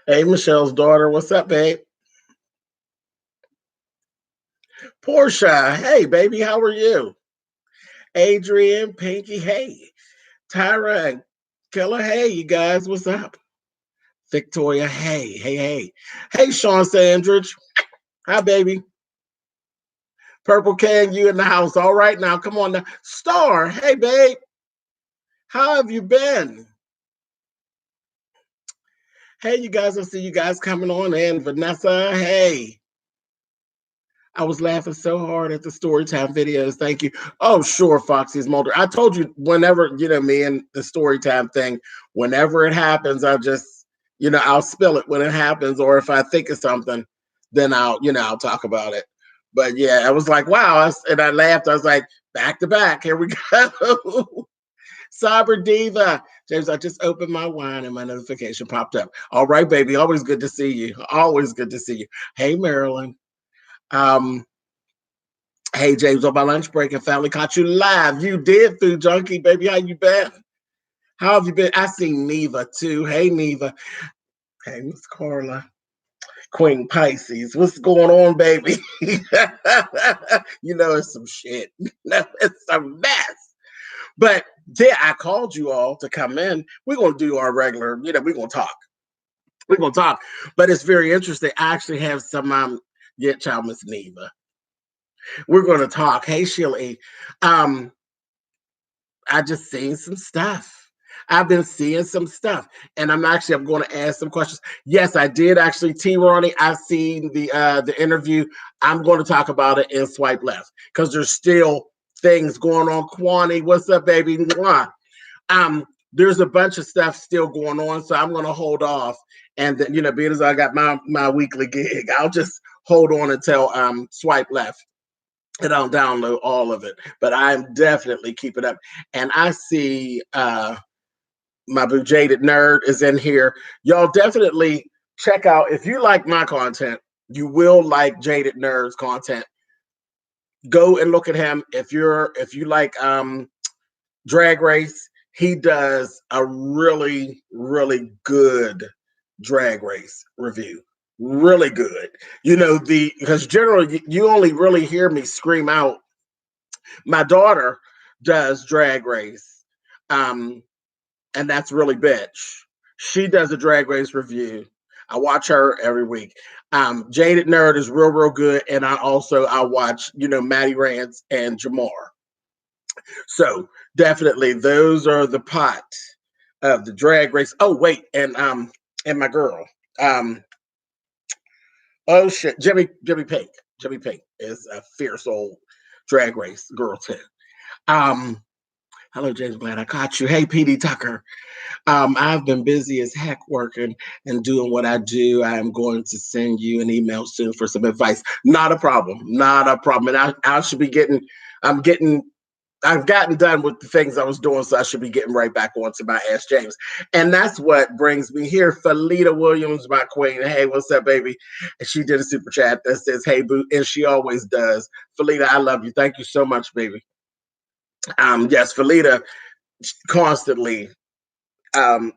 Hey, Michelle's daughter. What's up, babe? Portia. Hey, baby. How are you? Adrian, Pinky. Hey. Tyra and Killer. Hey, you guys. What's up? Victoria. Hey, hey, hey. Hey, Sean Sandridge. Hi, baby. Purple Can, you in the house. All right, now. Come on now. Star. Hey, babe. How have you been? Hey, you guys. I see you guys coming on in. Vanessa. Hey. I was laughing so hard at the story time videos. Thank you. Oh, sure, Foxy's Mulder. I told you whenever, me and the story time thing, whenever it happens, I'll just, I'll spill it when it happens. Or if I think of something, then I'll talk about it. But yeah, I was like, wow. And I laughed. I was like, back to back. Here we go. Cyber Diva. James, I just opened my wine and my notification popped up. All right, baby. Always good to see you. Always good to see you. Hey, Marilyn. Um, hey James, on my lunch break and finally caught you live. You did, Food Junkie, baby. How you been? How have you been? I see Neva too. Hey Neva. Hey Miss Carla. Queen Pisces. What's going on, baby? It's some shit. It's a mess. But yeah, I called you all to come in. We're gonna do our regular, we're gonna talk. We're gonna talk. But it's very interesting. I actually have some child Miss Neva. We're going to talk. Hey, Sheila. I just seen some stuff. I've been seeing some stuff, and I'm going to ask some questions. Yes, I did actually. T. Ronnie, I've seen the interview. I'm going to talk about it in Swipe Left because there's still things going on. Kwani, what's up, baby? Mwah. There's a bunch of stuff still going on, so I'm going to hold off. And then, being as I got my weekly gig, I'll just hold on until Swipe Left. And I'll download all of it, but I'm definitely keeping up. And I see my boo Jaded Nerd is in here. Y'all definitely check out, if you like my content, you will like Jaded Nerd's content. Go and look at him. If you like Drag Race, he does a really, really good Drag Race review. Really good. Because generally you only really hear me scream out. My daughter does Drag Race, and that's really bitch. She does a Drag Race review. I watch her every week. Jaded Nerd is real, real good, and I watch Maddie Rance and Jamar. So definitely those are the pot of the Drag Race. Oh wait, and my girl. Oh shit, Jimmy Pink. Jimmy Pink is a fierce old Drag Race girl too. Hello, James. Glad I caught you. Hey, PD Tucker. I've been busy as heck working and doing what I do. I am going to send you an email soon for some advice. Not a problem. Not a problem. And I should be getting. I've gotten done with the things I was doing, so I should be getting right back onto my Ask James. And that's what brings me here. Felita Williams, my queen. Hey, what's up, baby? And she did a super chat that says, hey, boo. And she always does. Felita, I love you. Thank you so much, baby. Yes, Felita constantly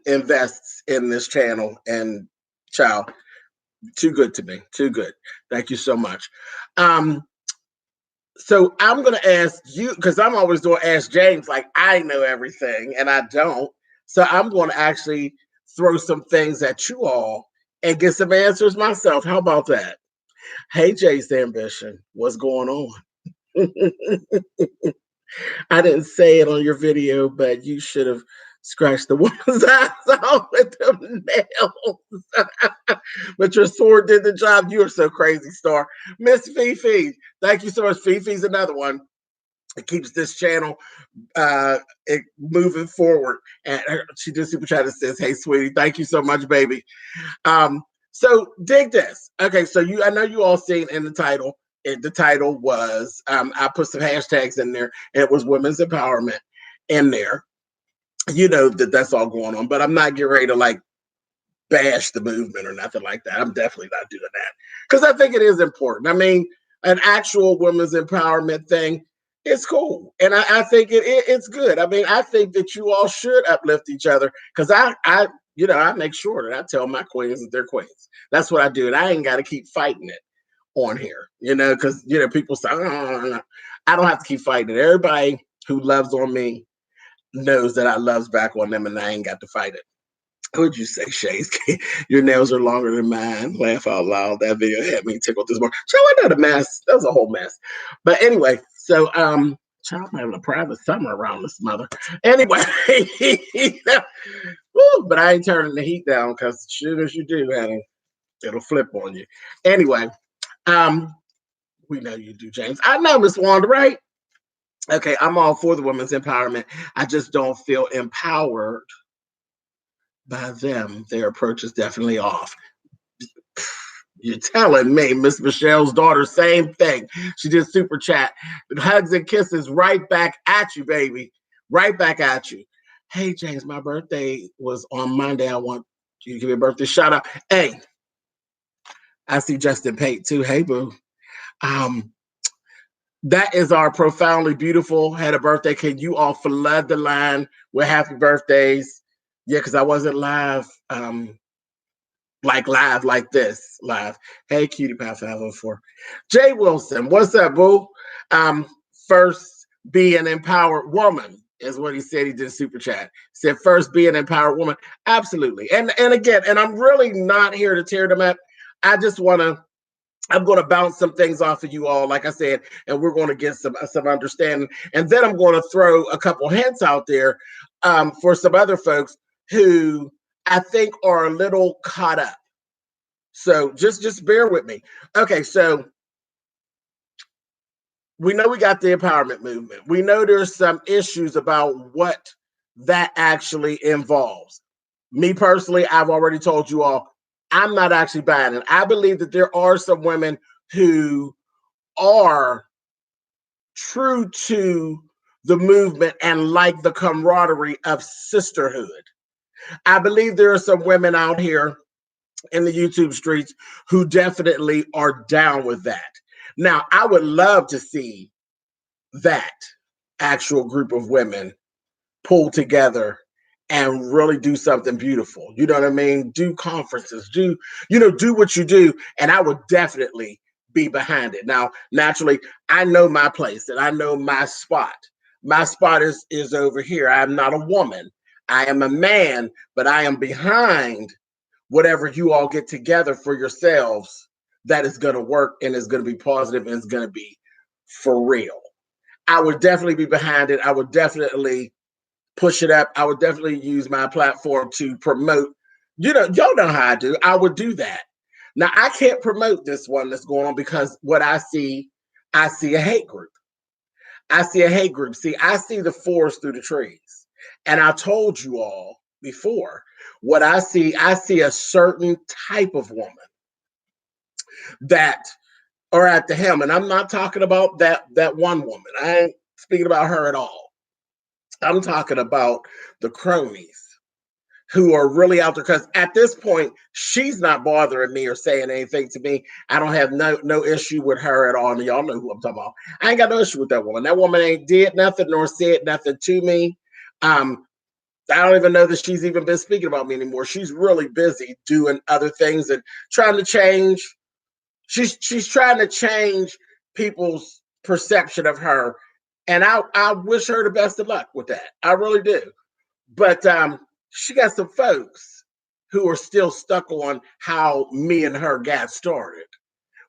invests in this channel. And, child, too good to me. Too good. Thank you so much. So I'm going to ask you, because I'm always doing Ask James, like I know everything, and I don't. So I'm going to actually throw some things at you all and get some answers myself. How about that? Hey, Jace Ambition, what's going on? I didn't say it on your video, but you should have scratched the woman's eyes out with them nails. But your sword did the job. You are so crazy, Star. Miss Fifi, thank you so much. Fifi's another one. It keeps this channel moving forward. And she just super chat and says, hey, sweetie, thank you so much, baby. So dig this. Okay, so I know you all seen in the title. The title was, I put some hashtags in there, and it was women's empowerment in there. That's all going on, but I'm not getting ready to like bash the movement or nothing like that. I'm definitely not doing that because I think it is important. I mean, an actual women's empowerment thing is cool, and I think it's good. I mean, I think that you all should uplift each other because I I make sure that I tell my queens that they're queens. That's what I do. And I ain't got to keep fighting it on here, because, people say, oh, I don't have to keep fighting it. Everybody who loves on me knows that I loves back on them and I ain't got to fight it. What would you say, Shays? Your nails are longer than mine. Laugh out loud. That video had me tickled this morning. So I know the mess. That was a whole mess. But anyway, so child, I'm having a private summer around this mother. Anyway, woo, but I ain't turning the heat down because as soon as you do, honey, it'll flip on you. Anyway, we know you do, James. I know, Miss Wanda, right? Okay, I'm all for the women's empowerment. I just don't feel empowered by them. Their approach is definitely off. You're telling me. Miss Michelle's daughter, same thing. She did super chat. Hugs and kisses right back at you, baby. Right back at you. Hey, James, my birthday was on Monday. I want you to give me a birthday shout out. Hey, I see Justin Pate too. Hey, boo. That is our profoundly beautiful had a birthday. Can you all flood the line with happy birthdays? Yeah, because I wasn't live. Live like this live. Hey, Cutie Pie 504. Jay Wilson, what's up, boo? First, be an empowered woman is what he said. He did super chat. Said first, be an empowered woman. Absolutely. And again, and I'm really not here to tear them up. I'm going to bounce some things off of you all, like I said, and we're going to get some understanding. And then I'm going to throw a couple hints out there for some other folks who I think are a little caught up. So just bear with me. Okay, so we know we got the empowerment movement. We know there's some issues about what that actually involves. Me personally, I've already told you all, I'm not actually buying it. I believe that there are some women who are true to the movement and like the camaraderie of sisterhood. I believe there are some women out here in the YouTube streets who definitely are down with that. Now, I would love to see that actual group of women pull together and really do something beautiful. You know what I mean? Do conferences, do what you do. And I would definitely be behind it. Now, naturally, I know my place and I know my spot. My spot is over here. I am not a woman. I am a man, but I am behind whatever you all get together for yourselves that is going to work and is going to be positive and is going to be for real. I would definitely be behind it. I would definitely push it up. I would definitely use my platform to promote. Y'all know how I do. I would do that. Now, I can't promote this one that's going on because what I see a hate group. I see a hate group. See, I see the forest through the trees. And I told you all before, what I see a certain type of woman that are at the helm. And I'm not talking about that one woman. I ain't speaking about her at all. I'm talking about the cronies who are really out there, because at this point, she's not bothering me or saying anything to me. I don't have no issue with her at all. And y'all know who I'm talking about. I ain't got no issue with that woman. That woman ain't did nothing nor said nothing to me. I don't even know that she's even been speaking about me anymore. She's really busy doing other things and trying to change. She's trying to change people's perception of her. And I wish her the best of luck with that. I really do. But she got some folks who are still stuck on how me and her got started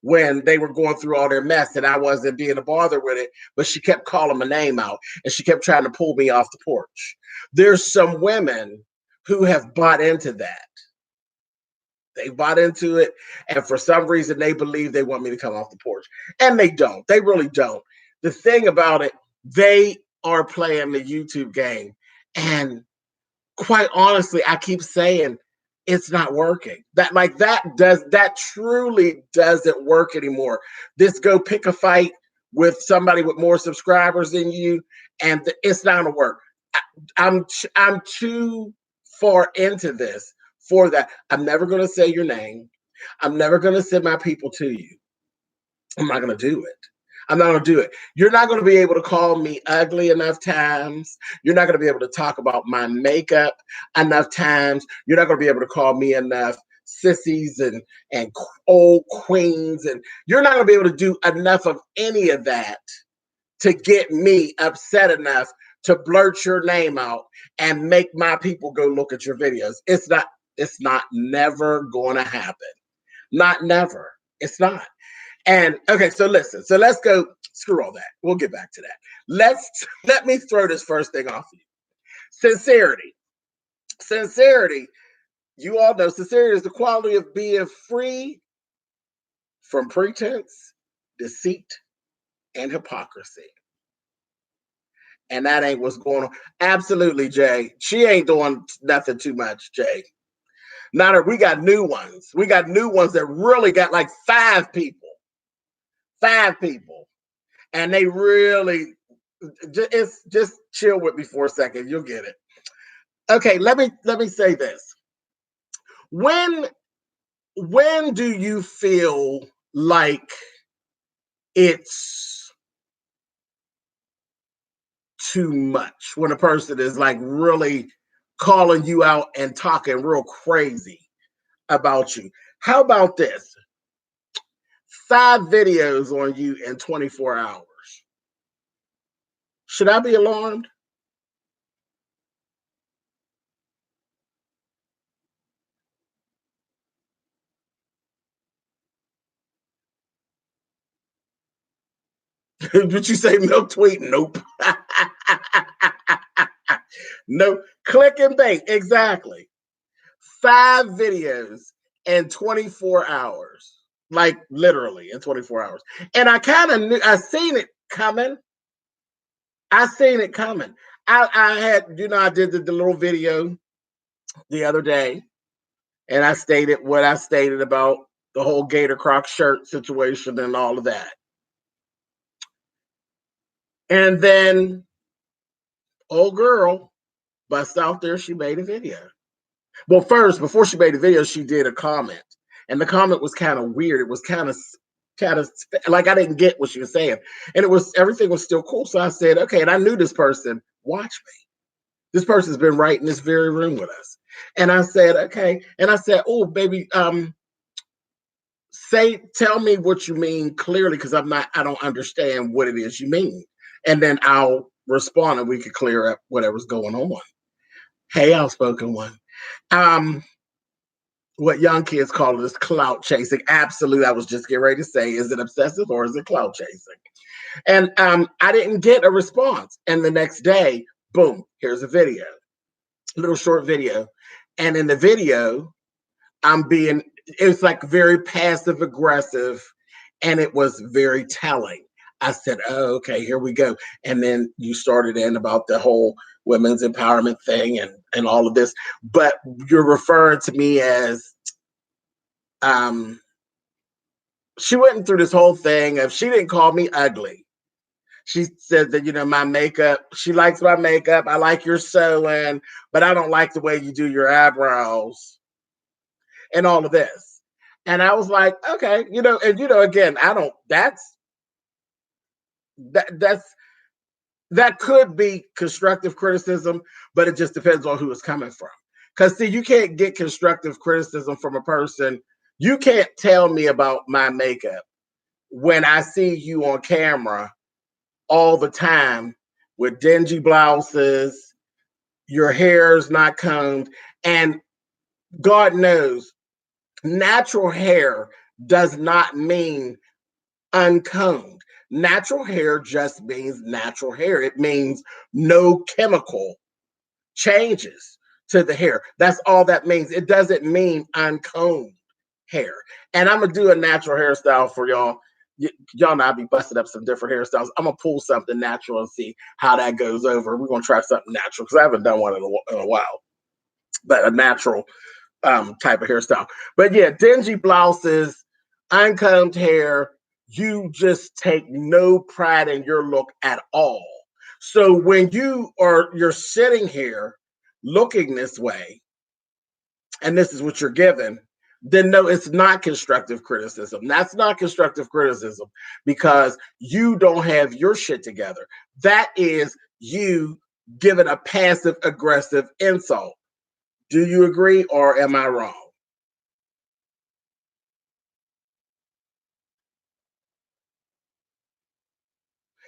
when they were going through all their mess and I wasn't being a bother with it, but she kept calling my name out and she kept trying to pull me off the porch. There's some women who have bought into that. They bought into it, and for some reason, they believe they want me to come off the porch. And they don't. They really don't. The thing about it, they are playing the YouTube game. And quite honestly, I keep saying it's not working. That truly doesn't work anymore. This go pick a fight with somebody with more subscribers than you, and it's not gonna work. I'm too far into this for that. I'm never going to say your name. I'm never going to send my people to you. I'm not going to do it. I'm not going to do it. You're not going to be able to call me ugly enough times. You're not going to be able to talk about my makeup enough times. You're not going to be able to call me enough sissies and old queens. And you're not going to be able to do enough of any of that to get me upset enough to blurt your name out and make my people go look at your videos. It's not never going to happen. Not never. It's not. And okay, so listen. So let's go. Screw all that. We'll get back to that. Let me throw this first thing off you. Sincerity. Sincerity. You all know sincerity is the quality of being free from pretense, deceit, and hypocrisy. And that ain't what's going on. Absolutely, Jay. She ain't doing nothing too much, Jay. Now that we got new ones. We got new ones that really got like 5 people. 5 people. And they really, just chill with me for a second. You'll get it. Okay, let me say this. When do you feel like it's too much? When a person is like really calling you out and talking real crazy about you. How about this? 5 videos on you in 24 hours. Should I be alarmed? Did you say milk tweet? Nope. No, click and bait. Exactly. 5 videos in 24 hours. Like literally in 24 hours. And I kind of knew, I seen it coming. I seen it coming. I had, I did the little video the other day, and I stated what I stated about the whole Gator Croc shirt situation and all of that. And then old girl bust out there, she made a video. Well, first, before she made the video, she did a comment. And the comment was kind of weird. It was kind of like I didn't get what she was saying. And everything was still cool. So I said, okay, and I knew this person, watch me. This person's been right in this very room with us. And I said, okay. And I said, oh, baby, tell me what you mean clearly, because I don't understand what it is you mean. And then I'll respond and we could clear up whatever's going on. Hey, outspoken one. What young kids call it is clout chasing. Absolutely. I was just getting ready to say, is it obsessive or is it clout chasing? And I didn't get a response. And the next day, boom, here's a video, a little short video. And in the video, it's like very passive aggressive, and it was very telling. I said, oh, okay, here we go. And then you started in about the whole women's empowerment thing and all of this. But you're referring to me as, she went through this whole thing of, she didn't call me ugly. She said that, my makeup, she likes my makeup. I like your sewing, but I don't like the way you do your eyebrows and all of this. And I was like, okay, again, that could be constructive criticism, but it just depends on who it's coming from. Because see, you can't get constructive criticism from a person. You can't tell me about my makeup when I see you on camera all the time with dingy blouses, your hair's not combed, and God knows, natural hair does not mean uncombed. Natural hair just means natural hair. It means no chemical changes to the hair. That's all that means. It doesn't mean uncombed hair. And I'm gonna do a natural hairstyle for y'all. Y'all know I'll be busting up some different hairstyles. I'm gonna pull something natural and see how that goes over. We're gonna try something natural because I haven't done one in a while, but a natural type of hairstyle. But yeah, dingy blouses, uncombed hair, you just take no pride in your look at all. So when you're sitting here looking this way, and this is what you're given, then no, it's not constructive criticism. That's not constructive criticism because you don't have your shit together. That is you giving a passive aggressive insult. Do you agree or am I wrong?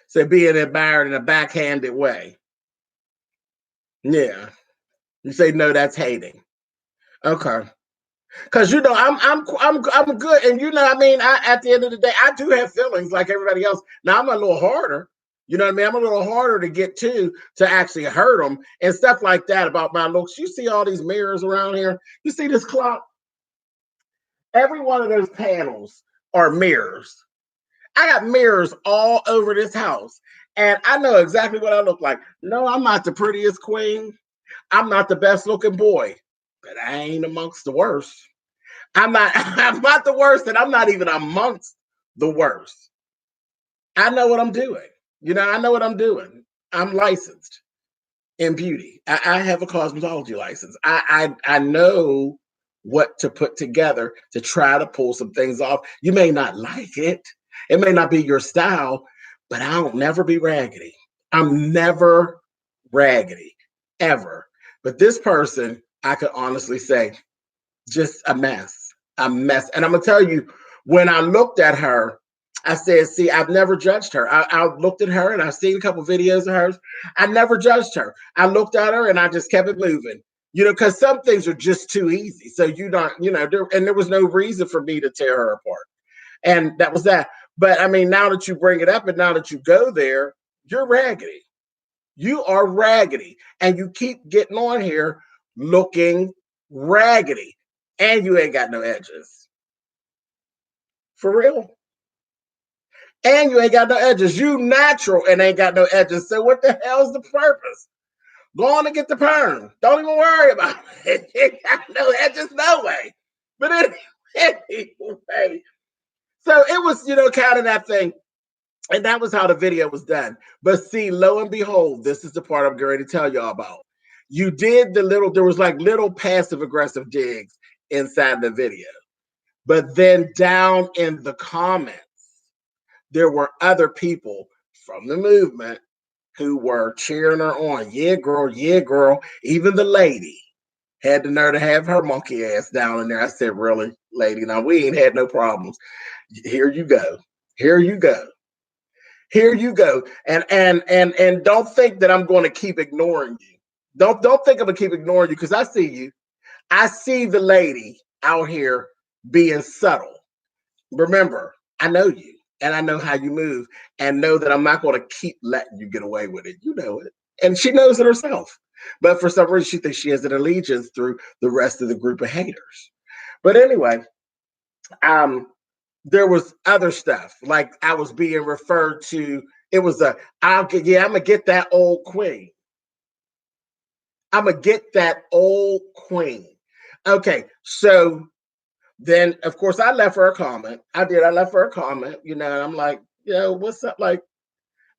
So being admired in a backhanded way. Yeah. You say no, that's hating. Okay. Because I'm good, and I mean, at the end of the day, I do have feelings like everybody else. Now I'm a little harder, you know what I mean? I'm a little harder to get to actually hurt them and stuff like that about my looks. You see all these mirrors around here. You see this clock. Every one of those panels are mirrors. I got mirrors all over this house, and I know exactly what I look like. No, I'm not the prettiest queen. I'm not the best looking boy, but I ain't amongst the worst. I'm not I'm not the worst, and I'm not even amongst the worst. I know what I'm doing. I know what I'm doing. I'm licensed in beauty. I have a cosmetology license. I know what to put together to try to pull some things off. You may not like it. It may not be your style, but I'll never be raggedy. I'm never raggedy, ever. But this person, I could honestly say, just a mess. A mess. And I'm gonna tell you, when I looked at her, I said, see, I've never judged her. I looked at her and I've seen a couple videos of hers. I never judged her. I looked at her and I just kept it moving. Because some things are just too easy. So you don't, and there was no reason for me to tear her apart. And that was that. But I mean, now that you bring it up and now that you go there, you're raggedy. You are raggedy. And you keep getting on here looking raggedy. And you ain't got no edges. For real. And you ain't got no edges. You natural and ain't got no edges. So what the hell's the purpose? Go on and get the perm. Don't even worry about it. You ain't got no edges, no way. But anyway, so it was, kind of that thing. And that was how the video was done. But see, lo and behold, this is the part I'm going to tell y'all about. You did there was like little passive aggressive digs inside the video. But then down in the comments, there were other people from the movement who were cheering her on. Yeah, girl. Yeah, girl. Even the lady had the nerve to have her monkey ass down in there. I said, really, lady? Now, we ain't had no problems. Here you go. Here you go. Here you go. And don't think that I'm going to keep ignoring you. Don't think I'm going to keep ignoring you because I see you. I see the lady out here being subtle. Remember, I know you and I know how you move and know that I'm not going to keep letting you get away with it. You know it. And she knows it herself. But for some reason, she thinks she has an allegiance through the rest of the group of haters. But anyway, there was other stuff. Like I was being referred to. It was I'm gonna get that old queen. I'm gonna get that old queen. Okay, so then of course I left her a comment. I did. I left her a comment. And I'm like, what's up? Like,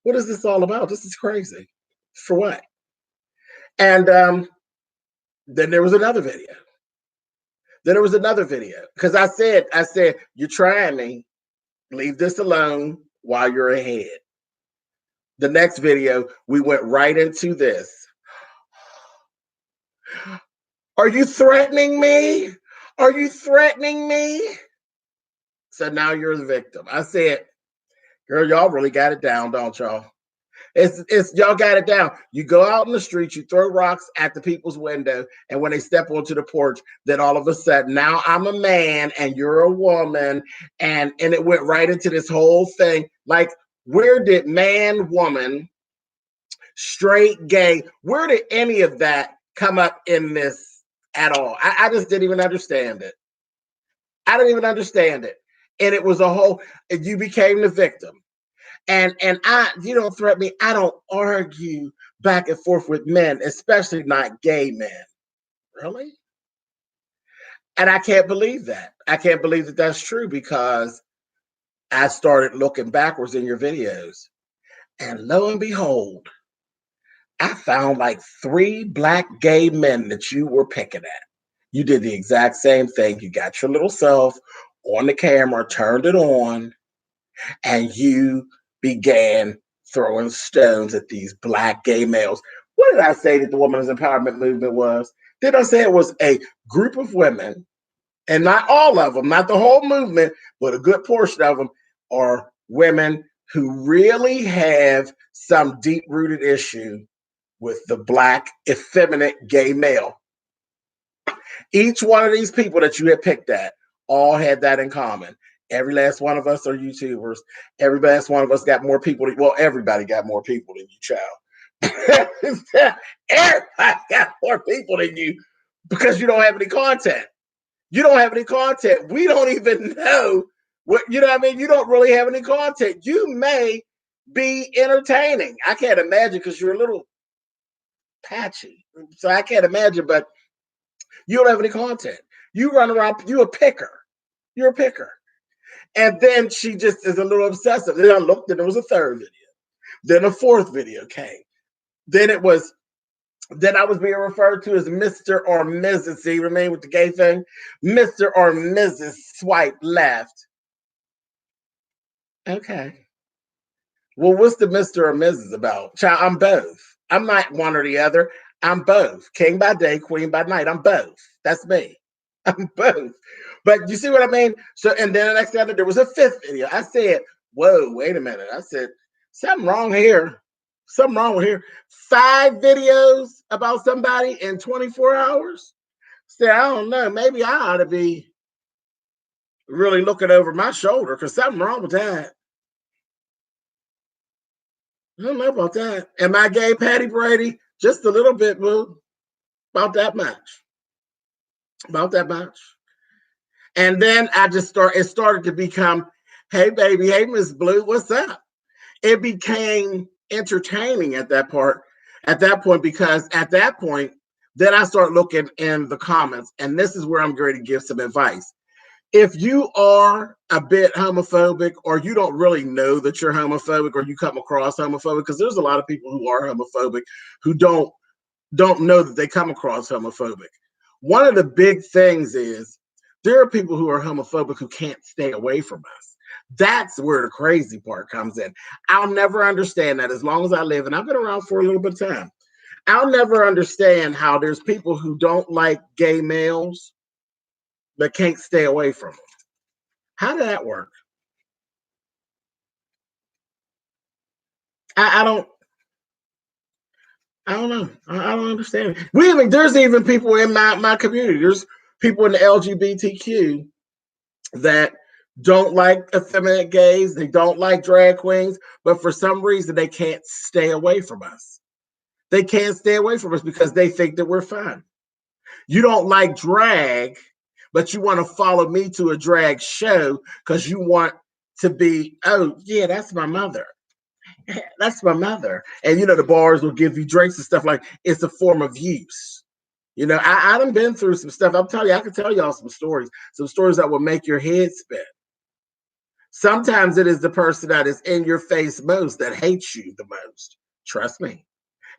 what is this all about? This is crazy. For what? And then there was another video. Because I said, you're trying me. Leave this alone while you're ahead. The next video, we went right into this. Are you threatening me? Are you threatening me? So now you're the victim. I said, girl, y'all really got it down, don't y'all? It's y'all got it down. You go out in the street, you throw rocks at the people's window, and when they step onto the porch, then all of a sudden, now I'm a man and you're a woman, and it went right into this whole thing. Like, where did man, woman, straight, gay, where did any of that come up in this at all? I just didn't even understand it. I didn't even understand it. And it was a whole, you became the victim. And you don't threaten me. I don't argue back and forth with men, especially not gay men. Really? And I can't believe that. I can't believe that that's true because I started looking backwards in your videos. And lo and behold, I found like 3 black gay men that you were picking at. You did the exact same thing. You got your little self on the camera, turned it on, and you began throwing stones at these black gay males. What did I say that the women's empowerment movement was? Did I say it was a group of women, and not all of them, not the whole movement, but a good portion of them are women who really have some deep-rooted issue with the black, effeminate gay male. Each one of these people that you had picked at all had that in common. Every last one of us are YouTubers. Every last one of us got more people. Well, everybody got more people than you, child. Everybody got more people than you because you don't have any content. You don't have any content. We don't even know what, you know what I mean? You don't really have any content. You may be entertaining. I can't imagine because you're a little patchy. So I can't imagine, but you don't have any content. You run around, you're a picker. You're a picker. And then she just is a little obsessive. Then I looked and there was a third video. Then a fourth video came. Then I was being referred to as Mr. or Mrs. See, remain with the gay thing. Mr. or Mrs. Swipe left. Okay. Well, what's the Mr. or Mrs. about? Child, I'm both. I'm not one or the other. I'm both. King by day, queen by night. I'm both. That's me. I'm both. But you see what I mean? So, and then the next day there was a fifth video. I said, whoa, wait a minute. I said, something wrong here. Something wrong with here. 5 videos about somebody in 24 hours? Said, I don't know. Maybe I ought to be really looking over my shoulder because something wrong with that. I don't know about that. Am I gay, Patty Brady? Just a little bit, boo. About that much. About that much. And then it started to become, hey, baby, hey, Miss Blue, what's up? It became entertaining at that point, because at that point, then I start looking in the comments, and this is where I'm going to give some advice. If you are a bit homophobic, or you don't really know that you're homophobic, or you come across homophobic, because there's a lot of people who are homophobic who don't know that they come across homophobic. One of the big things is there are people who are homophobic who can't stay away from us. That's where the crazy part comes in. I'll never understand that as long as I live, and I've been around for a little bit of time. I'll never understand how there's people who don't like gay males but can't stay away from them. How did that work? I don't know. I don't understand. There's even people in my community. There's people in the LGBTQ that don't like effeminate gays. They don't like drag queens, but for some reason they can't stay away from us. They can't stay away from us because they think that we're fun. You don't like drag, but you want to follow me to a drag show because you want to be, oh, yeah, that's my mother. That's my mother. And, the bars will give you drinks and stuff like it's a form of use. I done been through some stuff. I'm telling you, I can tell y'all some stories that will make your head spin. Sometimes it is the person that is in your face most that hates you the most. Trust me.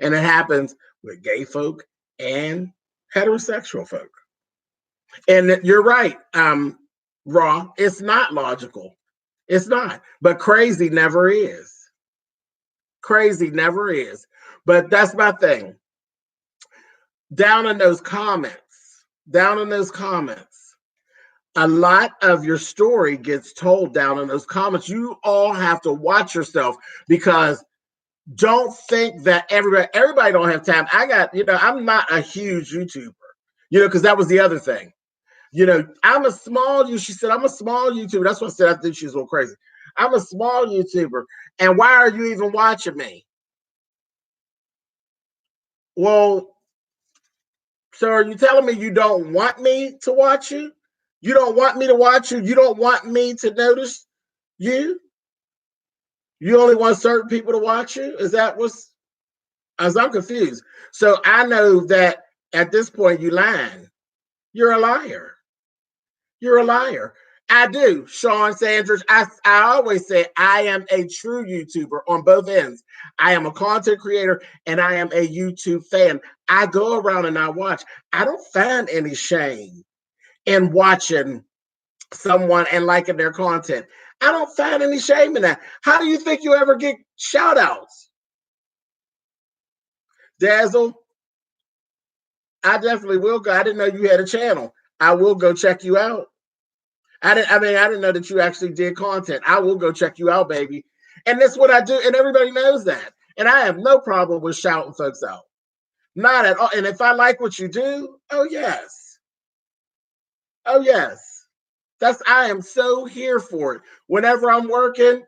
And it happens with gay folk and heterosexual folk. And you're right, Raw. It's not logical. It's not. But crazy never is. Crazy never is. But that's my thing. Down in those comments, a lot of your story gets told down in those comments. You all have to watch yourself, because don't think that everybody don't have time. I'm not a huge YouTuber, because that was the other thing. She said, I'm a small YouTuber. That's what I said. I think she's a little crazy. I'm a small YouTuber. And why are you even watching me? Well, so are you telling me you don't want me to watch you? You don't want me to watch you? You don't want me to notice you? You only want certain people to watch you? As I'm confused. So I know that at this point you lying. You're a liar. You're a liar. I do, Sean Sanders. I always say I am a true YouTuber on both ends. I am a content creator and I am a YouTube fan. I go around and I watch. I don't find any shame in watching someone and liking their content. I don't find any shame in that. How do you think you ever get shout outs? Dazzle, I definitely will go. I didn't know you had a channel. I will go check you out. I didn't know that you actually did content. I will go check you out, baby. And that's what I do. And everybody knows that. And I have no problem with shouting folks out. Not at all. And if I like what you do, oh yes. Oh yes. I am so here for it. Whenever I'm working,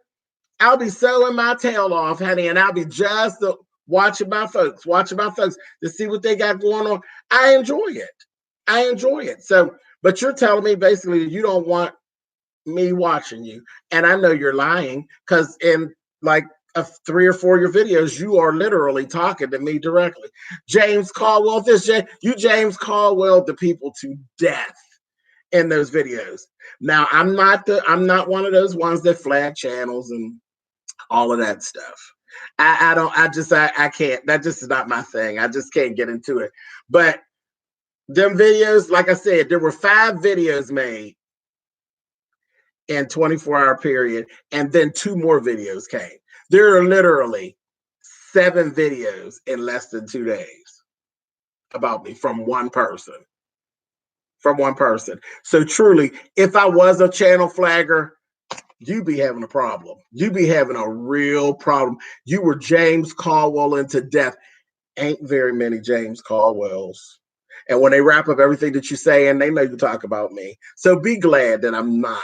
I'll be sewing my tail off, honey, and I'll be just watching my folks to see what they got going on. I enjoy it. I enjoy it. So, but you're telling me basically you don't want me watching you, and I know you're lying because in like 3 or 4 of your videos, you are literally talking to me directly. James Colwell, you James Colwell the people to death in those videos. Now, I'm not one of those ones that flag channels and all of that stuff. I can't. That just is not my thing. I just can't get into it. But them videos, like I said, there were 5 videos made in 24-hour period, and then 2 more videos came. There are literally 7 videos in less than 2 days about me from one person. So truly, if I was a channel flagger, you be having a problem. You be having a real problem. You were James Caldwell into death. Ain't very many James Caldwells. And when they wrap up everything that you say, and they know you talk about me. So be glad that I'm not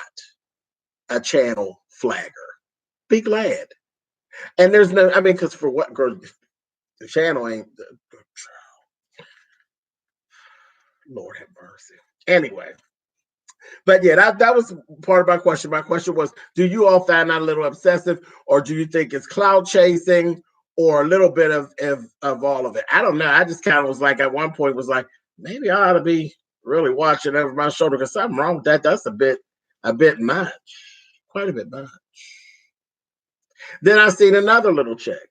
a channel flagger. Be glad. And there's no, I mean, because for what, girl, the channel ain't, Lord have mercy. Anyway. But yeah, that was part of my question. My question was, do you all find that a little obsessive, or do you think it's cloud chasing, or a little bit of all of it? I don't know. I just kind of was like, at one point was like, maybe I ought to be really watching over my shoulder because something wrong with that. That's a bit much, quite a bit much. Then I seen another little chick,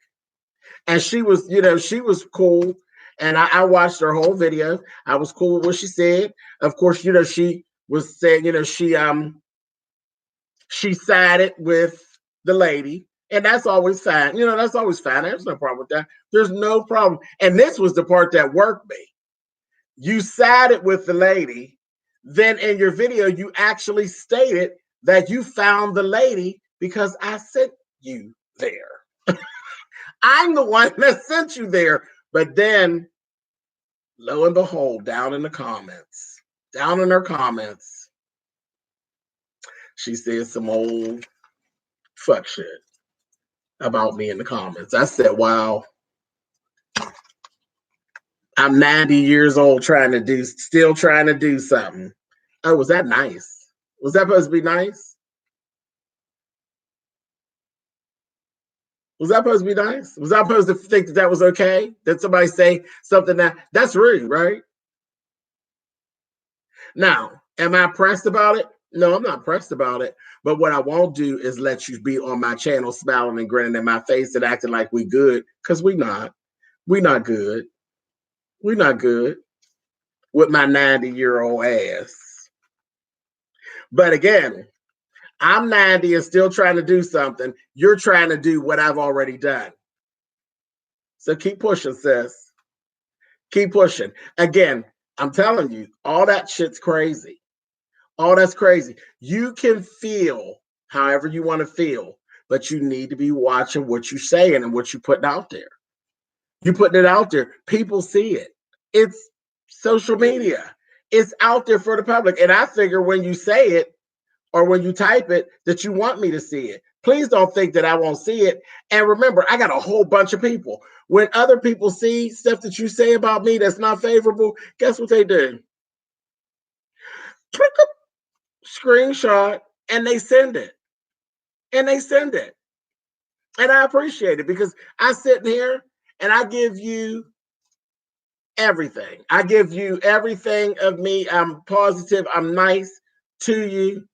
and she was, she was cool. And I watched her whole video. I was cool with what she said. Of course, she was saying, she sided with the lady, and that's always fine. That's always fine. There's no problem with that. There's no problem. And this was the part that worked me. You sided with the lady. Then in your video, you actually stated that you found the lady because I sent you there. I'm the one that sent you there. But then, lo and behold, down in her comments, she said some old fuck shit about me in the comments. I said, wow, I'm 90 years old still trying to do something. Oh, was that nice? Was that supposed to be nice? Was that supposed to be nice? Was I supposed to think that was okay? Did somebody say something that's rude, right? Now, am I pressed about it? No, I'm not pressed about it. But what I won't do is let you be on my channel smiling and grinning in my face and acting like we good, because we not. We not good. We not good with my 90-year-old ass. But again, I'm 90 and still trying to do something. You're trying to do what I've already done. So keep pushing, sis. Keep pushing. Again, I'm telling you, all that shit's crazy. All that's crazy. You can feel however you want to feel, but you need to be watching what you're saying and what you're putting out there. You're putting it out there. People see it. It's social media. It's out there for the public. And I figure when you say it or when you type it, that you want me to see it. Please don't think that I won't see it. And remember, I got a whole bunch of people. When other people see stuff that you say about me that's not favorable, guess what they do? Click a screenshot and they send it. And I appreciate it because I sit here and I give you everything. I give you everything of me. I'm positive. I'm nice to you.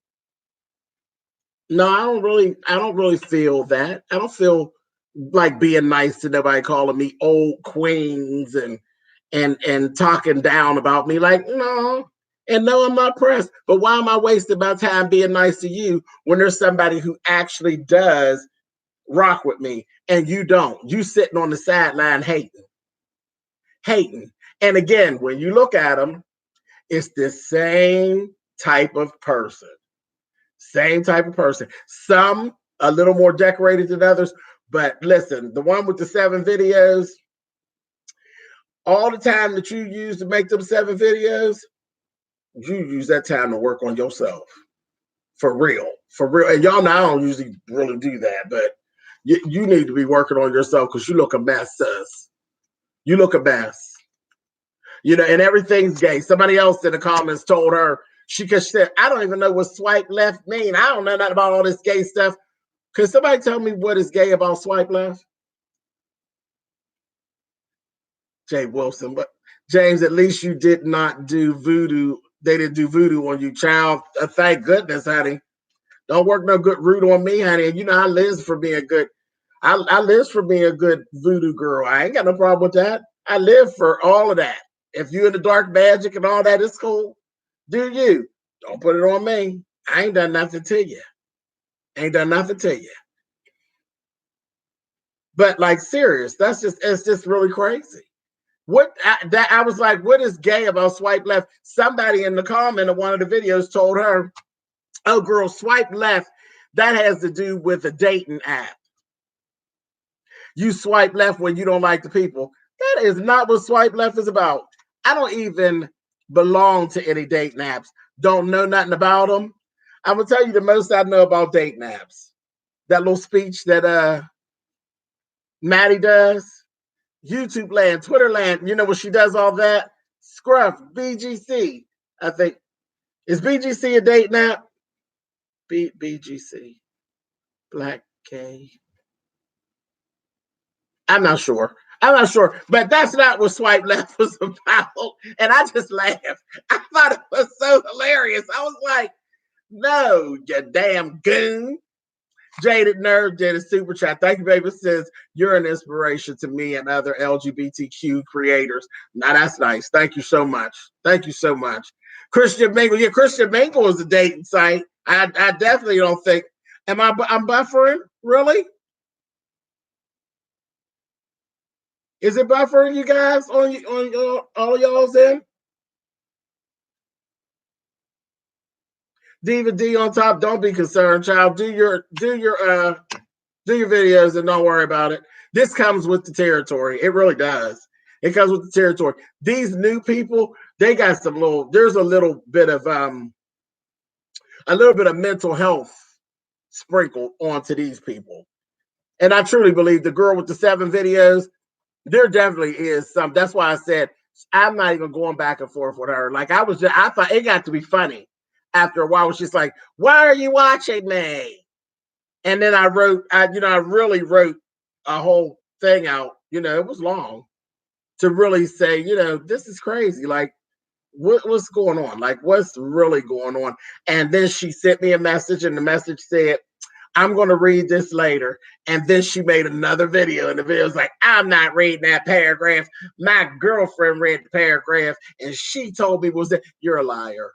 No, I don't really feel that. I don't feel like being nice to nobody calling me old queens and talking down about me. Like, no. And no, I'm not pressed. But why am I wasting my time being nice to you when there's somebody who actually does rock with me and you don't? You sitting on the sideline hating, hating. And again, when you look at them, it's the same type of person. Same type of person. Some a little more decorated than others. But listen, the one with the 7 videos, all the time that you use to make them 7 videos, you use that time to work on yourself. For real. For real. And y'all know I don't usually really do that, but you need to be working on yourself because you look a mess, sis. You look a mess. You know, and everything's gay. Somebody else in the comments told her, she said, I don't even know what swipe left mean. I don't know nothing about all this gay stuff. Could somebody tell me what is gay about swipe left? Jay Wilson, but James, at least you did not do voodoo. They didn't do voodoo on you, child. Thank goodness, honey. Don't work no good root on me, honey. And you know I live for being good. I live for being a good voodoo girl. I ain't got no problem with that. I live for all of that. If you in the dark magic and all that, it's cool. Do you? Don't put it on me. I ain't done nothing to you. Ain't done nothing to you. But like serious, it's just really crazy. I was like, what is gay about swipe left? Somebody in the comment of one of the videos told her, oh girl, swipe left. That has to do with a dating app. You swipe left when you don't like the people. That is not what swipe left is about. I don't even belong to any dating apps. Don't know nothing about them. I'm gonna tell you the most I know about dating apps. That little speech that Maddie does. YouTube land, Twitter land, you know what she does all that? Scruff, BGC. I think is BGC a dating app? BGC. Black gay. I'm not sure. I'm not sure, but that's not what swipe left was about. And I just laughed. I thought it was so hilarious. I was like, no, you damn goon. Jaded Nerve did a super chat. Thank you, baby. Says you're an inspiration to me and other LGBTQ creators. Now that's nice. Thank you so much. Thank you so much. Christian Mingle. Yeah, Christian Mingle is a dating site. I definitely don't think. I'm buffering? Really? Is it buffering you guys on all of y'all's end? Diva D on top. Don't be concerned, child. Do your videos and don't worry about it. This comes with the territory. It really does. It comes with the territory. These new people, they got there's a little bit of mental health sprinkled onto these people. And I truly believe the girl with the 7 videos, there definitely is some. That's why I said I'm not even going back and forth with her. Like I thought it got to be funny after a while. She's like, why are you watching me? And then I really wrote a whole thing out. You know, it was long to really say, this is crazy. Like, what's going on? Like, what's really going on? And then she sent me a message, and the message said, I'm going to read this later. And then she made another video, and the video was like, I'm not reading that paragraph. My girlfriend read the paragraph, and she told me you're a liar.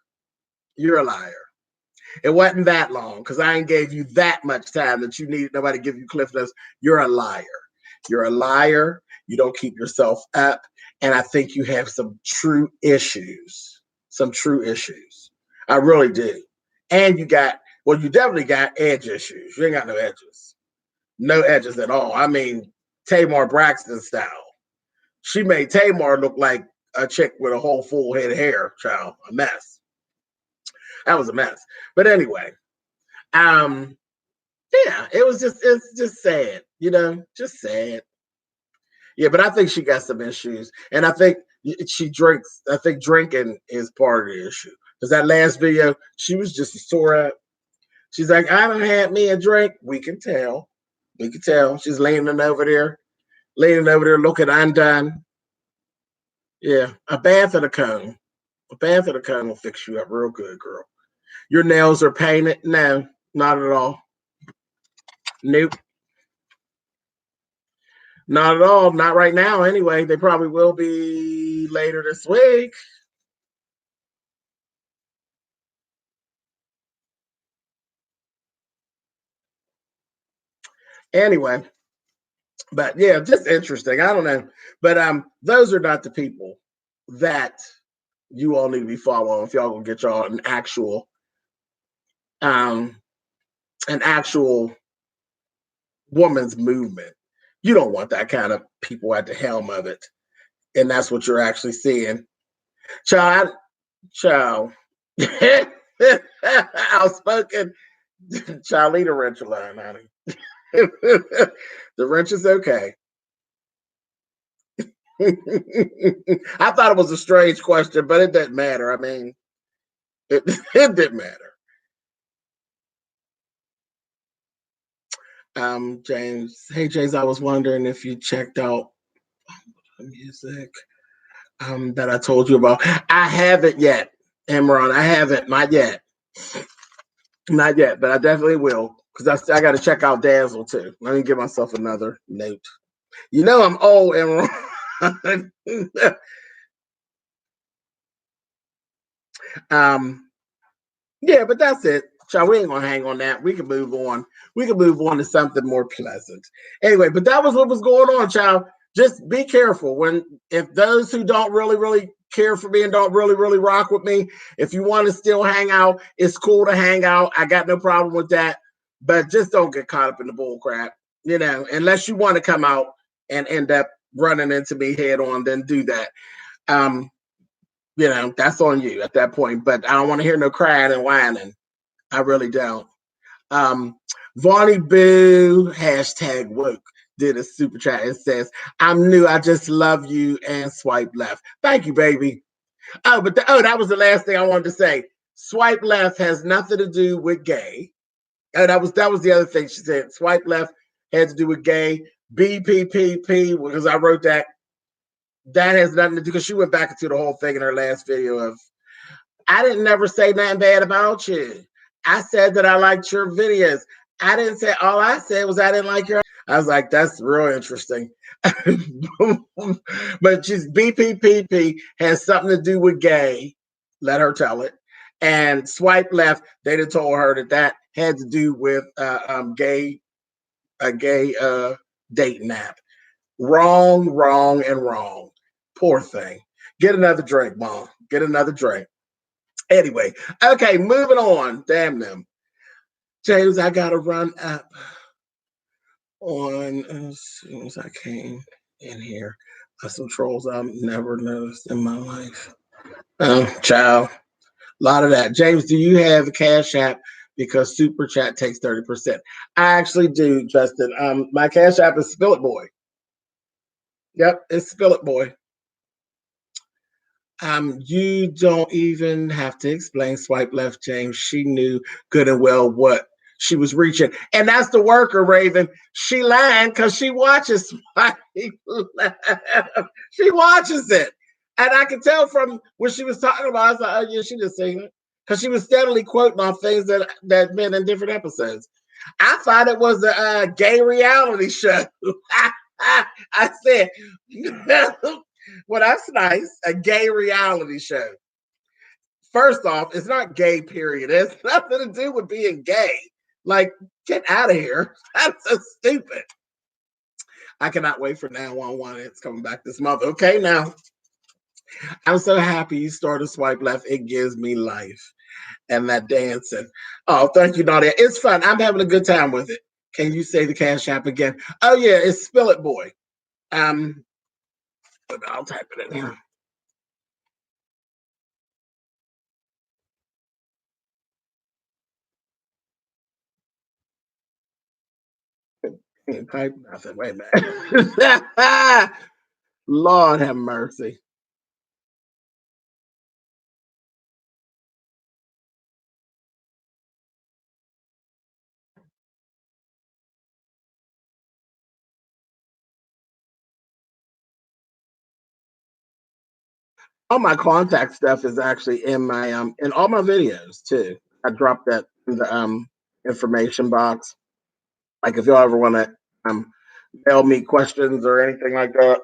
You're a liar. It wasn't that long because I ain't gave you that much time that you needed nobody to give you cliff notes. You're a liar. You're a liar. You don't keep yourself up. And I think you have some true issues. Some true issues. I really do. And you definitely got edge issues. You ain't got no edges. No edges at all. I mean, Tamar Braxton style. She made Tamar look like a chick with a whole full head of hair, child. A mess. That was a mess. But anyway, yeah, it's just sad, just sad. Yeah, but I think she got some issues. And I think she drinks. I think drinking is part of the issue. Because that last video, she was just a sore up. She's like, I don't have me a drink. We can tell. We can tell. She's leaning over there looking undone. Yeah, a bath and a comb. A bath and a comb will fix you up real good, girl. Your nails are painted? No, not at all. Nope. Not at all. Not right now, anyway. They probably will be later this week. Anyway, but yeah, just interesting. I don't know. But those are not the people that you all need to be following if y'all gonna get y'all um an actual woman's movement. You don't want that kind of people at the helm of it. And that's what you're actually seeing. Child, child. Outspoken. Child, leave the wrench alone, honey. The wrench is okay. I thought it was a strange question, but it doesn't matter. I mean, it didn't matter. James. Hey, James, I was wondering if you checked out music that I told you about. I haven't yet, Imran. I haven't, not yet. Not yet, but I definitely will because I got to check out Dazzle too. Let me give myself another note. You know I'm old, Imran. um, yeah, but that's it. Child, we ain't gonna hang on that. We can move on. We can move on to something more pleasant. Anyway, but that was what was going on, child. Just be careful when if those who don't really care for me and don't really rock with me, if you want to still hang out, it's cool to hang out. I got no problem with that. But just don't get caught up in the bull crap, unless you want to come out and end up running into me head on, then do that. Um, that's on you at that point. But I don't want to hear no crying and whining. I really don't. Um, Vonnie Boo, hashtag woke, did a super chat and says, I'm new. I just love you and swipe left. Thank you, baby. Oh, but that was the last thing I wanted to say. Swipe left has nothing to do with gay. Oh, that was the other thing she said. Swipe left had to do with gay. BPPP, because I wrote that. That has nothing to do because she went back into the whole thing in her last video of I didn't never say nothing bad about you. I said that I liked your videos. I didn't say all I said was I didn't like your. I was like, that's real interesting. But she's BPPP has something to do with gay. Let her tell it. And swipe left, they done told her that had to do with a gay dating app. Wrong, wrong, and wrong. Poor thing. Get another drink, Mom. Get another drink. Anyway, okay, moving on. Damn them. James, I got to run up on as soon as I came in here. Some trolls I've never noticed in my life. Child, a lot of that. James, do you have a Cash App? Because Super Chat takes 30%. I actually do, Justin. My Cash App is Spillitboy. Yep, it's Spillitboy. You don't even have to explain swipe left, James. She knew good and well what she was reaching. And that's the worker, Raven. She lying because she watches swipe left. She watches it. And I can tell from what she was talking about, I was like, oh, yeah, she just seen it. Because she was steadily quoting on things that been in different episodes. I thought it was a gay reality show. I said, well, that's nice. A gay reality show. First off, it's not gay, period. It has nothing to do with being gay. Like, get out of here. That's so stupid. I cannot wait for 911. It's coming back this month. Okay, now. I'm so happy you started Swipe Left. It gives me life. And that dancing. Oh, thank you, Nadia. It's fun. I'm having a good time with it. Can you say the Cash App again? Oh, yeah, it's Spillitboy. I'll type it in here. Can't type nothing. Wait a minute. Lord have mercy. All my contact stuff is actually in my in all my videos too. I dropped that in the information box. Like if y'all ever want to mail me questions or anything like that,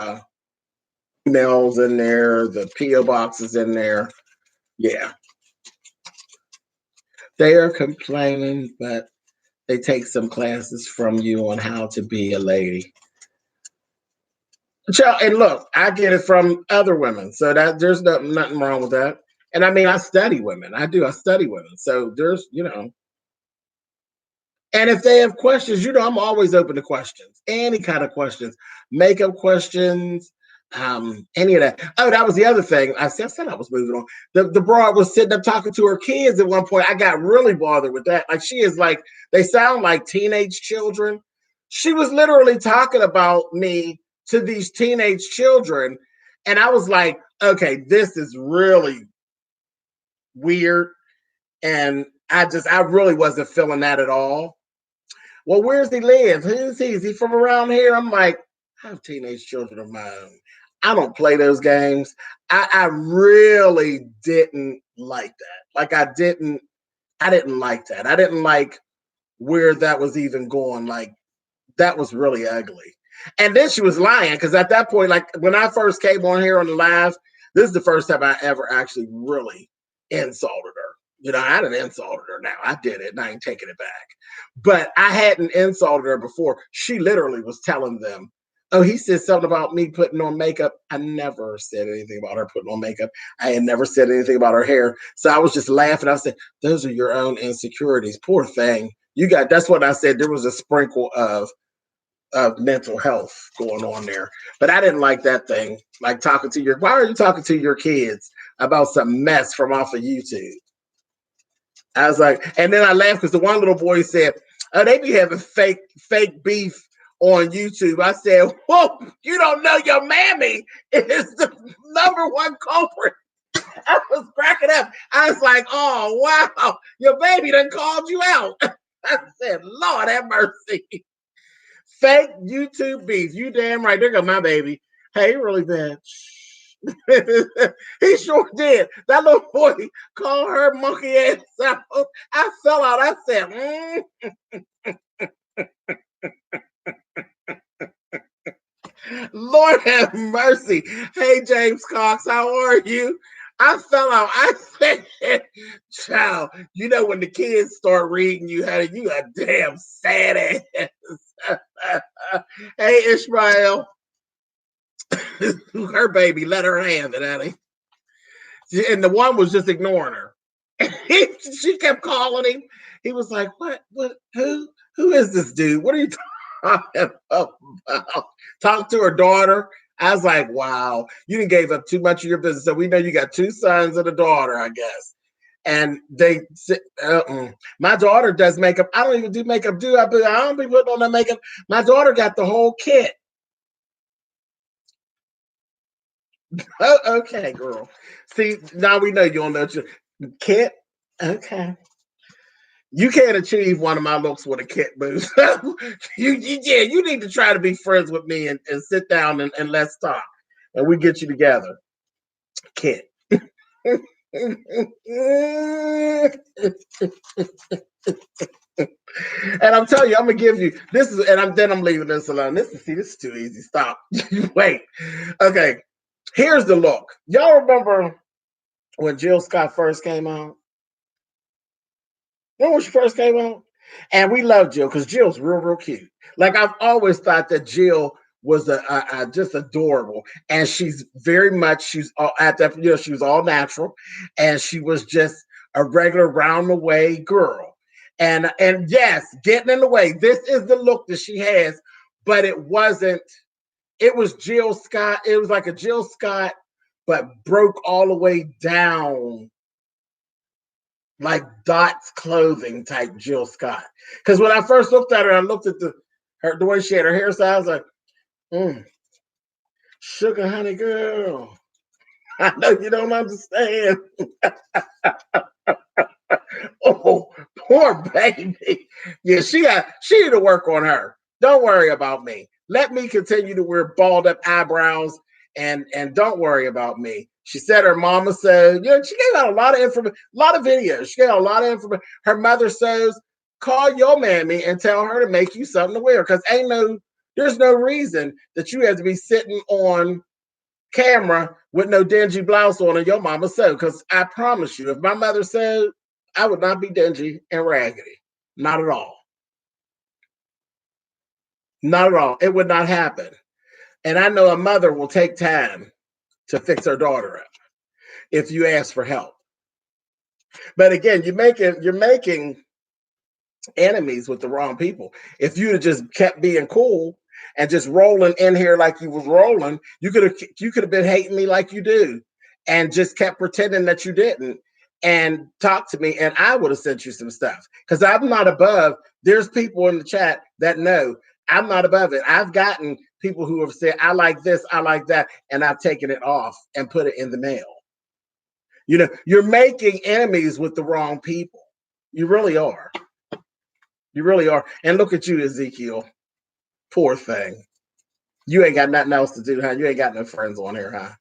uh, emails in there, the PO box is in there. Yeah, they are complaining, but they take some classes from you on how to be a lady. And look, I get it from other women, so that there's nothing wrong with that. And I mean, I study women. I do. I study women, so there's And if they have questions, I'm always open to questions, any kind of questions, makeup questions, any of that. Oh, that was the other thing. I said I was moving on. The broad was sitting up talking to her kids at one point. I got really bothered with that. Like she is like, they sound like teenage children. She was literally talking about me to these teenage children. And I was like, okay, this is really weird. And I really wasn't feeling that at all. Well, where's he live? Who is he? Is he from around here? I'm like, I have teenage children of my own. I don't play those games. I really didn't like that. Like I didn't like that. I didn't like where that was even going. Like that was really ugly. And then she was lying because at that point, like when I first came on here on the live, this is the first time I ever actually really insulted her. I hadn't insulted her now. I did it and I ain't taking it back. But I hadn't insulted her before. She literally was telling them, oh, he said something about me putting on makeup. I never said anything about her putting on makeup. I had never said anything about her hair. So I was just laughing. I said, those are your own insecurities. Poor thing. That's what I said. There was a sprinkle of mental health going on there. But I didn't like that thing. Like why are you talking to your kids about some mess from off of YouTube? I was like, and then I laughed because the one little boy said, oh, they be having fake beef on YouTube. I said, whoa, you don't know your mammy is the number one culprit. I was cracking up. I was like, oh, wow, your baby done called you out. I said, Lord have mercy. Fake YouTube beef. You damn right. There go my baby. Hey, really bad. He sure did. That little boy called her monkey ass out. I fell out. I said, Lord have mercy. Hey, James Cox, how are you? I fell out. I said, child, when the kids start reading you, honey, you a damn sad ass. Hey, Ishmael. Her baby, let her have it, honey. And the one was just ignoring her. She kept calling him. He was like, what, who is this dude? What are you talking about? Talk to her daughter. I was like, wow, you done gave up too much of your business. So we know you got two sons and a daughter, I guess. And they, my daughter does makeup. I don't even do makeup, do I? But I don't be putting on that makeup. My daughter got the whole kit. Oh, okay, girl. See, now we know you don't know your kit. Okay. You can't achieve one of my looks with a kit boost. you need to try to be friends with me and sit down and let's talk. And we get you together. Kit. And I'm telling you, I'm gonna give you this is, and I'm leaving this alone. This is too easy. Stop. Wait. Okay. Here's the look. Y'all remember when Jill Scott first came out? Remember when she first came out? And we love Jill because Jill's real cute. Like I've always thought that Jill was just adorable, and she's very much she's all, at that she was all natural, and she was just a regular round the way girl. And yes, getting in the way. This is the look that she has, but it wasn't. It was Jill Scott. It was like a Jill Scott, but broke all the way down, like Dot's clothing type Jill Scott. Because when I first looked at her, I looked at the way she had her hairstyle. I was like, sugar honey girl. I know you don't understand. Oh, poor baby. Yeah, she need to work on her. Don't worry about me. Let me continue to wear balled up eyebrows and don't worry about me. She said her mama said, she gave out a lot of information, a lot of videos. She gave out a lot of information. Her mother says Call your mammy and tell her to make you something to wear. Because there's no reason that you have to be sitting on camera with no dingy blouse on and your mama sewed. Because I promise you, if my mother sewed, I would not be dingy and raggedy. Not at all. Not at all. It would not happen. And I know a mother will take time to fix her daughter up if you ask for help. But again, you're making enemies with the wrong people. If you'd have just kept being cool and just rolling in here like you was rolling, you could have been hating me like you do, and just kept pretending that you didn't, and talk to me, and I would have sent you some stuff. Because I'm not above. There's people in the chat that know I'm not above it. I've gotten people who have said, I like this, I like that, and I've taken it off and put it in the mail. You're making enemies with the wrong people. You really are. You really are. And look at you, Ezekiel. Poor thing. You ain't got nothing else to do, huh? You ain't got no friends on here, huh?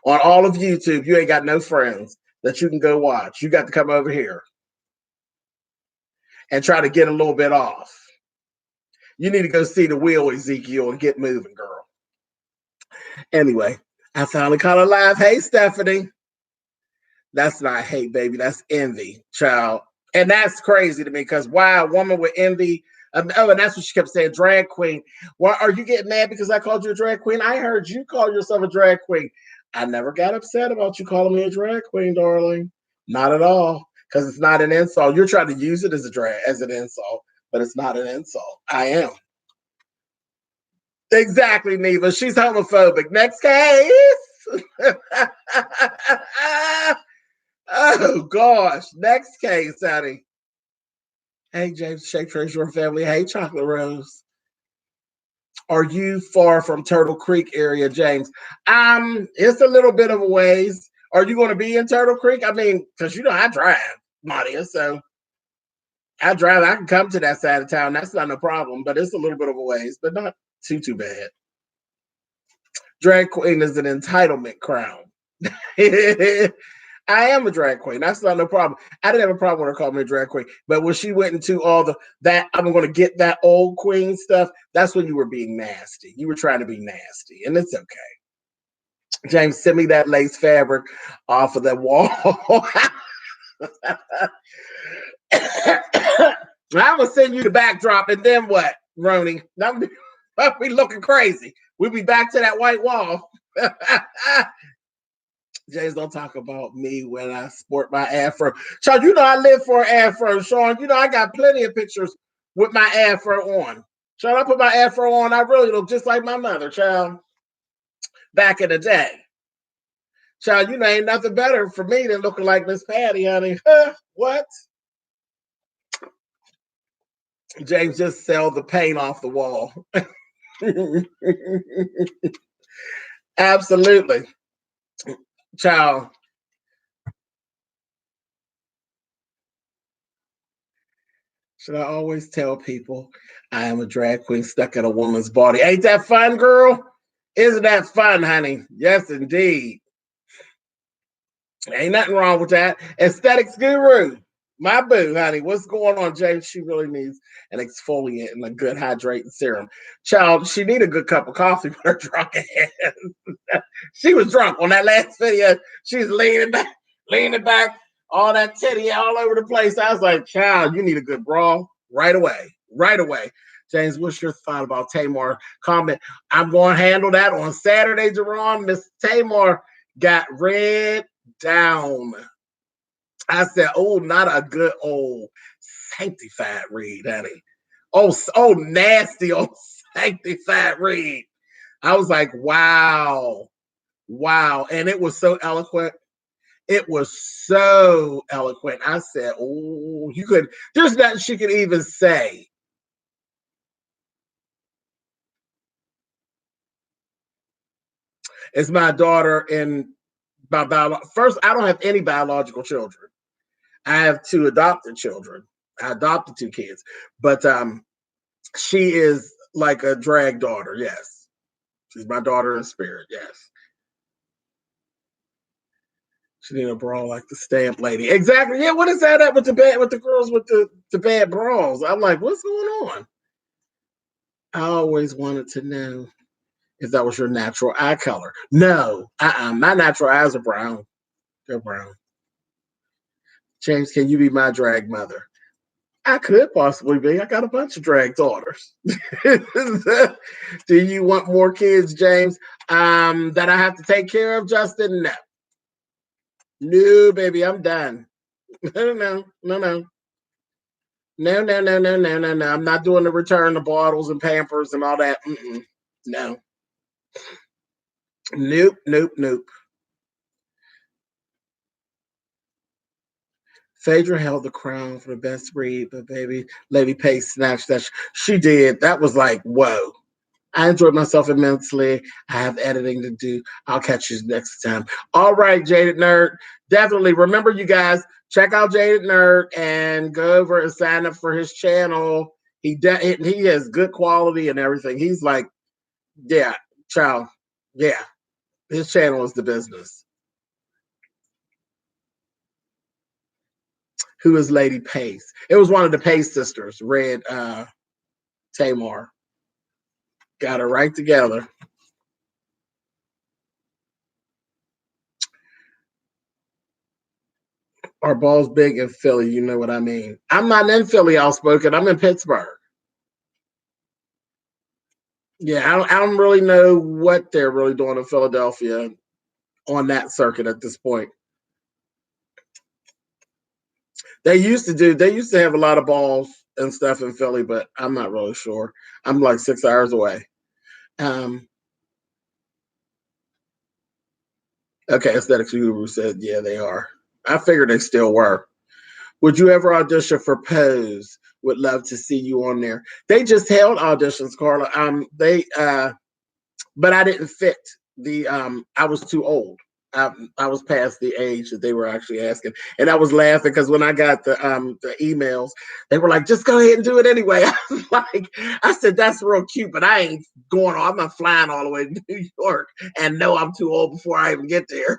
On all of YouTube, you ain't got no friends that you can go watch. You got to come over here and try to get a little bit off. You need to go see the wheel, Ezekiel, and get moving, girl. Anyway, I finally caught her live. Hey, Stephanie. That's not hate, baby. That's envy, child. And that's crazy to me, because why a woman with envy? And that's what she kept saying, drag queen. Why are you getting mad because I called you a drag queen? I heard you call yourself a drag queen. I never got upset about you calling me a drag queen, darling. Not at all, because it's not an insult. You're trying to use it as an insult, but it's not an insult. I am. Exactly, Neva. She's homophobic. Next case. Oh gosh, next case, honey. Hey, James, Shake Trace, your family. Hey, Chocolate Rose. Are you far from Turtle Creek area, James? It's a little bit of a ways. Are you going to be in Turtle Creek? I mean, because I drive, Nadia, so I drive. I can come to that side of town. That's not no problem, but it's a little bit of a ways, but not too bad. Drag queen is an entitlement crown. I am a drag queen. That's not no problem. I didn't have a problem with her calling me a drag queen. But when she went into all that I'm going to get that old queen stuff, that's when you were being nasty. You were trying to be nasty, and it's okay. James, send me that lace fabric off of that wall. I will send you the backdrop, and then what, Roni? I'll be looking crazy. We'll be back to that white wall. James, don't talk about me when I sport my afro. Sean, I live for an afro. Sean, I got plenty of pictures with my afro on. Sean, I put my afro on. I really look just like my mother, child. Back in the day. Child, ain't nothing better for me than looking like Miss Patty, honey. What? James, just sell the paint off the wall. Absolutely. Child. Should I always tell people I am a drag queen stuck in a woman's body? Ain't that fun, girl? Isn't that fun, honey? Yes, indeed. Ain't nothing wrong with that. Aesthetics guru, my boo, honey. What's going on, James? She really needs an exfoliant and a good hydrating serum. Child, she need a good cup of coffee with her drunk ass. She was drunk on that last video. She's leaning back, all that titty all over the place. I was like, child, you need a good bra right away. James, what's your thought about Tamar? Comment. I'm going to handle that on Saturday, Jerron. Miss Tamar got red down. I said, oh, not a good old sanctified read, honey. Oh, nasty old sanctified read. I was like, wow. And it was so eloquent. It was so eloquent. I said, oh, there's nothing she could even say. It's my daughter and first, I don't have any biological children. I have 2 adopted children. I adopted 2 kids, but she is like a drag daughter. Yes, she's my daughter in spirit. Yes, she need a bra like the stamp lady. Exactly. Yeah. What is that with the girls with the the bad bras. I'm like, what's going on? I always wanted to know if that was your natural eye color. No, my natural eyes are brown. They're brown. James, can you be my drag mother? I could possibly be. I got a bunch of drag daughters. Do you want more kids, James? That I have to take care of, Justin? No. No, baby, I'm done. No, no, no, no. No, no, no, no, no, no, no. I'm not doing the return of bottles and Pampers and all that. Mm-mm. No. Nope, nope, nope. Phaedra held the crown for the best breed, but baby, Lady Pace snatched that. She did. That was like, whoa. I enjoyed myself immensely. I have editing to do. I'll catch you next time. All right, Jaded Nerd. Definitely remember, you guys, check out Jaded Nerd and go over and sign up for his channel. He has good quality and everything. He's like, yeah, child. Yeah, his channel is the business. Who is Lady Pace? It was one of the Pace sisters, Red Tamar. Got her right together. Our balls big in Philly, you know what I mean. I'm not in Philly outspoken. I'm in Pittsburgh. Yeah, I don't really know what they're really doing in Philadelphia on that circuit at this point. They used to have a lot of balls and stuff in Philly, but I'm not really sure. I'm like 6 hours away. Okay, Aesthetics Guru said, yeah, they are. I figured they still were. Would you ever audition for Pose? Would love to see you on there. They just held auditions, Carla. But I didn't fit the. I was too old. I was past the age that they were actually asking, and I was laughing because when I got the emails, they were like, "Just go ahead and do it anyway." I was like, "I said that's real cute, but I ain't going on. I'm not flying all the way to New York, and no, I'm too old before I even get there."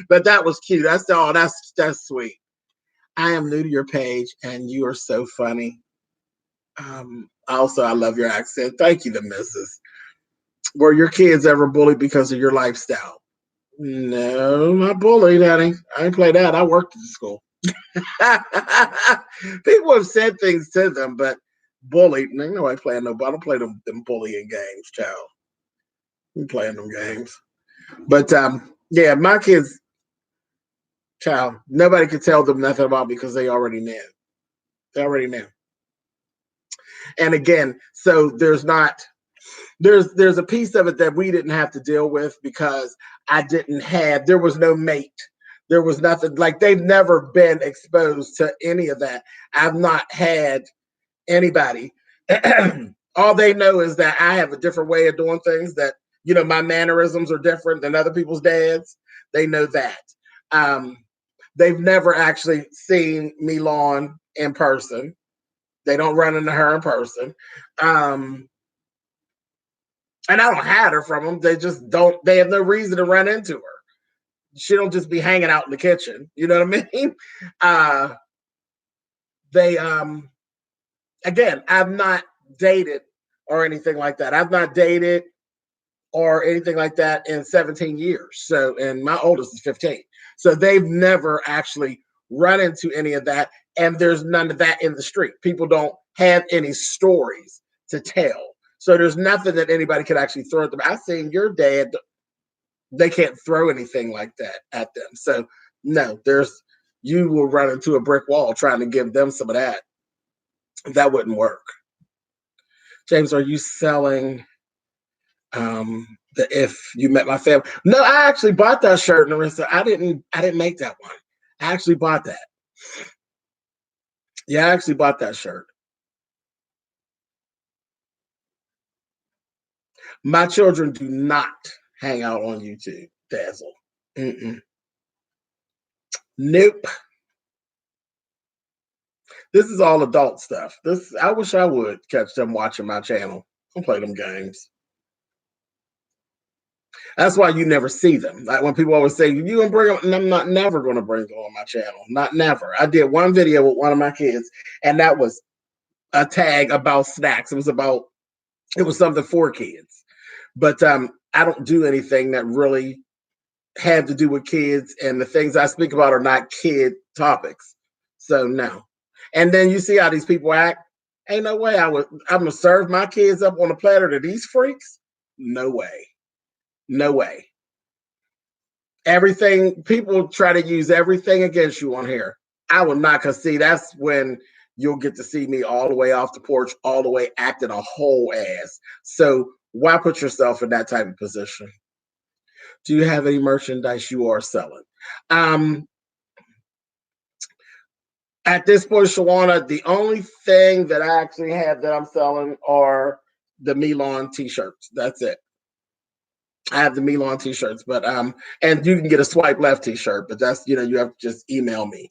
But that was cute. I said, "Oh, that's sweet." I am new to your page, and you are so funny. Also, I love your accent. Thank you, the missus. Were your kids ever bullied because of your lifestyle? No, not bullied, honey. I ain't play that. I worked at the school. People have said things to them, but bullied. Ain't nobody playing no. I don't play them bullying games, child. I'm playing them games. But yeah, my kids, child, nobody could tell them nothing about me because they already knew. They already knew. And again, so there's a piece of it that we didn't have to deal with because there was no mate. There was nothing, like they've never been exposed to any of that. I've not had anybody. All they know is that I have a different way of doing things, that, my mannerisms are different than other people's dads. They know that. Um, they've never actually seen me lawn in person. They don't run into her in person. And I don't hide her from them. They just don't. They have no reason to run into her. She don't just be hanging out in the kitchen. You know what I mean? Uh, they again, I've not dated or anything like that. I've not dated or anything like that in 17 years. So, and my oldest is 15. So they've never actually run into any of that. And there's none of that in the street. People don't have any stories to tell. So there's nothing that anybody could actually throw at them. I seen your dad. They can't throw anything like that at them. So no, you will run into a brick wall trying to give them some of that. That wouldn't work. James, are you selling the If You Met My Family? No, I actually bought that shirt, Narissa. I didn't make that one. I actually bought that. Yeah, I actually bought that shirt. My children do not hang out on YouTube, Dazzle. Mm-mm. Nope. This is all adult stuff. I wish I would catch them watching my channel. Don't play them games. That's why you never see them. Like when people always say, "You gonna bring them?" And I'm not never gonna bring them on my channel. Not never. I did one video with one of my kids, and that was a tag about snacks. It was something for kids. But I don't do anything that really had to do with kids, and the things I speak about are not kid topics. So no. And then you see how these people act. Ain't no way I'm gonna serve my kids up on a platter to these freaks. No way. No way. Everything people try to use everything against you on here. I will not, because see, that's when you'll get to see me all the way off the porch, all the way acting a whole ass. So why put yourself in that type of position? Do you have any merchandise you are selling? Um, at this point, Shawana, the only thing that I actually have that I'm selling are the Milan t-shirts. That's it. I have the Milan t-shirts, but and you can get a swipe left t-shirt, but that's, you have to just email me.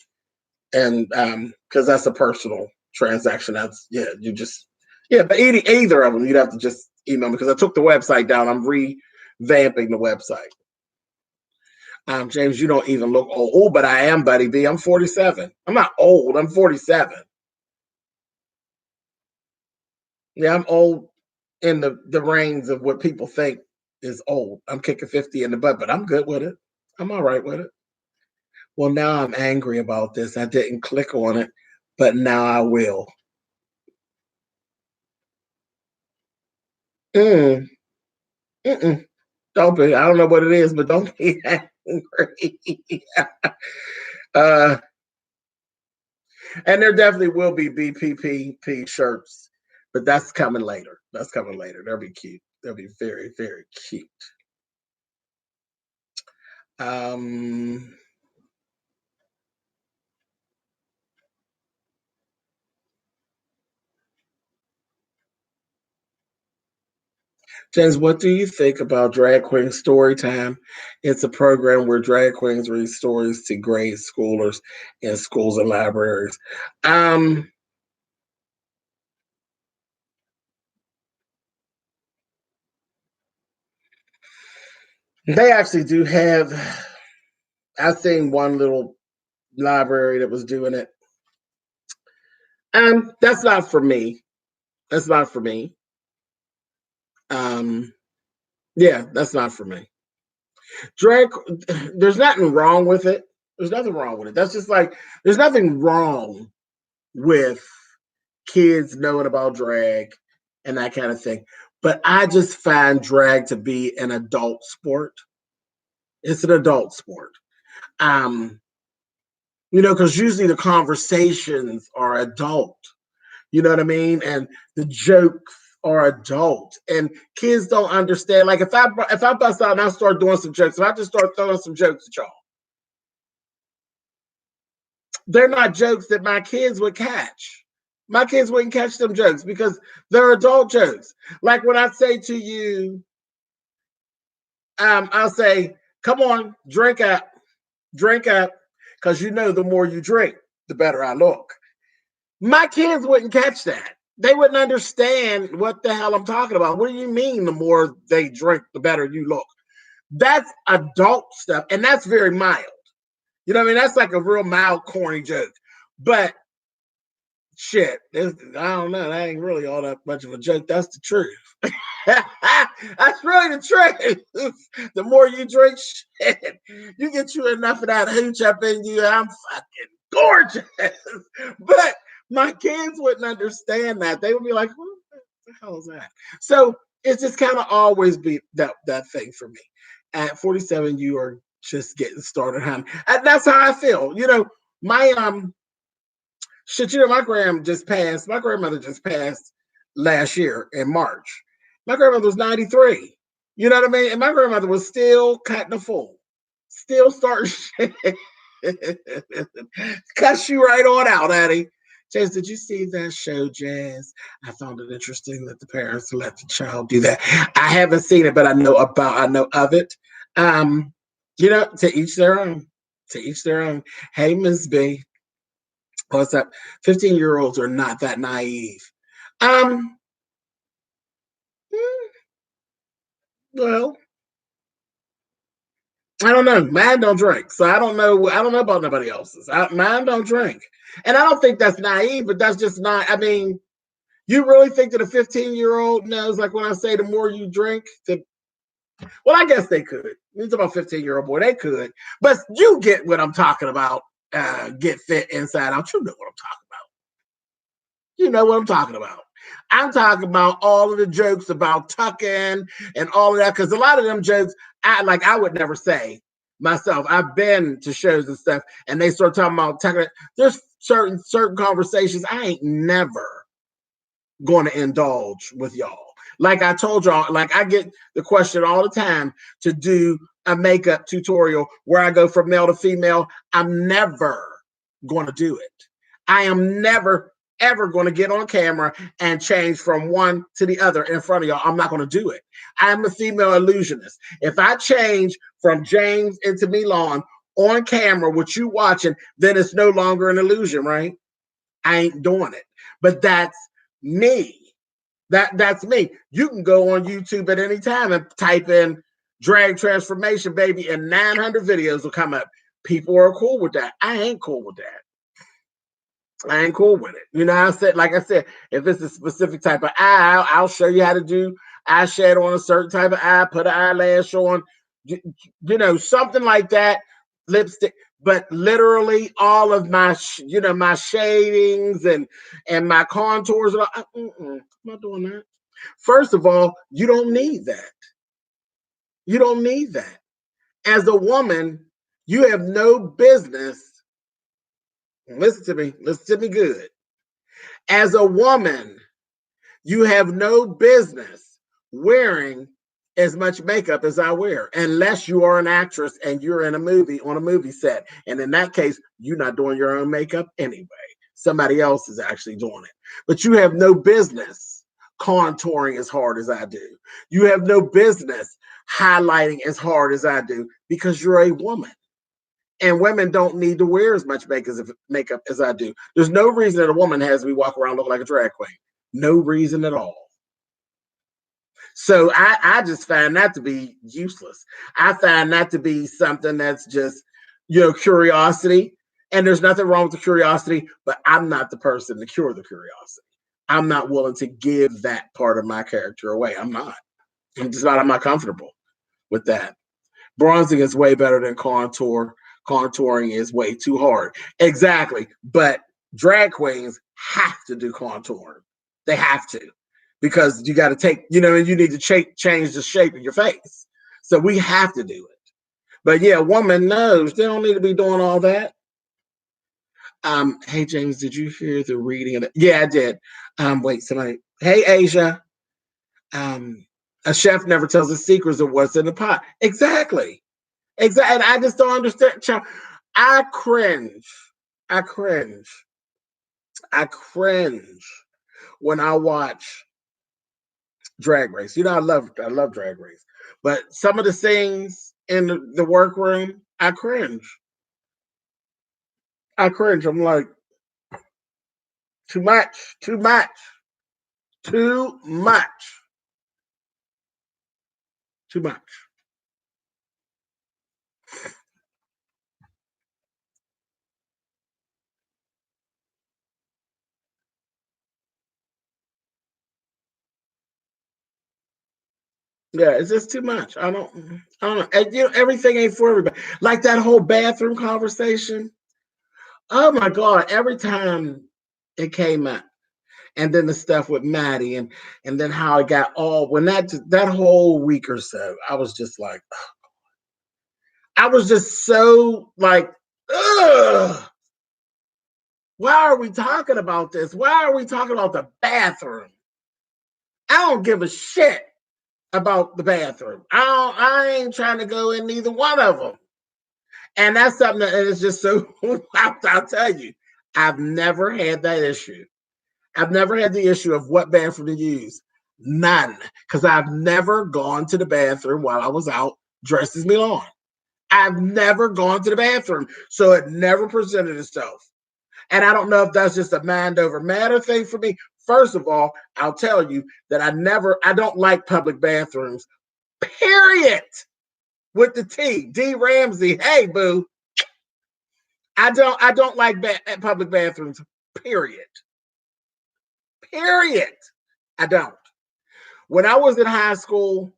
And because that's a personal transaction. That's, yeah, you just, yeah, but either of them, you'd have to just email me, because I took the website down. I'm revamping the website. James, you don't even look old. Oh, but I am, Buddy B. I'm 47. I'm not old. I'm 47. Yeah, I'm old in the range of what people think is old. I'm kicking 50 in the butt, but I'm good with it. I'm all right with it. Well, now I'm angry about this. I didn't click on it, but now I will. Mm, mm-mm. Don't be. I don't know what it is, but don't be angry. uh, and there definitely will be BPPP shirts, but that's coming later. That's coming later. They'll be cute. They'll be very, very cute. Um, James, what do you think about Drag Queen Story Time? It's a program where drag queens read stories to grade schoolers in schools and libraries. Um, they actually do have. I've seen one little library that was doing it. That's not for me. That's not for me. Um, yeah, that's not for me. Drag, there's nothing wrong with it. There's nothing wrong with it. That's just like, there's nothing wrong with kids knowing about drag and that kind of thing. But I just find drag to be an adult sport. It's an adult sport. Um, because usually the conversations are adult. You know what I mean? And the jokes are adult, and kids don't understand. Like if I bust out and I start doing some jokes, if I just start throwing some jokes at y'all, they're not jokes that my kids would catch. My kids wouldn't catch them jokes because they're adult jokes. Like when I say to you, I'll say, "Come on, drink up," because the more you drink, the better I look. My kids wouldn't catch that. They wouldn't understand what the hell I'm talking about. What do you mean the more they drink, the better you look? That's adult stuff, and that's very mild. You know what I mean? That's like a real mild, corny joke. But shit, I don't know. That ain't really all that much of a joke. That's the truth. That's really the truth. The more you drink, shit, you get you enough of that hooch up in you, and I'm fucking gorgeous. But my kids wouldn't understand that. They would be like, "What the hell is that?" So it's just kind of always be that thing for me. At 47, you are just getting started, honey. And that's how I feel. My shit, my my grandmother just passed last year in March. My grandmother was 93. You know what I mean? And my grandmother was still cutting the fool. Still starting shit. Cuss you right on out, Addie. Jazz, did you see that show, Jazz? I found it interesting that the parents let the child do that. I haven't seen it, but I know of it. Um, to each their own. To each their own. Hey, Miss B. What's up? 15-year-olds are not that naive. Um, well, I don't know. Mine don't drink, so I don't know. I don't know about nobody else's. Mine don't drink, and I don't think that's naive, but that's just not. I mean, you really think that a 15-year-old knows? Like when I say, the more you drink, the well, I guess they could. It's about 15-year-old boy. They could, but you get what I'm talking about. Get fit inside out. You know what I'm talking about. You know what I'm talking about. I'm talking about all of the jokes about tucking and all of that, because a lot of them jokes, I would never say myself. I've been to shows and stuff, and they start talking about tucking. There's certain conversations I ain't never going to indulge with y'all. Like I told y'all, like I get the question all the time to do a makeup tutorial where I go from male to female. I'm never going to do it. I am never ever going to get on camera and change from one to the other in front of y'all. I'm not going to do it. I'm a female illusionist. If I change from James into Milan on camera, what you watching, then it's no longer an illusion, right? I ain't doing it. But that's me. That's me. You can go on YouTube at any time and type in drag transformation, baby, and 900 videos will come up. People are cool with that. I ain't cool with that. I ain't cool with it. You know, like I said, if it's a specific type of eye, I'll show you how to do eyeshadow on a certain type of eye, put an eyelash on, you know, something like that, lipstick. But literally all of my, my shadings and my contours, I'm not doing that. First of all, you don't need that. You don't need that. As a woman, you have no business. Listen to me good. As a woman, you have no business wearing as much makeup as I wear, unless you are an actress and you're in a movie on a movie set. And in that case, you're not doing your own makeup anyway. Somebody else is actually doing it. But you have no business contouring as hard as I do. You have no business highlighting as hard as I do because you're a woman. And women don't need to wear as much makeup as I do. There's no reason that a woman has me walk around looking like a drag queen. No reason at all. So I just find that to be useless. I find that to be something that's just, curiosity. And there's nothing wrong with the curiosity, but I'm not the person to cure the curiosity. I'm not willing to give that part of my character away. I'm not. I'm not comfortable with that. Bronzing is way better than contour. Contouring is way too hard. Exactly. But drag queens have to do contouring. They have to, because you got to take, and you need to change the shape of your face. So we have to do it. But yeah, a woman knows they don't need to be doing all that. Hey James, did you hear the reading of it? Yeah, I did. Wait, somebody. Hey Asia. A chef never tells the secrets of what's in the pot. Exactly. Exactly. And I just don't understand. I cringe. I cringe. I cringe when I watch Drag Race. I love Drag Race. But some of the things in the workroom, I cringe. I cringe. I'm like, too much, too much, too much, too much. Yeah, it's just too much. I don't know. And, everything ain't for everybody. Like that whole bathroom conversation. Oh my God. Every time it came up. And then the stuff with Maddie and then how it got all when that whole week or so, I was just like, I was just so like, ugh. Why are we talking about this? Why are we talking about the bathroom? I don't give a shit about the bathroom. I ain't trying to go in neither one of them. And that's something that is just so I'll tell you, I've never had that issue. I've never had the issue of what bathroom to use. None. Because I've never gone to the bathroom while I was out dressed as Milan. I've never gone to the bathroom. So it never presented itself. And I don't know if that's just a mind over matter thing for me. First of all, I'll tell you that I don't like public bathrooms, period. with the T. D Ramsey. Hey, boo. I don't like public bathrooms. Period. Period. I don't. When I was in high school,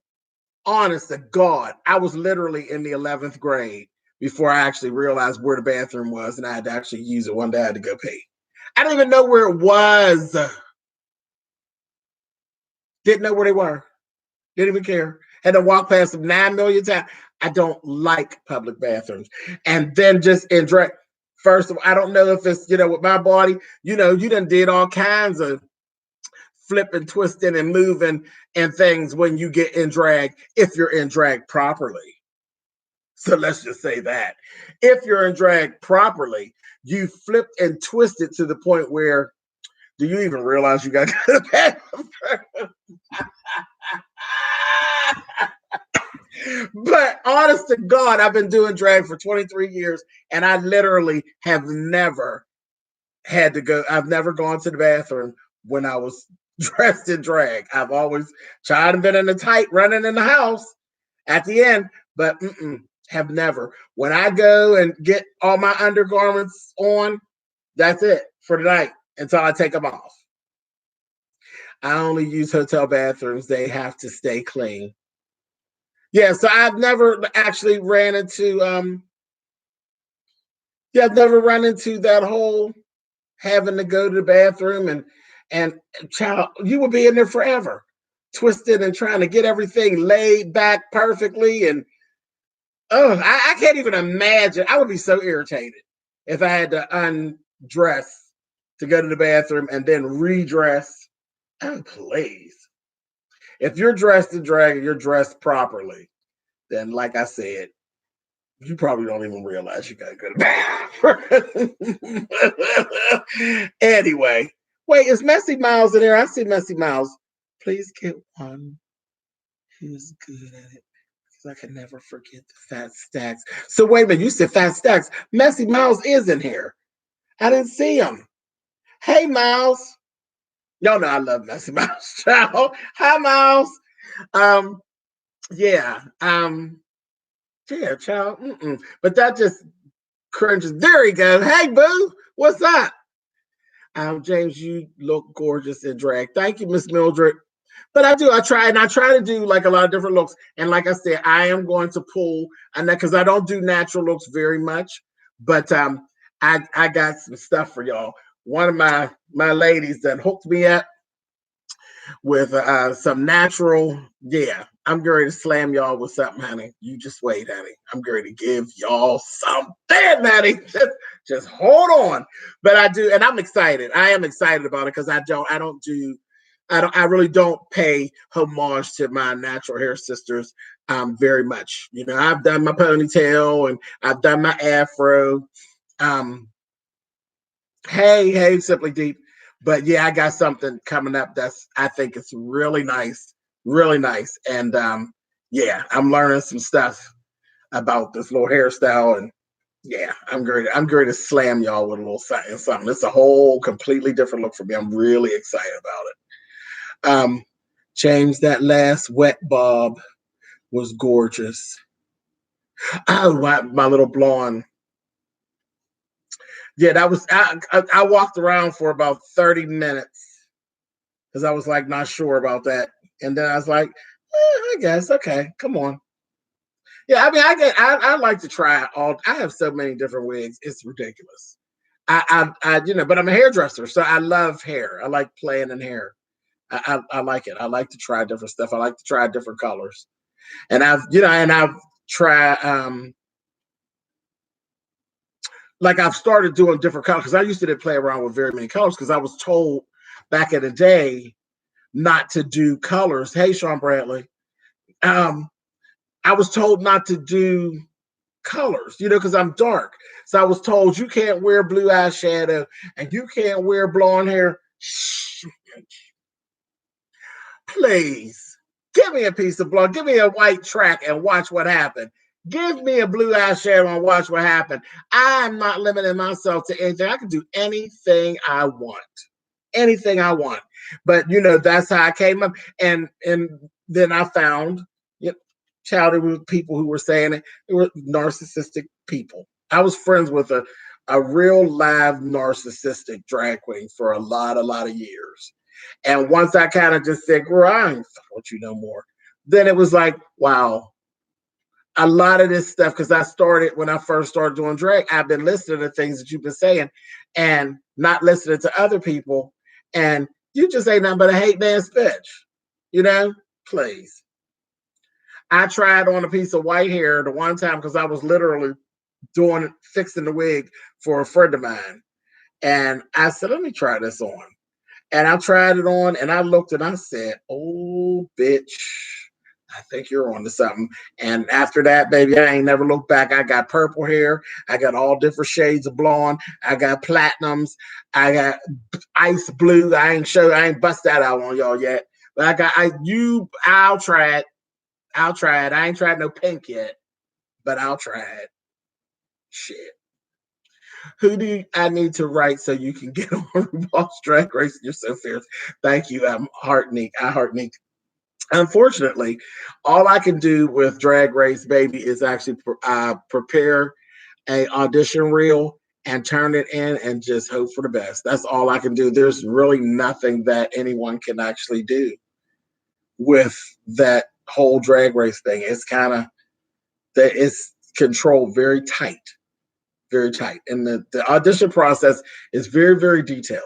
honest to God, I was literally in the 11th grade before I actually realized where the bathroom was, and I had to actually use it one day. I had to go pee. I didn't even know where it was. Didn't know where they were. Didn't even care. Had to walk past them 9 million times. I don't like public bathrooms. And then just in drag. First of all, I don't know if it's, with my body, you done did all kinds of flipping, twisting, and moving and things when you get in drag, if you're in drag properly. So let's just say that. If you're in drag properly, you flipped and twisted to the point where, do you even realize you got to go to the bathroom? But honest to God, I've been doing drag for 23 years, and I literally have never had to go. I've never gone to the bathroom when I was dressed in drag. I've always tried and been in the tight, running in the house at the end, but have never. When I go and get all my undergarments on, that's it for the night until I take them off. I only use hotel bathrooms. They have to stay clean. Yeah, so I've never actually ran into I've never run into that whole having to go to the bathroom and child, you would be in there forever, twisted and trying to get everything laid back perfectly. And I can't even imagine. I would be so irritated if I had to undress to go to the bathroom and then redress. Oh, please. If you're dressed in drag and you're dressed properly, then like I said, you probably don't even realize you gotta go to the bathroom. Anyway, wait, is Messy Miles in there? I see Messy Miles. Please get one who's good at it, because I can never forget the fat stacks. So wait a minute, you said fat stacks. Messy Miles is in here. I didn't see him. Hey, Miles. No, I love Messy Miles. Ciao. Hi, Miles. Yeah. Yeah, child. But that just cringes. There he goes. Hey, boo. What's up? James, you look gorgeous in drag. Thank you, Miss Mildred. But I try to do like a lot of different looks. And like I said, I am going to pull, and because I don't do natural looks very much, but I got some stuff for y'all. One of my ladies that hooked me up with some natural, I'm going to slam y'all with something, honey. You just wait, honey. I'm going to give y'all something, honey. Just hold on. But I do, and I'm excited. I am excited about it because I really don't pay homage to my natural hair sisters very much. I've done my ponytail and I've done my afro. Hey, Simply Deep. But yeah, I got something coming up I think it's really nice, and I'm learning some stuff about this little hairstyle, and I'm going to slam y'all with a little something. It's a whole completely different look for me. I'm really excited about it. James, that last wet bob was gorgeous. Oh, my little blonde. Yeah, that was. I walked around for about 30 minutes because I was like not sure about that, and then I was like, I guess okay, come on. Yeah, I mean, I like to try all. I have so many different wigs, it's ridiculous. But I'm a hairdresser, so I love hair. I like playing in hair. I like it. I like to try different stuff. I like to try different colors, and I've tried. Like I've started doing different colors because I used to play around with very many colors because I was told back in the day not to do colors. Hey, Sean Bradley. I was told not to do colors, because I'm dark. So I was told you can't wear blue eyeshadow and you can't wear blonde hair. Shh. Please give me a piece of blonde. Give me a white track and watch what happened. Give me a blue eyeshadow and watch what happened. I'm not limiting myself to anything. I can do anything I want. Anything I want. But that's how I came up. And then I found Child, it were people who were saying it. They were narcissistic people. I was friends with a real live narcissistic drag queen for a lot of years. And once I kind of just said, girl, I ain't fucking with you no more. Then it was like, wow, a lot of this stuff, because I started when I first started doing drag, I've been listening to things that you've been saying and not listening to other people. And you just ain't nothing but a hate man's bitch. You know, please. I tried on a piece of white hair the one time because I was literally fixing the wig for a friend of mine. And I said, let me try this on. And I tried it on and I looked and I said, oh, bitch, I think you're on to something. And after that, baby, I ain't never looked back. I got purple hair. I got all different shades of blonde. I got platinums. I got ice blue. I ain't bust that out on y'all yet. But I'll try it. I'll try it. I ain't tried no pink yet, but I'll try it. Shit. Who do I need to write so you can get on RuPaul's Drag Race? You're so fierce. Thank you. I'm Heartneek. I Heartneek. Unfortunately, all I can do with Drag Race, baby, is actually prepare a audition reel and turn it in and just hope for the best. That's all I can do. There's really nothing that anyone can actually do with that whole Drag Race thing. It's kind of that it's controlled very tight. Very tight. And the audition process is very detailed.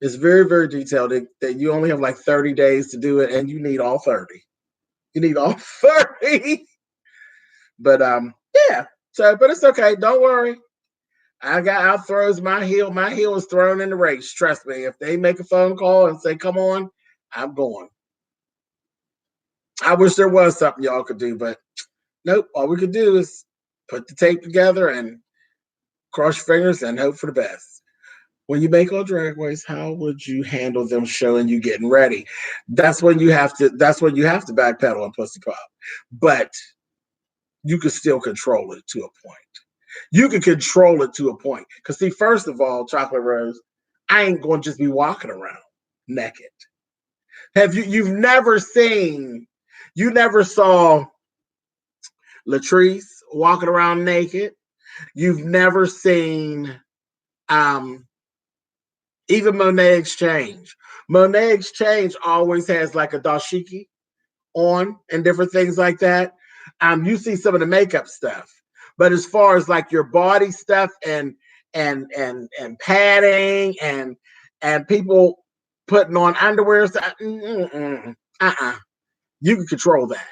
It's very detailed that you only have like 30 days to do it and you need all 30. You need all 30. But yeah. So but it's okay. Don't worry. I'll throws my heel. My heel is thrown in the race. Trust me. If they make a phone call and say, come on, I'm going. I wish there was something y'all could do, but nope. All we could do is put the tape together and cross your fingers and hope for the best. When you make all Drag Race, how would you handle them showing you getting ready? That's when you have to backpedal and pussy pop. But you can still control it to a point. You can control it to a point. Because see, first of all, Chocolate Rose, I ain't gonna just be walking around naked. You never saw Latrice walking around naked. You've never seen even Monet Exchange. Monet Exchange always has like a dashiki on and different things like that. You see some of the makeup stuff, but as far as like your body stuff and padding and people putting on underwear stuff, you can control that.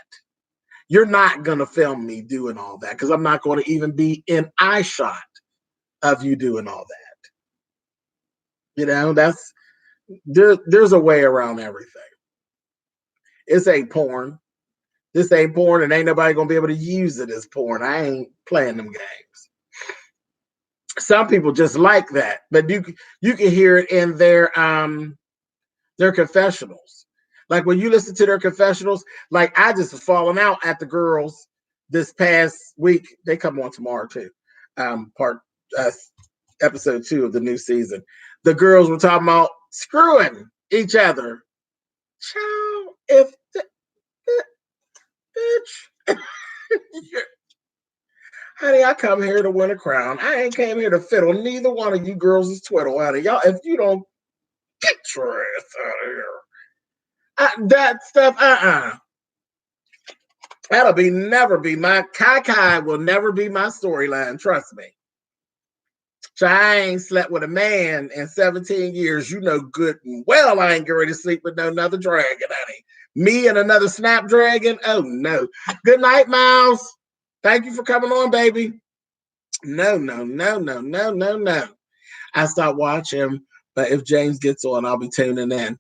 You're not gonna film me doing all that because I'm not going to even be in eye shot of you doing all that. You know, there's a way around everything. This ain't porn. This ain't porn, and ain't nobody gonna be able to use it as porn. I ain't playing them games. Some people just like that, but you can hear it in their confessionals. Like when you listen to their confessionals, like I just was falling out at the girls this past week. They come on tomorrow too. Episode 2 of the new season. The girls were talking about screwing each other. Child, if bitch, honey, I come here to win a crown. I ain't came here to fiddle. Neither one of you girls is twiddle, honey. Y'all, if you don't get your ass out of here, that stuff, that'll never be my Kai will never be my storyline. Trust me. So I ain't slept with a man in 17 years. You know good and well I ain't getting ready to sleep with no another dragon, honey. Me and another snapdragon? Oh, no. Good night, Miles. Thank you for coming on, baby. No. I stopped watching, but if James gets on, I'll be tuning in.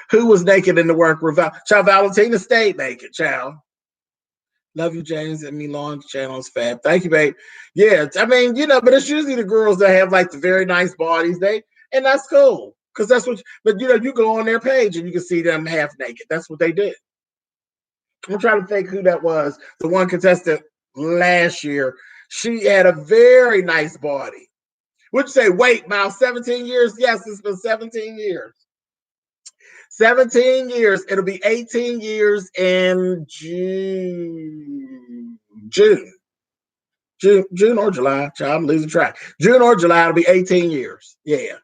Who was naked in the workroom? Child, Valentina stayed naked, child. Love you, James, and Milan's channel is fab. Thank you, babe. Yeah, I mean, but it's usually the girls that have like the very nice bodies. And that's cool. Because that's what, but you go on their page and you can see them half naked. That's what they did. I'm trying to think who that was. The one contestant last year, she had a very nice body. Would you say, wait, Miles, 17 years? Yes, it's been 17 years. 17 years. It'll be 18 years in June. June or July. Child, I'm losing track. June or July, it'll be 18 years. Yeah.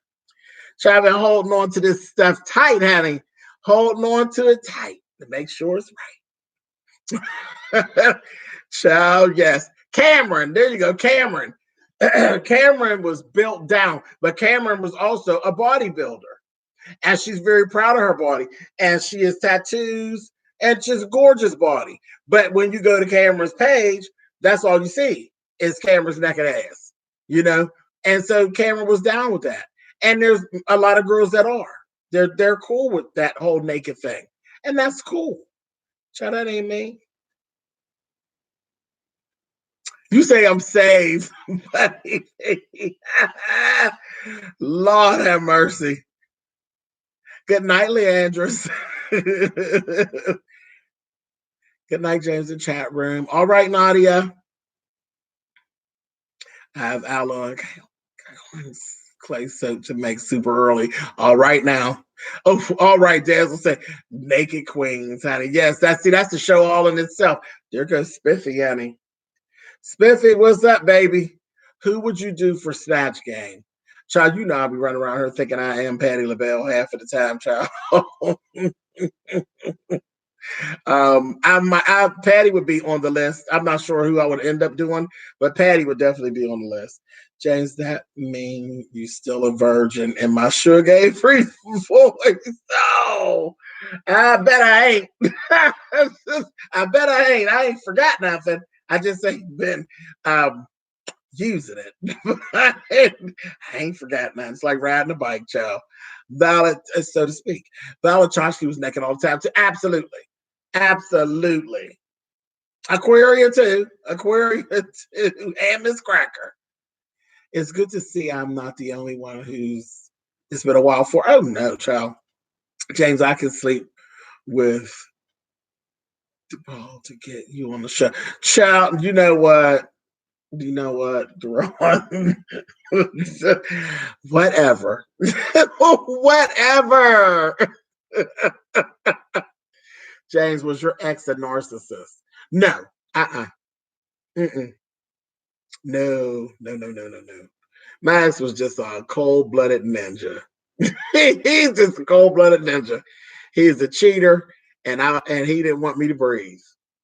Child, I've been holding on to this stuff tight, honey. Holding on to it tight to make sure it's right. Child, yes. Cameron, there you go. Cameron. Cameron was built down, but Cameron was also a bodybuilder. And she's very proud of her body. And she has tattoos and just a gorgeous body. But when you go to Cameron's page, that's all you see is Cameron's naked ass, you know? And so Cameron was down with that. And there's a lot of girls that are. They're cool with that whole naked thing. And that's cool. Child, that ain't me. You say I'm saved, but Lord have mercy. Good night, Leandris. Good night, James, in chat room. All right, Nadia. I have aloe and clay soap to make super early. All right now. Oh, all right, Dazzle say naked queens, honey. Yes, that's the show all in itself. There goes Spiffy, honey. Spiffy, what's up, baby? Who would you do for Snatch Game? Child, you know I'll be running around here thinking I am Patti LaBelle half of the time, child. Patty would be on the list. I'm not sure who I would end up doing, but Patty would definitely be on the list. James, that mean you still a virgin and my sugar free voice? Oh, I bet I ain't. I bet I ain't. I ain't forgot nothing. I just ain't been using it. I ain't forgot nothing. It's like riding a bike, child. Valid, so to speak. Valid Chomsky was naked all the time too. Absolutely. Absolutely. Aquaria too. Aquaria too. And Miss Cracker. It's good to see I'm not the only one who's it's been a while for. Oh no, child. James, I can sleep with the ball to get you on the show. Child, you know what? You know what, Deron? Whatever. Whatever. James, was your ex a narcissist? No. Mm-mm. No. My ex was just a cold-blooded ninja. He's just a cold-blooded ninja. He's a cheater, and he didn't want me to breathe.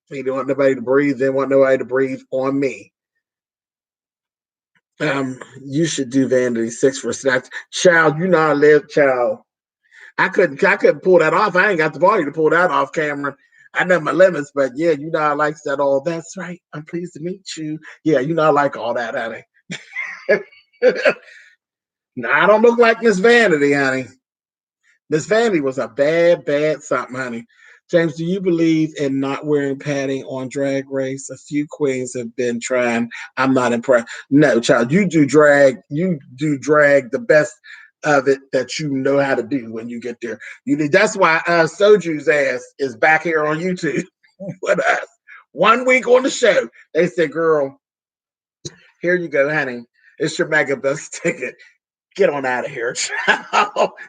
He didn't want nobody to breathe. Didn't want nobody to breathe on me. You should do Vanity 6 for Snatch. Child, you know I live, child. I couldn't pull that off. I ain't got the body to pull that off, Cameron. I know my limits, but yeah, you know I like that all. That's right. I'm pleased to meet you. Yeah, you know I like all that, honey. No, I don't look like Miss Vanity, honey. Miss Vanity was a bad something, honey. James, do you believe in not wearing padding on Drag Race? A few queens have been trying. I'm not impressed. No, child, you do drag the best of it that you know how to do when you get there. That's why Soju's ass is back here on YouTube with us. 1 week on the show. They said, girl, here you go, honey. It's your mega bus ticket. Get on out of here.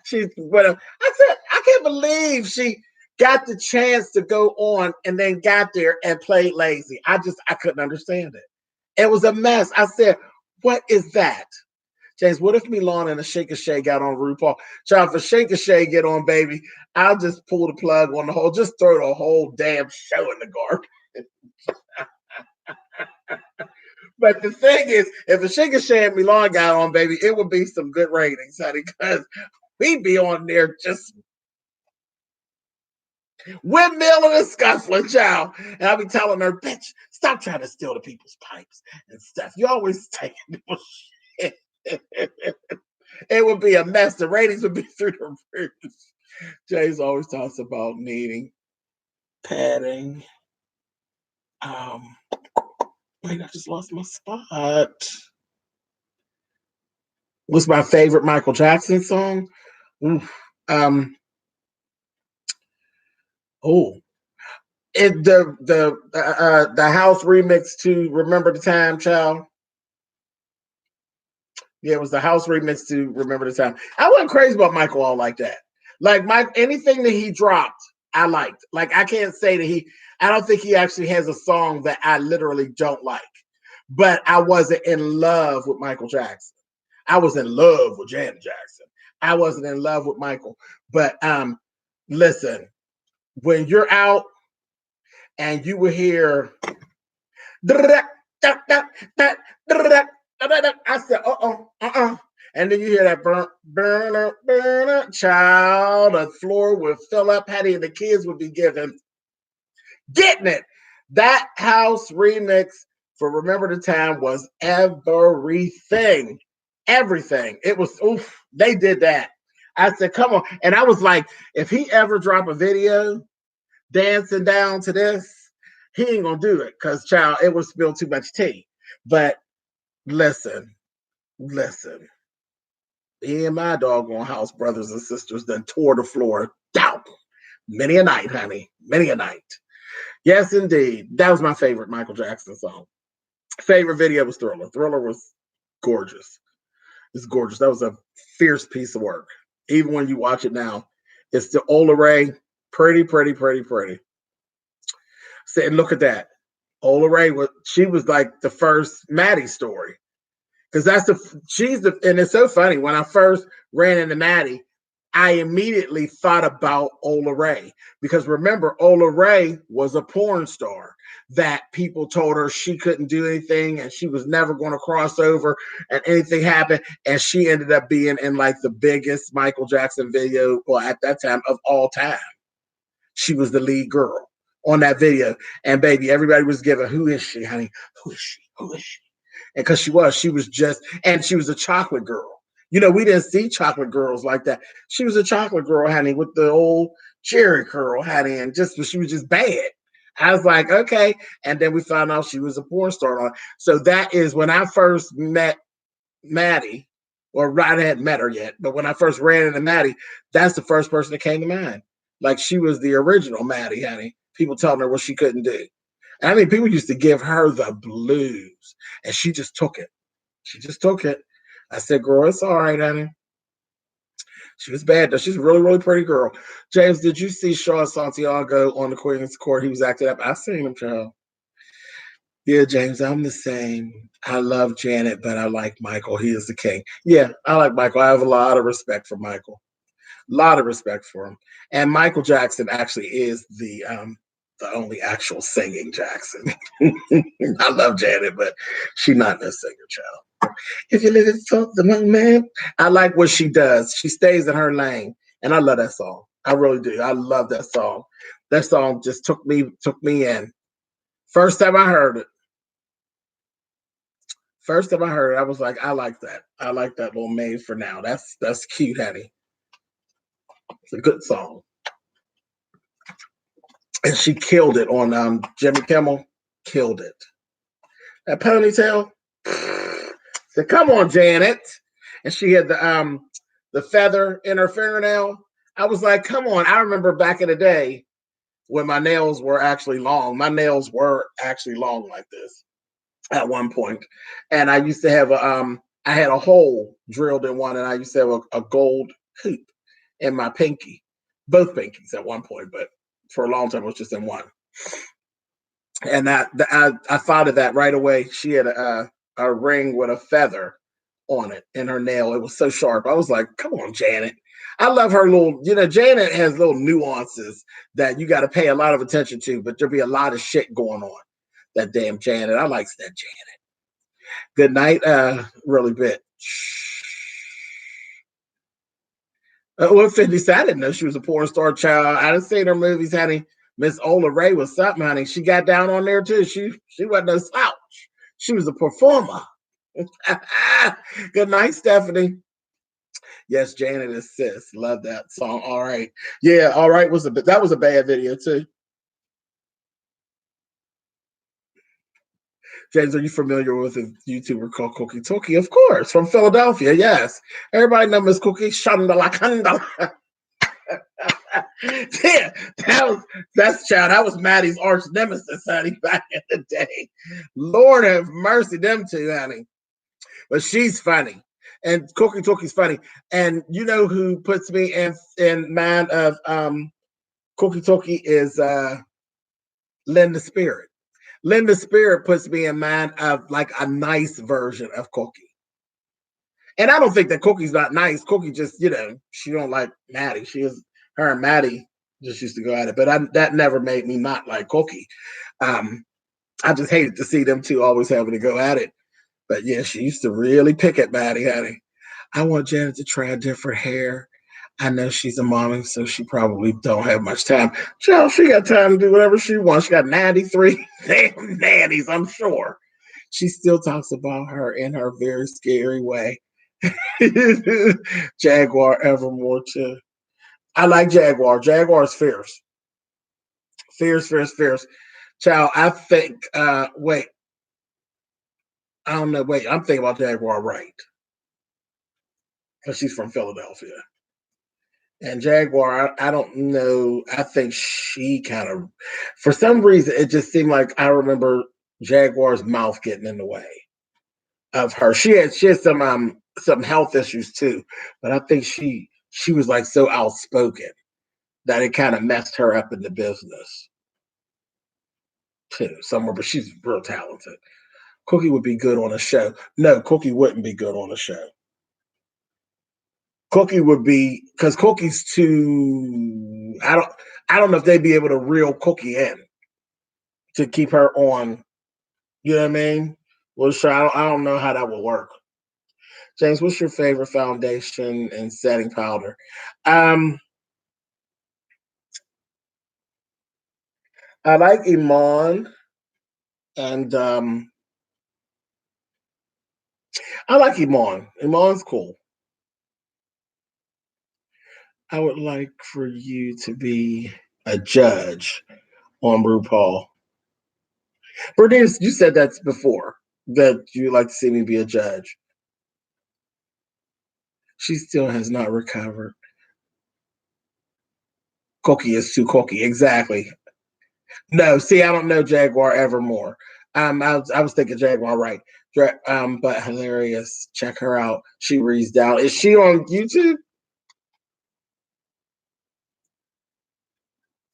She's whatever. I said, I can't believe she got the chance to go on and then got there and played lazy. I couldn't understand it. It was a mess. I said, what is that? James, what if Milan and a Shake Shay got on RuPaul? Child, for Shake Shay get on, baby, I'll just pull the plug on the whole, just throw the whole damn show in the garbage. But the thing is, if a Shake Shay and Milan got on, baby, it would be some good ratings, honey, because we'd be on there just windmill and scuffling, child. And I'll be telling her, bitch, stop trying to steal the people's pipes and stuff. You always taking people's shit. It would be a mess. The ratings would be through the roof. Jay's always talks about needing padding. Wait, I just lost my spot. What's my favorite Michael Jackson song? The house remix to Remember the Time, child. Yeah, it was the house remix to Remember the Time. I wasn't crazy about Michael all like that. Like anything that he dropped, I liked. Like I can't say that I don't think he actually has a song that I literally don't like. But I wasn't in love with Michael Jackson. I was in love with Janet Jackson. I wasn't in love with Michael. But listen, when you're out and you will hear I said, and then you hear that burn, child, the floor would fill up, Hattie, and the kids would be getting it. That house remix for Remember the Time was everything. Everything. It was, oof, they did that. I said, come on. And I was like, if he ever drop a video dancing down to this, he ain't gonna do it because, child, it would spill too much tea. But listen, me and my doggone house brothers and sisters done tore the floor down. Many a night, honey. Many a night. Yes, indeed. That was my favorite Michael Jackson song. Favorite video was Thriller. Thriller was gorgeous. It's gorgeous. That was a fierce piece of work. Even when you watch it now, it's the Ola Ray. Pretty. So, and look at that. Ola Ray she was like the first Maddie story. Because and it's so funny. When I first ran into Maddie, I immediately thought about Ola Ray. Because remember, Ola Ray was a porn star that people told her she couldn't do anything and she was never going to cross over and anything happened. And she ended up being in like the biggest Michael Jackson video, well, at that time, of all time. She was the lead girl on that video. And baby, everybody was giving, who is she, honey? Who is she? And because she was just, and she was a chocolate girl. You know, we didn't see chocolate girls like that. She was a chocolate girl, honey, with the old cherry curl, honey, and she was just bad. I was like, okay. And then we found out she was a porn star. So that is when I first met Maddie, or I hadn't met her yet, but when I first ran into Maddie, that's the first person that came to mind. Like she was the original Maddie, honey. People telling her what she couldn't do. I mean, people used to give her the blues, and she just took it. I said, girl, it's all right, honey. She was bad, though. She's a really, really pretty girl. James, did you see Sean Santiago on the Queen's Court? He was acting up. I seen him, child. Yeah, James, I'm the same. I love Janet, but I like Michael. He is the king. Yeah, I like Michael. I have a lot of respect for Michael. A lot of respect for him. And Michael Jackson actually is the only actual singing Jackson. I love Janet, but she's not a singer, child. If you live it for the man, I like what she does. She stays in her lane, and I love that song. I really do. I love that song. That song just took me in. First time I heard it, I was like, I like that. I like that little Made for Now. That's cute, honey. It's a good song. And she killed it on Jimmy Kimmel. Killed it. That ponytail. Said, come on, Janet. And she had the feather in her fingernail. I was like, come on. I remember back in the day when my nails were actually long. My nails were actually long like this at one point. And I used to have I had a hole drilled in one, and I used to have a gold hoop in my pinky. Both pinkies at one point, but for a long time it was just in one. And I thought of that right away. She had a ring with a feather on it in her nail. It was so sharp. I was like, come on, Janet. I love her little, Janet has little nuances that you got to pay a lot of attention to, but there'll be a lot of shit going on. That damn Janet. I like that Janet. Good night, really bit. Well, 50 Cent, I didn't know she was a porn star, child. I didn't see her movies, honey. Miss Ola Ray was something, honey. She got down on there too. She wasn't no slouch. She was a performer. Good night, Stephanie. Yes, Janet is sis. Love that song. All right. Yeah, all right that was a bad video too. James, are you familiar with a YouTuber called Cookie Tookie? Of course, from Philadelphia. Yes, everybody knows Miss Cookie Shandala Kandala. Yeah, that was Maddie's arch nemesis, honey, back in the day. Lord have mercy, them two, honey. But she's funny. And Cookie Tookie's funny. And you know who puts me in mind of Cookie Tookie is Linda Spirit. Linda Spirit puts me in mind of like a nice version of Cookie. And I don't think that Cookie's not nice. Cookie just, she don't like Maddie. Her and Maddie just used to go at it. But that never made me not like Cookie. I just hated to see them two always having to go at it. But yeah, she used to really pick at Maddie, honey. I want Janet to try different hair. I know she's a mommy, so she probably don't have much time. Child, she got time to do whatever she wants. She got 93 damn nannies, I'm sure. She still talks about her in her very scary way. Jaguar Evermore, too. I like Jaguar. Jaguar's fierce. Fierce, fierce, fierce. Child, I think, wait. I don't know. Wait, I'm thinking about Jaguar right. Because she's from Philadelphia. And Jaguar, I don't know. I think she kind of, for some reason, it just seemed like I remember Jaguar's mouth getting in the way of her. She had some health issues too, but I think she was like so outspoken that it kind of messed her up in the business too somewhere. But she's real talented. Cookie would be good on a show. No, Cookie wouldn't be good on a show. Cookie would be, because Cookie's too. I don't know if they'd be able to reel Cookie in to keep her on. You know what I mean? Well, sure. I don't know how that would work. James, what's your favorite foundation and setting powder? I like Iman, and I like Iman. Iman's cool. I would like for you to be a judge on RuPaul. Bernice, you said that before, that you like to see me be a judge. She still has not recovered. Cookie is too cookie. Exactly. No, see, I don't know Jaguar Evermore. I was thinking Jaguar, right? But hilarious. Check her out. She reads down. Is she on YouTube?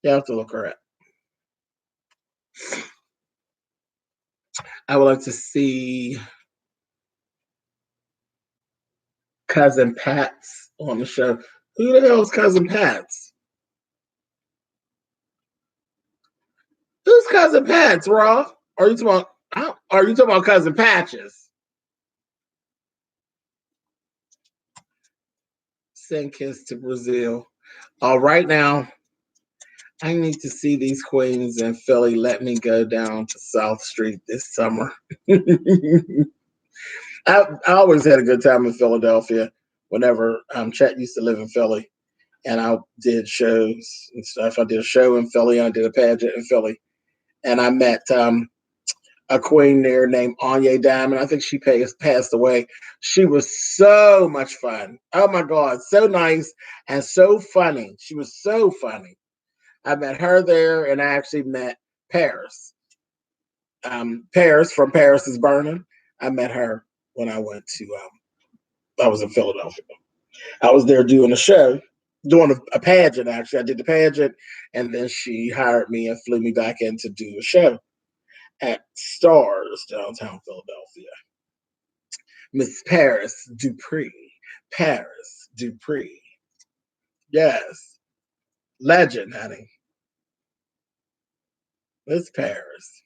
You have to look her up. I would like to see Cousin Pat's on the show. Who the hell is Cousin Pat's? Who's Cousin Pat's, Raw? Are you talking about Cousin Patches? Send kiss to Brazil. All right now. I need to see these queens in Philly. Let me go down to South Street this summer. I always had a good time in Philadelphia whenever Chet used to live in Philly. And I did shows and stuff. I did a show in Philly. I did a pageant in Philly. And I met a queen there named Anya Diamond. I think she passed away. She was so much fun. Oh, my God. So nice and so funny. She was so funny. I met her there, and I actually met Paris. Paris from Paris is Burning. I met her when I went to, I was in Philadelphia. I was there doing a show, doing a pageant, actually. I did the pageant, and then she hired me and flew me back in to do a show at Stars, downtown Philadelphia. Miss Paris Dupree. Paris Dupree. Yes. Legend, honey. Miss Paris.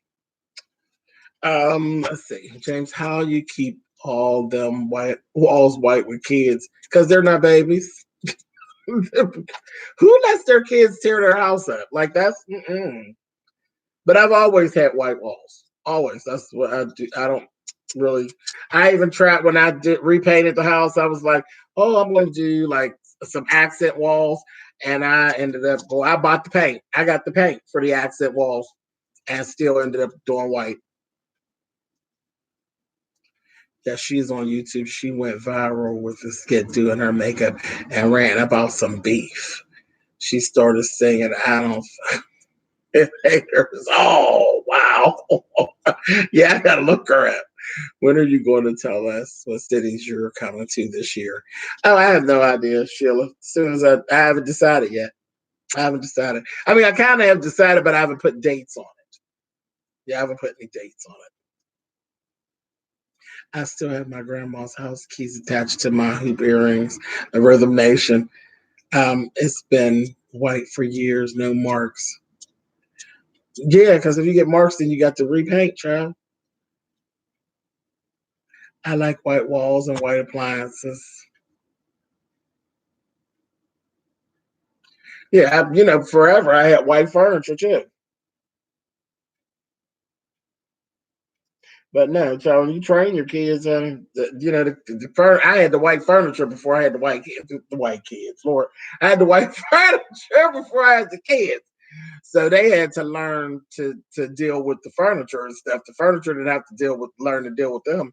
Let's see, James, how you keep all them white walls white with kids? Because they're not babies. Who lets their kids tear their house up? Like that's. Mm-mm. But I've always had white walls. Always. That's what I do. I don't really. I even tried when I did repainted the house. I was like, oh, I'm going to do like some accent walls, and I ended up. Well, I bought the paint. I got the paint for the accent walls, and still ended up doing white. Yeah, she's on YouTube. She went viral with a skit doing her makeup and ran about some beef. She started singing, I don't haters. Oh, wow. Yeah, I gotta look her up. When are you going to tell us what cities you're coming to this year? Oh, I have no idea, Sheila. As soon as I haven't decided yet. I haven't decided. I mean, I kind of have decided, but I haven't put dates on it. Yeah, I haven't put any dates on it. I still have my grandma's house keys attached to my hoop earrings, the Rhythm Nation. It's been white for years, no marks. Yeah, because if you get marks, then you got to repaint, child. I like white walls and white appliances. Yeah, forever I had white furniture too. But no, so you train your kids, I had the white furniture before I had the white kids. Lord, I had the white furniture before I had the kids. So they had to learn to deal with the furniture and stuff. The furniture didn't have to learn to deal with them.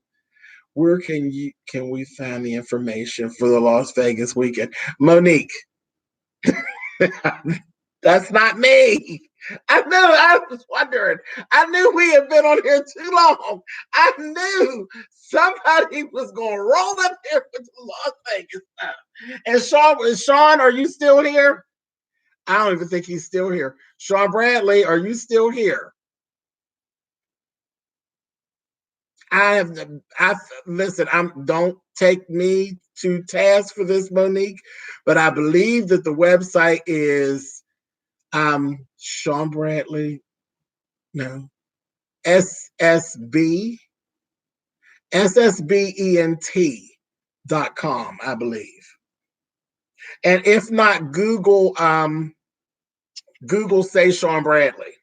Where can we find the information for the Las Vegas weekend? Monique, that's not me. I was wondering. I knew we had been on here too long. I knew somebody was going to roll up here with the Las Vegas stuff. And Sean, are you still here? I don't even think he's still here. Sean Bradley, are you still here? I listen. Don't take me to task for this, Monique, but I believe that the website is Sean Bradley. No, SSB SSBENT.com, I believe. And if not, Google say Sean Bradley.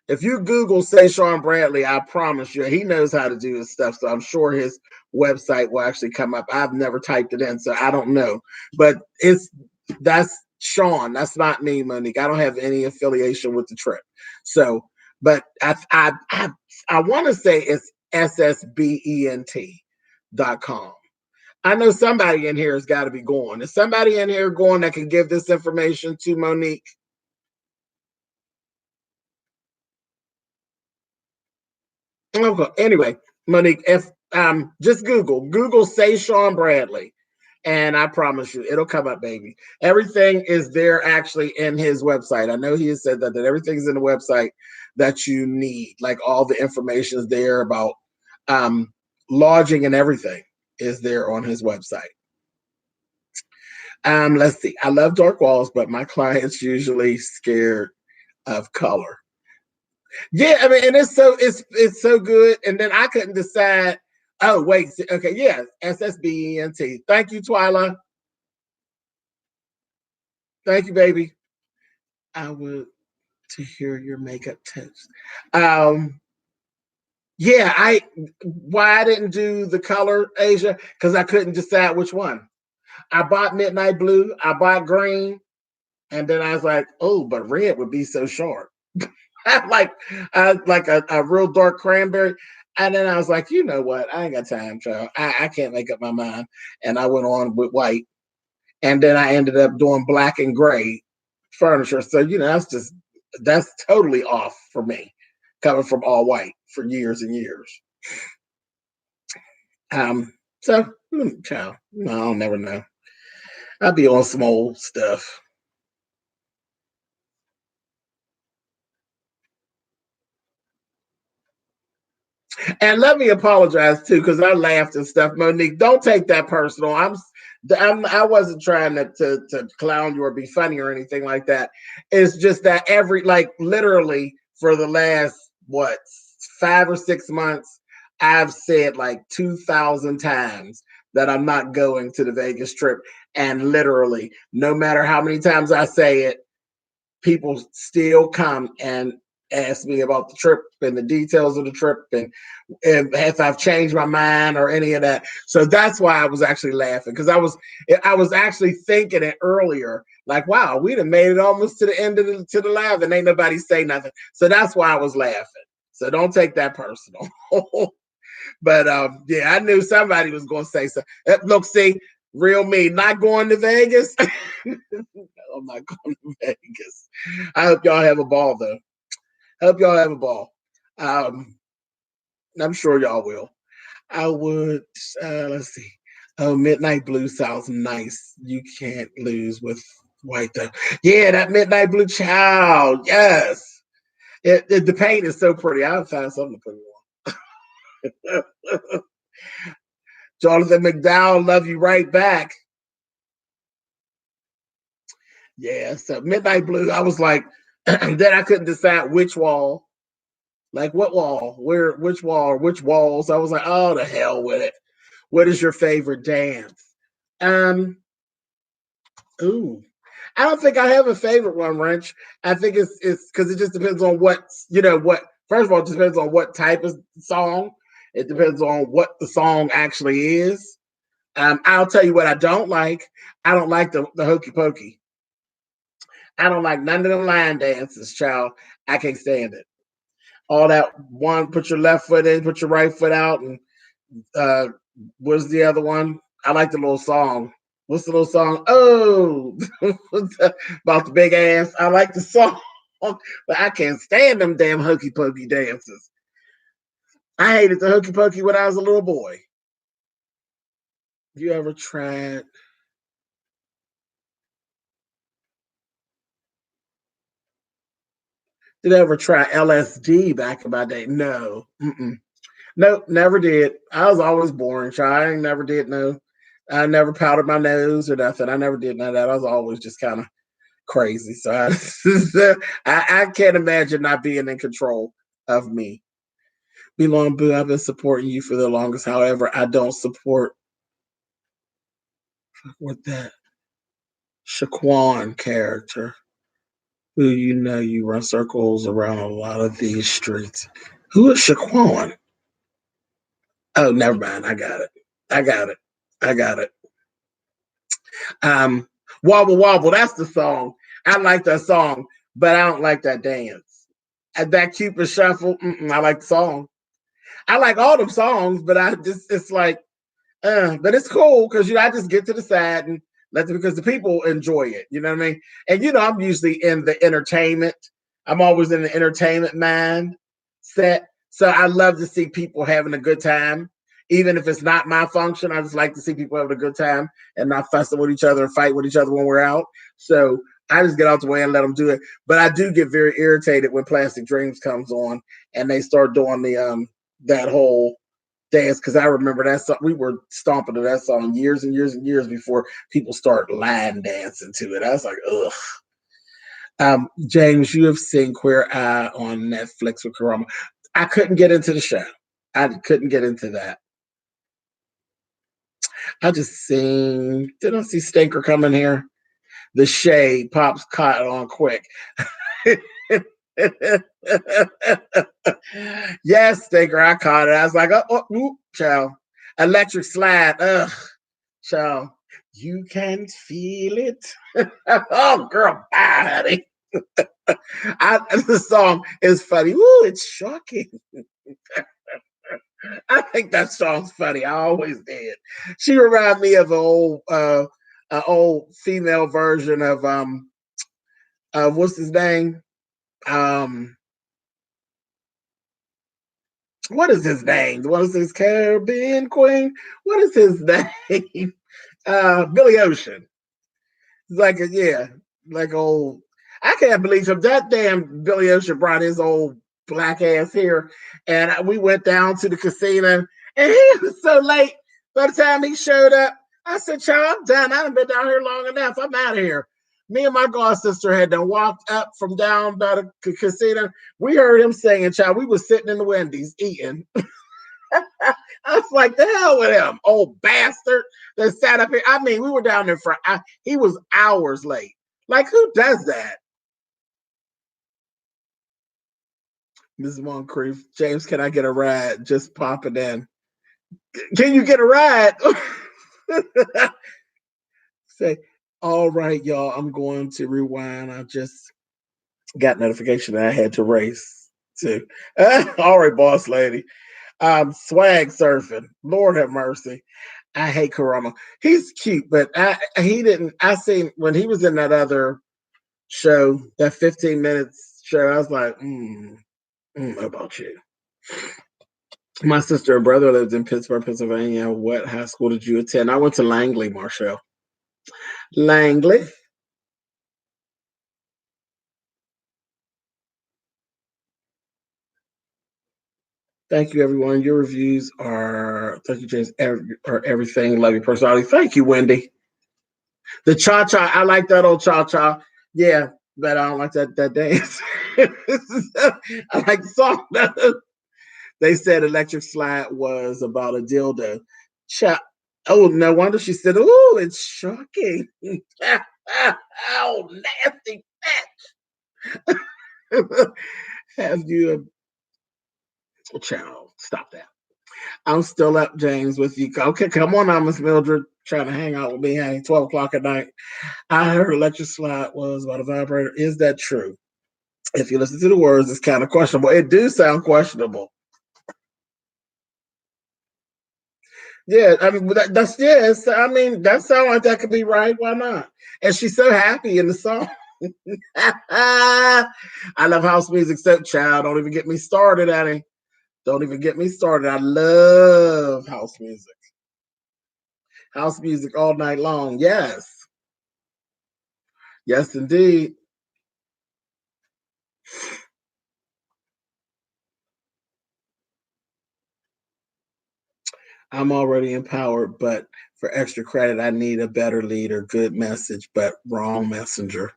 If you Google say Sean Bradley, I promise you, he knows how to do his stuff. So I'm sure his website will actually come up. I've never typed it in, so I don't know. But that's Sean. That's not me, Monique. I don't have any affiliation with the trip. So, but I want to say it's SSBENT.com. I know somebody in here has got to be going. Is somebody in here going that can give this information to Monique? Okay. Anyway, Monique, if just Google say Sean Bradley, and I promise you, it'll come up, baby. Everything is there actually in his website. I know he has said that everything's in the website that you need. Like all the information is there about lodging and everything is there on his website. Let's see. I love dark walls, but my clients usually scared of color. Yeah, I mean, and it's so good. And then I couldn't decide. Oh, wait. Okay, yeah, SSBENT. Thank you, Twyla. Thank you, baby. I would to hear your makeup tips. Um, yeah, why I didn't do the color, Asia, because I couldn't decide which one. I bought midnight blue, I bought green, and then I was like, oh, but red would be so sharp. like like a real dark cranberry. And then I was like, you know what? I ain't got time, child. I can't make up my mind. And I went on with white. And then I ended up doing black and gray furniture. So, that's totally off for me, coming from all white for years and years. So, child, no, I'll never know. I'll be on some old stuff. And let me apologize too, because I laughed and stuff. Monique, don't take that personal. I wasn't trying to clown you or be funny or anything like that. It's just that literally for the last 5 or 6 months, I've said like 2,000 times that I'm not going to the Vegas trip. And literally, no matter how many times I say it, people still come and ask me about the trip and the details of the trip and if I've changed my mind or any of that. So that's why I was actually laughing, because I was actually thinking it earlier, like, wow, we'd have made it almost to the end of the live and ain't nobody say nothing. So that's why I was laughing. So don't take that personal. But yeah, I knew somebody was going to say so. Look, see, real me, not going to Vegas. I'm not going to Vegas. I hope y'all have a ball, though. I hope y'all have a ball. I'm sure y'all will. I would. Let's see. Oh, Midnight Blue sounds nice. You can't lose with white though. Yeah, that Midnight Blue child. Yes. The paint is so pretty. I'll find something to put it on. Jonathan McDowell, love you right back. Yeah, so Midnight Blue, I was like, then I couldn't decide which wall. Like what wall? Which wall? Which walls? I was like, oh, the hell with it. What is your favorite dance? Um, ooh. I don't think I have a favorite one, Wrench. I think it's because it just depends on what first of all, it depends on what type of song. It depends on what the song actually is. I'll tell you what I don't like. I don't like the hokey pokey. I don't like none of them line dances, child. I can't stand it. All that one, put your left foot in, put your right foot out, and uh what's the other one? I like the little song. What's the little song? Oh, about the big ass. I like the song, but I can't stand them damn hokey pokey dances. I hated the hokey pokey when I was a little boy. You ever tried? Did I ever try LSD back in my day? No. Mm-mm. Nope, never did. I was always boring, child. I never did no. I never powdered my nose or nothing. I never did none of that. I was always just kind of crazy. So I can't imagine not being in control of me. Belong Boo, I've been supporting you for the longest. However, I don't support with that Shaquan character. Who you run circles around a lot of these streets. Who is Shaquan? Oh, never mind. I got it. I got it. I got it. Um, Wobble Wobble, that's the song. I like that song, but I don't like that dance. That Cupid Shuffle, I like the song. I like all them songs, but it's like, but it's cool because I just get to the side and let them because the people enjoy it. You know what I mean? And I'm usually in the entertainment. I'm always in the entertainment mind set. So I love to see people having a good time. Even if it's not my function, I just like to see people having a good time and not fussing with each other and fight with each other when we're out. So I just get out the way and let them do it. But I do get very irritated when Plastic Dreams comes on and they start doing the that whole dance because I remember that song. We were stomping to that song years and years and years before people start line dancing to it. I was like, ugh. James, you have seen Queer Eye on Netflix with Karama. I couldn't get into the show. I couldn't get into that. I just seen. Did I see Stinker coming here? The shade pops caught on quick. Yes, Stinker, I caught it. I was like, child. Electric slide. Ugh, child. You can feel it. Oh, girl, bye, honey. The song is funny. Ooh, it's shocking. I think that song's funny. I always did. She reminded me of an old female version of what's his name? Um, what is his name? What is his Caribbean Queen? What is his name? Billy Ocean. It's like like old. I can't believe him. That damn Billy Ocean brought his old black ass here, and we went down to the casino, and he was so late. By the time he showed up, I said, "Child, I'm done. I've been down here long enough. I'm out of here." Me and my god sister had done walked up from down by the casino. We heard him singing, child. We was sitting in the Wendy's eating. I was like, the hell with him, old bastard that sat up here. I mean, we were down there he was hours late. Like, who does that? Mrs. Moncrief, James, can I get a ride? Just pop it in. Can you get a ride? Say, all right, y'all, I'm going to rewind. I just got notification that I had to race too. All right, boss lady. Swag surfing. Lord have mercy. I hate Corona. He's cute, but he didn't. I seen when he was in that other show, that 15 minutes show. I was like, about you. My sister and brother lived in Pittsburgh, Pennsylvania. What high school did you attend? I went to Langley, Marshall. Langley. Thank you, everyone. Your reviews are, thank you, James, are everything. Love your personality. Thank you, Wendy. The cha cha, I like that old cha cha. Yeah, but I don't like that dance. I like the song. They said Electric Slide was about a dildo. Cha. Oh, no wonder she said, "Oh, it's shocking." Oh, nasty. Have you, child? Stop that. I'm still up, James, with you. Okay, come on now, Miss Mildred, trying to hang out with me. Hey, 12 o'clock at night. I heard Electric Slide was about a vibrator. Is that true? If you listen to the words, it's kind of questionable. It do sound questionable. Yeah, I mean that's yes. I mean that sound like that could be right. Why not? And she's so happy in the song. I love house music. So, child, don't even get me started, Annie. Don't even get me started. I love house music. House music all night long. Yes, yes, indeed. I'm already empowered, but for extra credit, I need a better leader. Good message, but wrong messenger.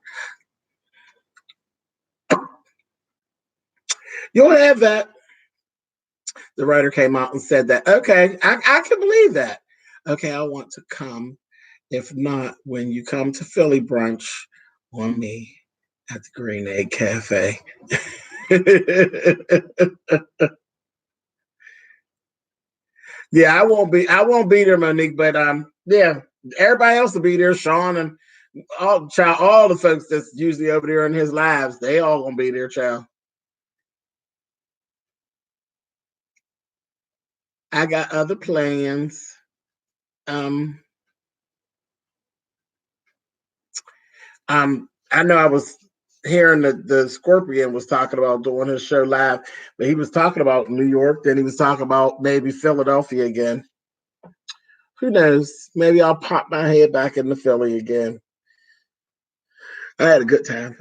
You'll have that. The writer came out and said that. Okay, I can believe that. Okay, I want to come. If not, when you come to Philly brunch on me at the Green Egg Cafe. Yeah, I won't be there, Monique, but yeah, everybody else will be there. Sean and all the folks that's usually over there in his lives, they all gonna be there, child. I got other plans. Um, I know I was hearing that the Scorpion was talking about doing his show live, but he was talking about New York, then he was talking about maybe Philadelphia again. Who knows? Maybe I'll pop my head back into Philly again. I had a good time.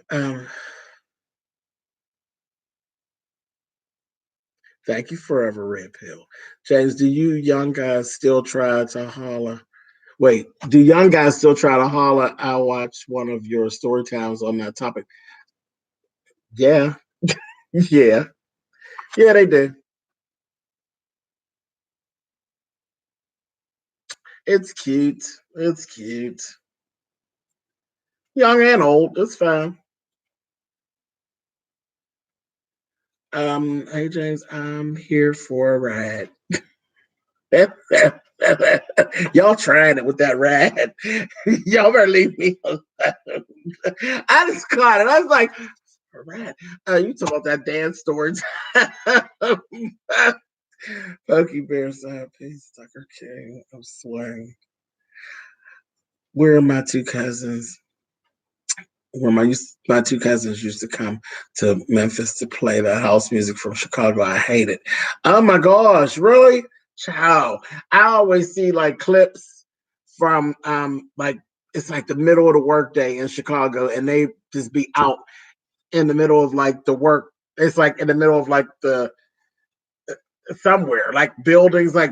Thank you forever, Red Pill. James, do you young guys still try to holler? Wait, do young guys still try to holler? I watch one of your story times on that topic. Yeah, yeah, yeah, they do. It's cute. It's cute. Young and old. It's fine. Hey James, I'm here for a ride. Y'all trying it with that ride. Y'all better leave me alone. I just caught it. I was like, a ride. You talk about that dance story. Pokey Bear side piece, Tucker King. I'm swearing. Where are my two cousins? Where my two cousins used to come to Memphis to play the house music from Chicago. I hate it. Oh my gosh, really? Ciao. I always see like clips from like it's like the middle of the workday in Chicago, and they just be out in the middle of like the work. It's like in the middle of like the somewhere, like buildings, like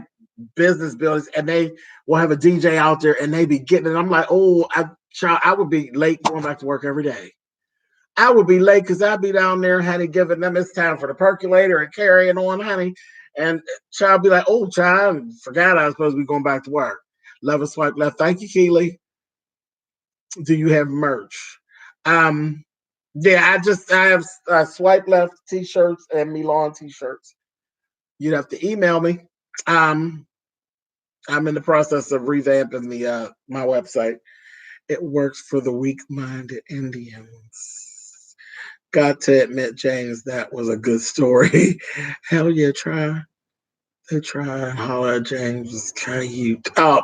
business buildings, and they will have a DJ out there, and they be getting it. I'm like, oh, I would be late going back to work every day. I would be late because I'd be down there, honey, giving them it's time for the percolator and carrying on, honey. And child be like, oh, child, forgot I was supposed to be going back to work. Love and swipe left. Thank you, Keely. Do you have merch? Um, yeah, I have swipe left t-shirts and Milan t-shirts. You'd have to email me. Um, I'm in the process of revamping the my website. It works for the weak-minded Indians. Got to admit, James, that was a good story. Hell yeah, try. They try and holler at James. Cute. Oh,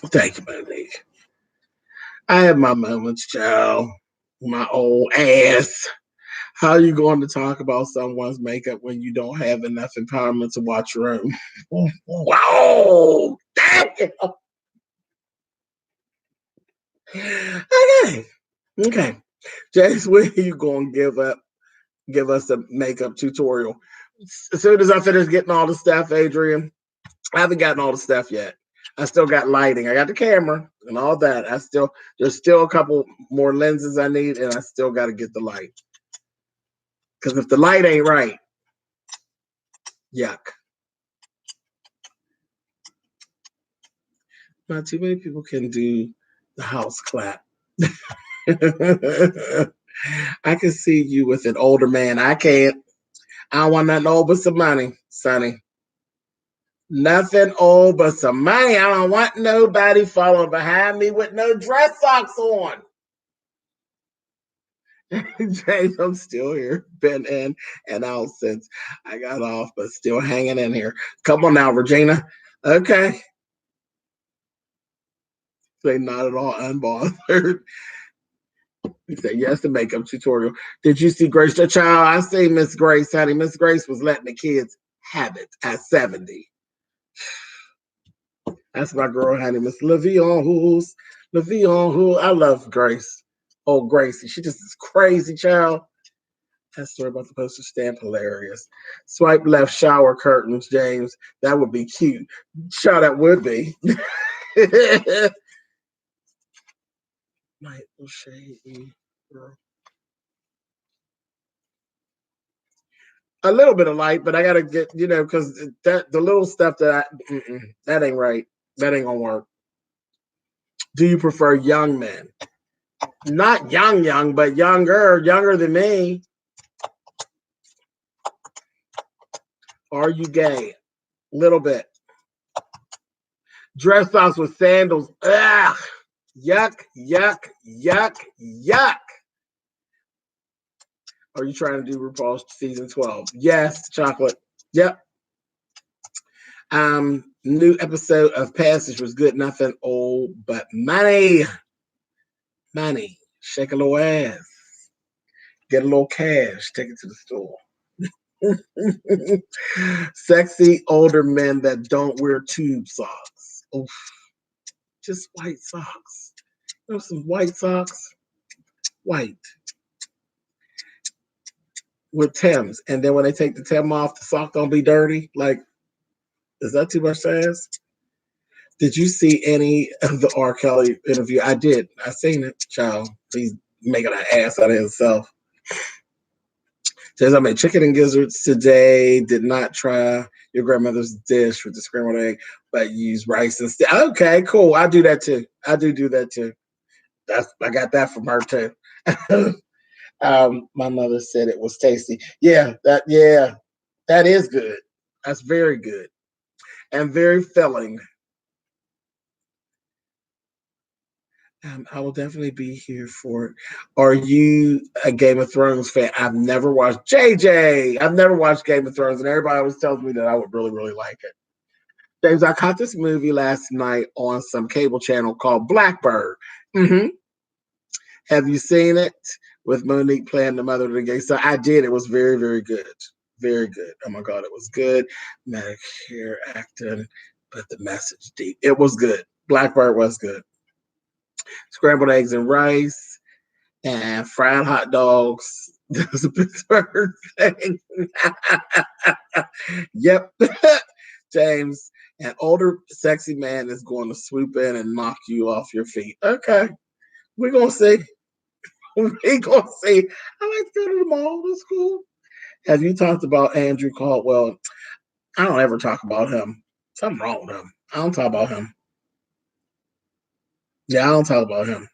thank you, Monique. I have my moments, child. My old ass. How are you going to talk about someone's makeup when you don't have enough empowerment to watch your own? Wow! Damn! Okay. Okay. James, when are you going to give us a makeup tutorial? As soon as I finish getting all the stuff, Adrian, I haven't gotten all the stuff yet. I still got lighting. I got the camera and all that. There's still a couple more lenses I need, and I still got to get the light. Because if the light ain't right, yuck. Not too many people can do the house clap. I can see you with an older man. I can't. I don't want nothing old but some money, Sonny. Nothing old but some money. I don't want nobody following behind me with no dress socks on. James, I'm still here. Been in and out since I got off, but still hanging in here. Come on now, Regina. Okay. Say not at all unbothered. He said, yes, the makeup tutorial. Did you see Grace? The child, I see Miss Grace, honey. Miss Grace was letting the kids have it at 70. That's my girl, honey. Miss Levion Who's Levion Who. I love Grace. Oh, Gracie. She just is crazy, child. That story about the postage stamp, hilarious. Swipe left shower curtains, James. That would be cute. Sure, that would be. Might shady girl. A little bit of light, but I gotta get, because that the little stuff that ain't right. That ain't gonna work. Do you prefer young men? Not young, but younger than me. Are you gay? Little bit. Dress socks with sandals. Ugh. Yuck, yuck, yuck, yuck. Are you trying to do RuPaul's season 12? Yes, chocolate. Yep. New episode of Passage was good. Nothing old but money. Money. Shake a little ass. Get a little cash. Take it to the store. Sexy older men that don't wear tube socks. Oof. Just white socks. Some white socks. White. With Timbs. And then when they take the Tim off, the sock don't be dirty. Like, is that too much to ask? Did you see any of the R. Kelly interview? I did. I seen it, child. He's making an ass out of himself. Says I made chicken and gizzards today. Did not try your grandmother's dish with the scrambled egg, but use rice instead. Okay, cool. I do that too. I do that too. I got that from her too. My mother said it was tasty. Yeah, that is good. That's very good and very filling. I will definitely be here for it. Are you a Game of Thrones fan? I've never watched JJ. I've never watched Game of Thrones, and everybody always tells me that I would really, really like it. James, I caught this movie last night on some cable channel called Blackbird. Mm-hmm. Have you seen it? With Monique playing the mother of the gay. So I did. It was very, very good. Very good. Oh my God, it was good. Medicare acting, but the message deep. It was good. Blackbird was good. Scrambled eggs and rice and fried hot dogs. That was a Pittsburgh thing. Yep. James, an older sexy man is going to swoop in and knock you off your feet. Okay. We're going to see. We're going to see. I like to go to the mall. That's cool. Have you talked about Andrew Caldwell? I don't ever talk about him. Something wrong with him. I don't talk about him. Yeah, I don't talk about him.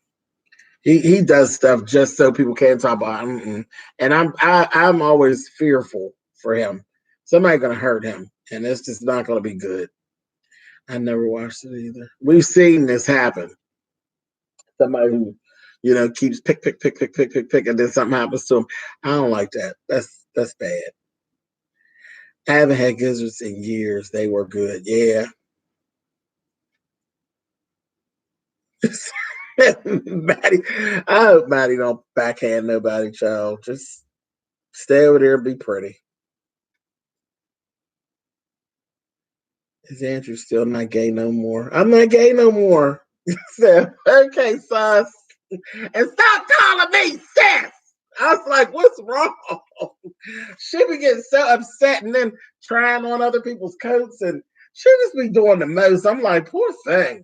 He does stuff just so people can't talk about him. And I'm always fearful for him. Somebody's gonna hurt him, and it's just not gonna be good. I never watched it either. We've seen this happen. Somebody who, keeps pick, and then something happens to him. I don't like that. That's bad. I haven't had gizzards in years. They were good. Yeah. Maddie, I hope Maddie don't backhand nobody, child. Just Stay over there and be pretty. Is Andrew still not gay no more? I'm not gay no more. So, okay, sus. And stop calling me sis. I was like, what's wrong? She be getting so upset and then trying on other people's coats and she just be doing the most. I'm like, poor thing.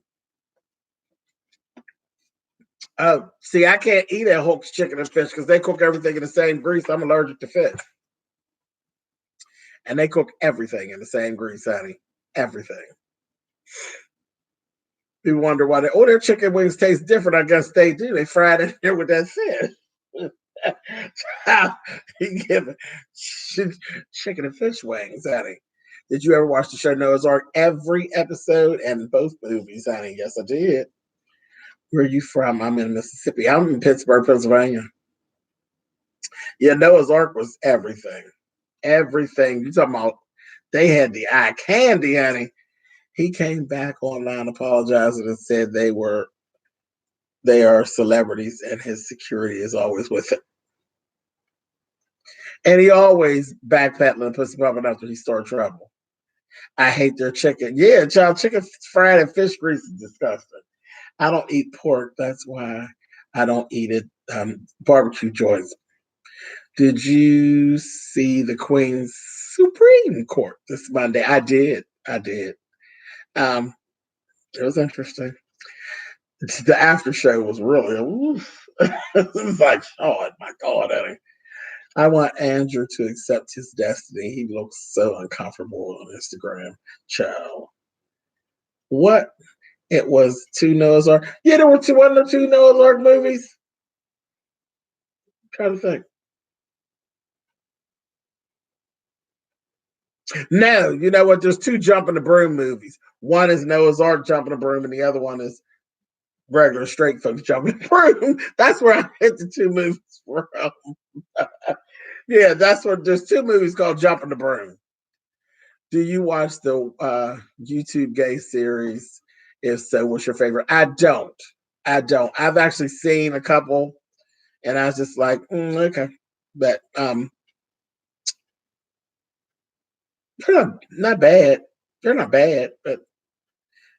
Oh, see, I can't eat at Hulk's Chicken and Fish because they cook everything in the same grease. I'm allergic to fish. And they cook everything in the same grease, honey. Everything. People wonder why their chicken wings taste different. I guess they do. They fried it here with that fish. You give chicken and fish wings, honey. Did you ever watch the show Noah's Ark? Every episode and both movies, honey. Yes, I did. Where are you from? I'm in Mississippi. I'm in Pittsburgh, Pennsylvania. Yeah, Noah's Ark was everything. Everything. You talking about they had the eye candy, honey. He came back online apologizing and said they are celebrities and his security is always with him. And he always backpedaling and pussy pumping after he started trouble. I hate their chicken. Yeah, child, chicken fried and fish grease is disgusting. I don't eat pork. That's why I don't eat it. Barbecue joints. Did you see the Queen's Supreme Court this Monday? I did. Um, it was interesting. The after show was really it was like, oh my God, honey. I want Andrew to accept his destiny. He looks so uncomfortable on Instagram. Child. What? It was two Noah's Ark. Yeah, there were one or two Noah's Ark movies. I'm trying to think. No, you know what? There's two Jumping the Broom movies. One is Noah's Ark Jumping the Broom, and the other one is regular straight folks Jumping the Broom. That's where I hit the two movies from. Yeah, that's what there's two movies called Jumping the Broom. Do you watch the YouTube gay series? If so, what's your favorite? I don't. I've actually seen a couple, and I was just like, okay, but they're not bad. They're not bad, but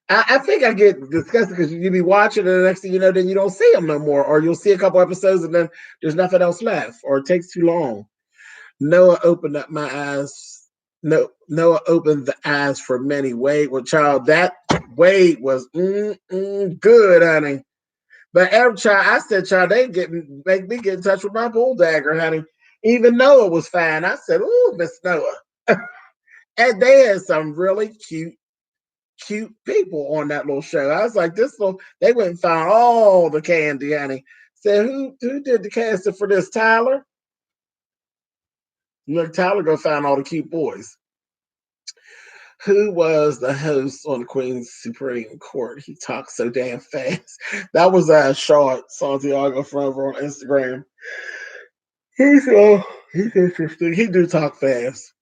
I think I get disgusted because you be watching, and the next thing you know, then you don't see them no more, or you'll see a couple episodes, and then there's nothing else left, or it takes too long. Noah opened up my eyes. No, Noah opened the eyes for many. Wade, well, child, that Wade was good, honey. But every child, I said, child, make me get in touch with my bull dagger, honey. Even Noah was fine. I said, ooh, Miss Noah. And they had some really cute people on that little show. I was like, they went and found all the candy, honey. Said, who did the casting for this, Tyler? Look, Tyler go find all the cute boys. Who was the host on the Queen's Supreme Court? He talks so damn fast. That was Short Santiago from over on Instagram. He's interesting. He do talk fast.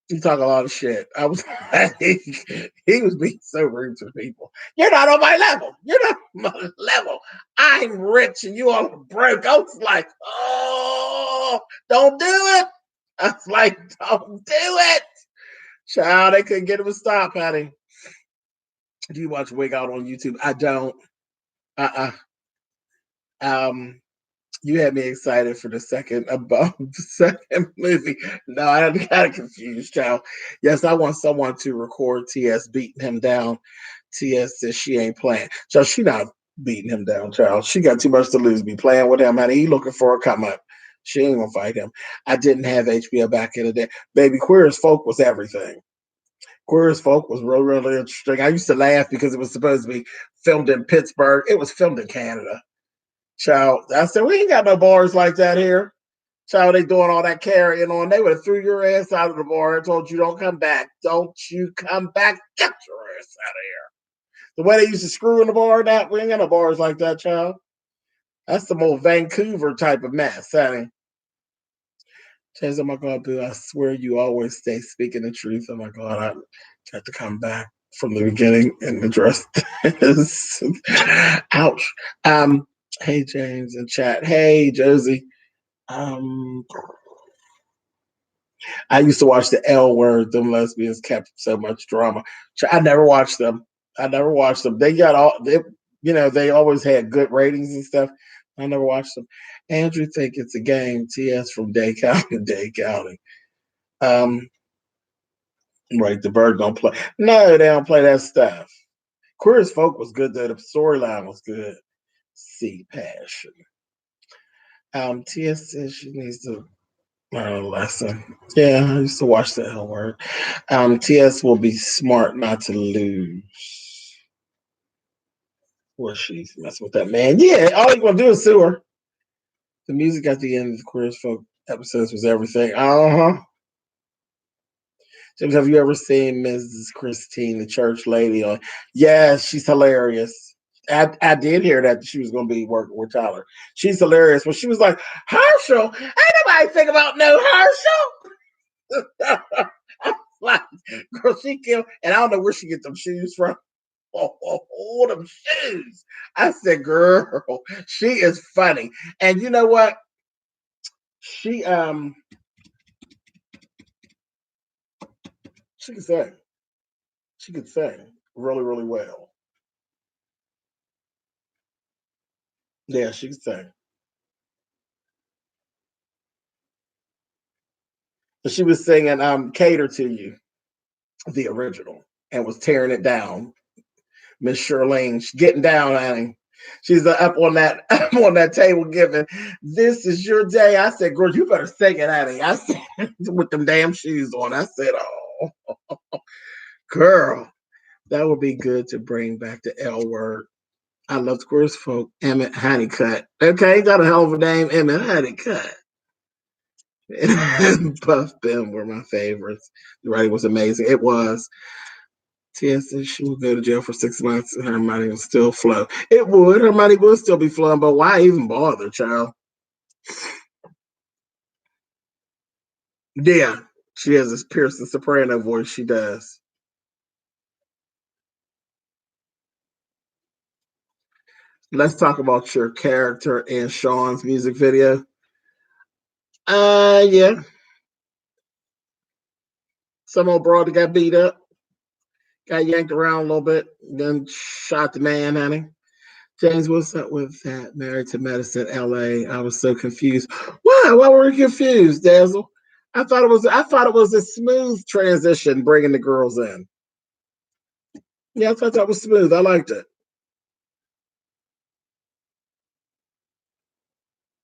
He talk a lot of shit. I was like, he was being so rude to people. You're not on my level. You're not on my level. I'm rich and you all are broke. I was like, oh, don't do it. I was like, don't do it. Child, they couldn't get him to stop, honey. Do you watch Wig Out on YouTube? I don't. Um, you had me excited for the second movie. No, I got confused, child. Yes, I want someone to record TS beating him down. TS says she ain't playing. So she not beating him down, child. She got too much to lose. Be playing with him, honey. He looking for a come up. She ain't gonna fight him. I didn't have HBO back in the day. Baby, Queer as Folk was everything. Queer as Folk was really interesting. I used to laugh because it was supposed to be filmed in Pittsburgh. It was filmed in Canada. Child, I said, we ain't got no bars like that here. Child, they doing all that carrying on. They would have threw your ass out of the bar and told you, don't come back. Don't you come back. Get your ass out of here. The way they used to screw in the bar, we ain't got no bars like that, child. That's some old Vancouver type of mess, honey. Chase, oh my God, Boo, I swear you always stay speaking the truth. Oh my God, I have to come back from the beginning and address this. Ouch. Hey, James in chat. Hey, Josie. I used to watch the L Word. Them lesbians kept so much drama. I never watched them. I never watched them. They got all they, they always had good ratings and stuff. I never watched them. Andrew think it's a game. TS from Day County, Day County. Um, right, the bird don't play. No, they don't play that stuff. Queer as Folk was good though. The storyline was good. See passion. TS says she needs to learn a lesson. Yeah, I used to watch the L Word. TS will be smart not to lose. Or she's messing with that man. Yeah, all you gonna do is sue her. The music at the end of the Queer as Folk episodes was everything. Uh-huh. James, have you ever seen Mrs. Christine, the church lady on? Yes, she's hilarious. I did hear that she was going to be working with Tyler. She's hilarious. When she was like, Herschel, ain't nobody think about no Herschel. Like, girl, she killed, and I don't know where she get them shoes from. Them shoes. I said, girl, she is funny. And you know what? She she could sing. She could sing really, really well. Yeah, she could sing. So she was singing Cater to You, the original, and was tearing it down. Miss Shirlene, she's getting down on him. She's up on that up on that table giving, this is your day. I said, girl, you better sing it, honey. I said, with them damn shoes on. I said, oh, girl, that would be good to bring back the L Word. I love the Queers Folk. Emmett Honeycutt. Okay, got a hell of a name, Emmett Honeycutt. Puff Bim were my favorites. The writing was amazing. It was. Tia said she would go to jail for 6 months and her money would still flow. It would. Her money would still be flowing, but why even bother, child? Yeah, she has this piercing soprano voice. She does. Let's talk about your character in Sean's music video. Yeah. Some old broad that got beat up, got yanked around a little bit, then shot the man, honey. James, what's up with that? Married to Medicine, LA. I was so confused. Why? Why were you confused, Dazzle? I thought it was a smooth transition bringing the girls in. Yeah, I thought that was smooth. I liked it.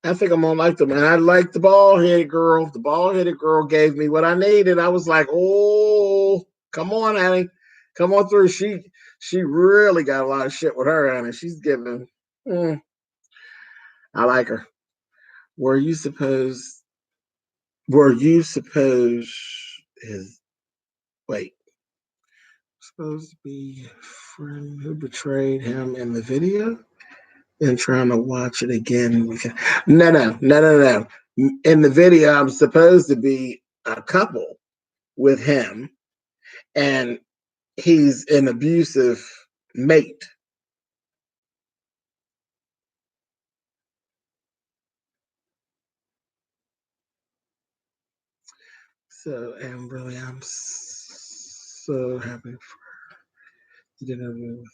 I think I'm gonna like them. And I like the ball headed girl. The ball headed girl gave me what I needed. I was like, oh, come on, Annie. Come on through. She really got a lot of shit with her, Annie. She's giving mm, I like her. Were you supposed were you supposed is wait, supposed to be a friend who betrayed him in the video and trying to watch it again? No. In the video, I'm supposed to be a couple with him, and he's an abusive mate. So, and really, I'm so happy for her. Dinner with,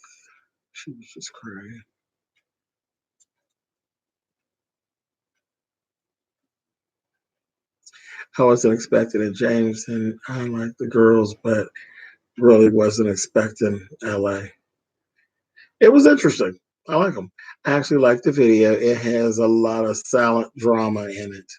she was just crying. I wasn't expecting it, James, and I like the girls, but really wasn't expecting LA. It was interesting. I like them. I actually like the video. It has a lot of silent drama in it.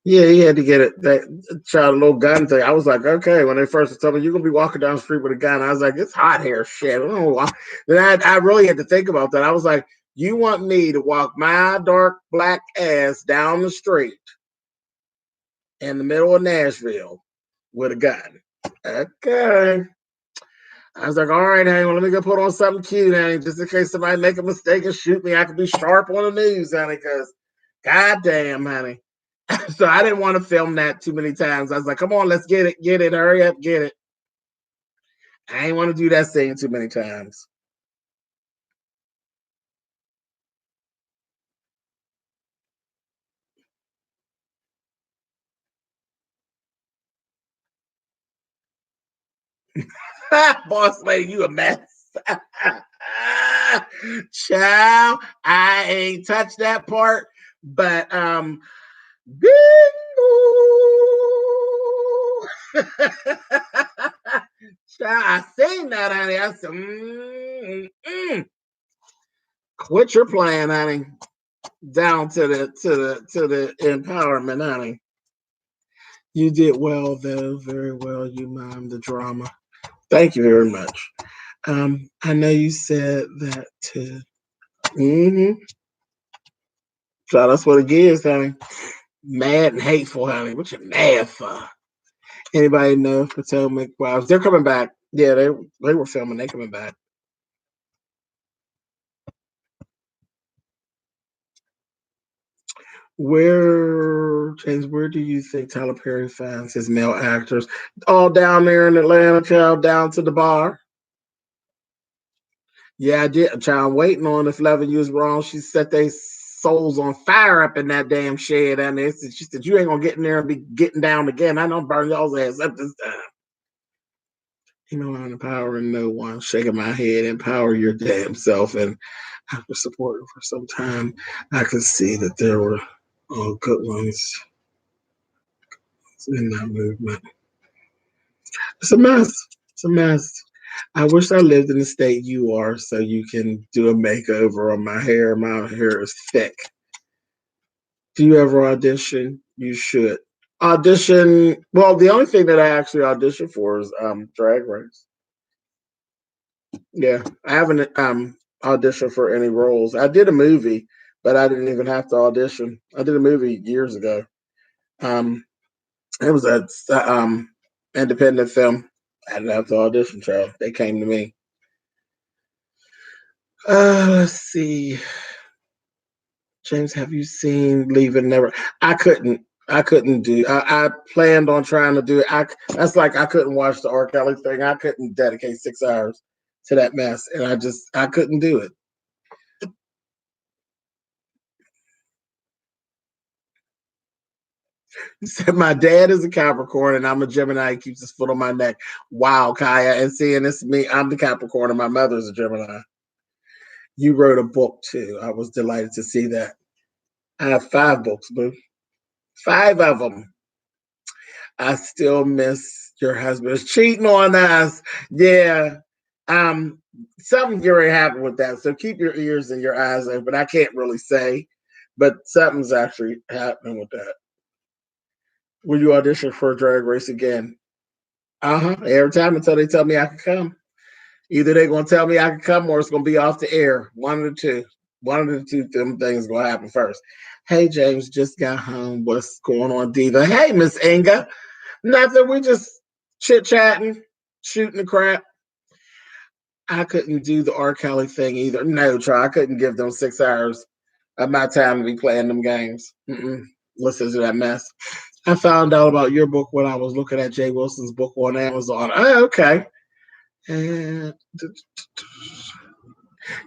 Yeah, he had to get it that child a little gun thing. I was like, okay, when they first told me you're gonna be walking down the street with a gun, I was like, it's hot here, shit. I don't know why. Then I really had to think about that. I was like, you want me to walk my dark black ass down the street in the middle of Nashville with a gun? Okay. I was like, all right, hang on, let me go put on something cute, honey, just in case somebody make a mistake and shoot me. I could be sharp on the news, honey, because goddamn, honey. So I didn't want to film that too many times. I was like, come on, let's get it, hurry up, get it. I ain't want to do that scene too many times. Boss lady, you a mess. Child, I ain't touched that part, but bingo. Child, I seen that, honey. I said, quit your playing, honey. Down to the empowerment, honey. You did well, though. Very well. You mimed the drama. Thank you very much. I know you said that too. So that's what it is, honey. Mad and hateful, honey. What you mad for? Anybody know Potomac Wives? They're coming back. Yeah, they were filming. They coming back. James, where do you think Tyler Perry finds his male actors? All down there in Atlanta, child, down to the bar. Yeah, I did. Child, waiting on if Levin you was wrong. She set their souls on fire up in that damn shed. And she said, you ain't gonna get in there and be getting down again. I don't burn y'all's ass up this time. You know, I'm empowering no one, shaking my head, empower your damn self. And after supporting for some time, I could see that there were good ones in that movement. It's a mess. It's a mess. I wish I lived in the state you are so you can do a makeover on my hair. My hair is thick. Do you ever audition? You should. Audition. Well, the only thing that I actually audition for is Drag Race. Yeah, I haven't auditioned for any roles. I did a movie, but I didn't even have to audition. I did a movie years ago. Um, it was a independent film. I didn't have to audition, child. They came to me. Let's see. James, have you seen Leave It Never? I couldn't. I couldn't do. I planned on trying to do it. That's like I couldn't watch the R. Kelly thing. I couldn't dedicate 6 hours to that mess, and I couldn't do it. He said, my dad is a Capricorn and I'm a Gemini. He keeps his foot on my neck. Wow, Kaya. And seeing this me, I'm the Capricorn and my mother's a Gemini. You wrote a book too. I was delighted to see that. I have 5 books, boo. 5 of them. I still miss your husband's cheating on us. Yeah. Um, something already happened with that. So keep your ears and your eyes open. I can't really say, but something's actually happening with that. Will you audition for a drag race again? Every time until they tell me I can come. Either they're gonna tell me I can come or it's gonna be off the air. One of the two. One of the two them things gonna happen first. Hey James, just got home. What's going on, Diva? Hey Miss Inga. Nothing. We just chit chatting, shooting the crap. I couldn't do the R. Kelly thing either. No, try. I couldn't give them 6 hours of my time to be playing them games. Listen to that mess. I found out about your book when I was looking at Jay Wilson's book on Amazon. Oh, okay. And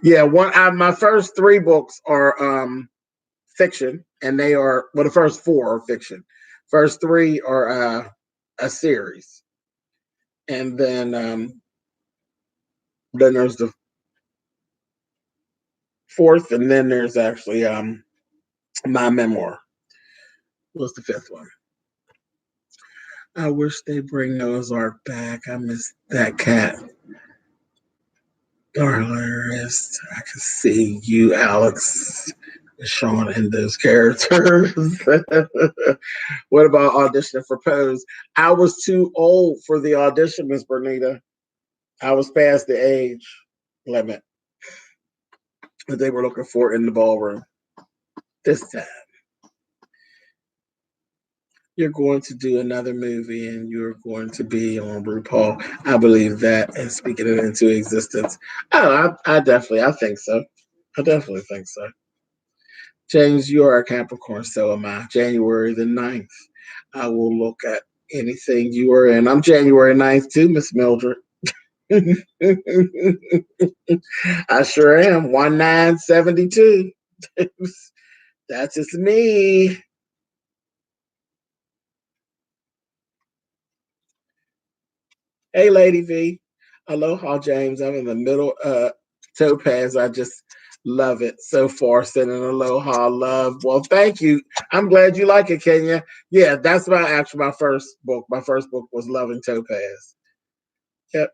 yeah, my first 3 books are fiction, and they are the first 4 are fiction. First 3 are a series, and then there's the 4th, and then there's actually my memoir was the 5th one. I wish they bring Noah's Ark back. I miss that cat. Hilarious. I can see you, Alex, Sean, in those characters. What about auditioning for Pose? I was too old for the audition, Miss Bernita. I was past the age limit that they were looking for in the ballroom. This time, you're going to do another movie and you're going to be on RuPaul. I believe that and speaking it into existence. Oh, I think so. I definitely think so. James, you are a Capricorn, so am I. January the 9th. I will look at anything you are in. I'm January 9th too, Miss Mildred. I sure am. 1972. That's just me. Hey, Lady V. Aloha, James. I'm in the middle. Topaz. I just love it so far. Sending aloha, love. Well, thank you. I'm glad you like it, Kenya. Yeah, that's my first book. My first book was Loving Topaz. Yep.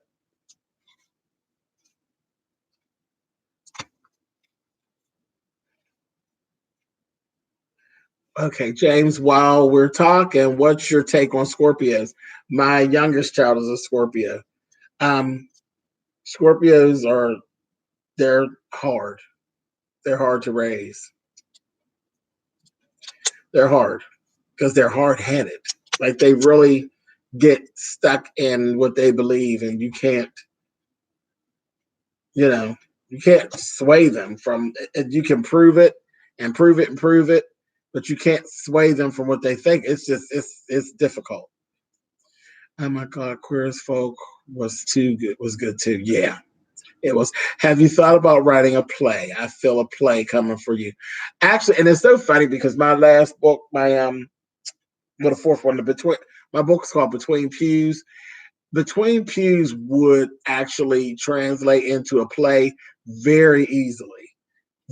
Okay, James, while we're talking, what's your take on Scorpios? My youngest child is a Scorpio. Um, Scorpios they're hard. They're hard to raise. They're hard because they're hard headed. Like they really get stuck in what they believe, and you know, you can't sway them from. You can prove it and prove it and prove it, but you can't sway them from what they think. It's just it's difficult. Oh my God, Queer as Folk was too good. Was good too. Yeah, it was. Have you thought about writing a play? I feel a play coming for you. Actually, and it's so funny because my last book, the fourth one, the between my book is called Between Pews. Between Pews would actually translate into a play very easily.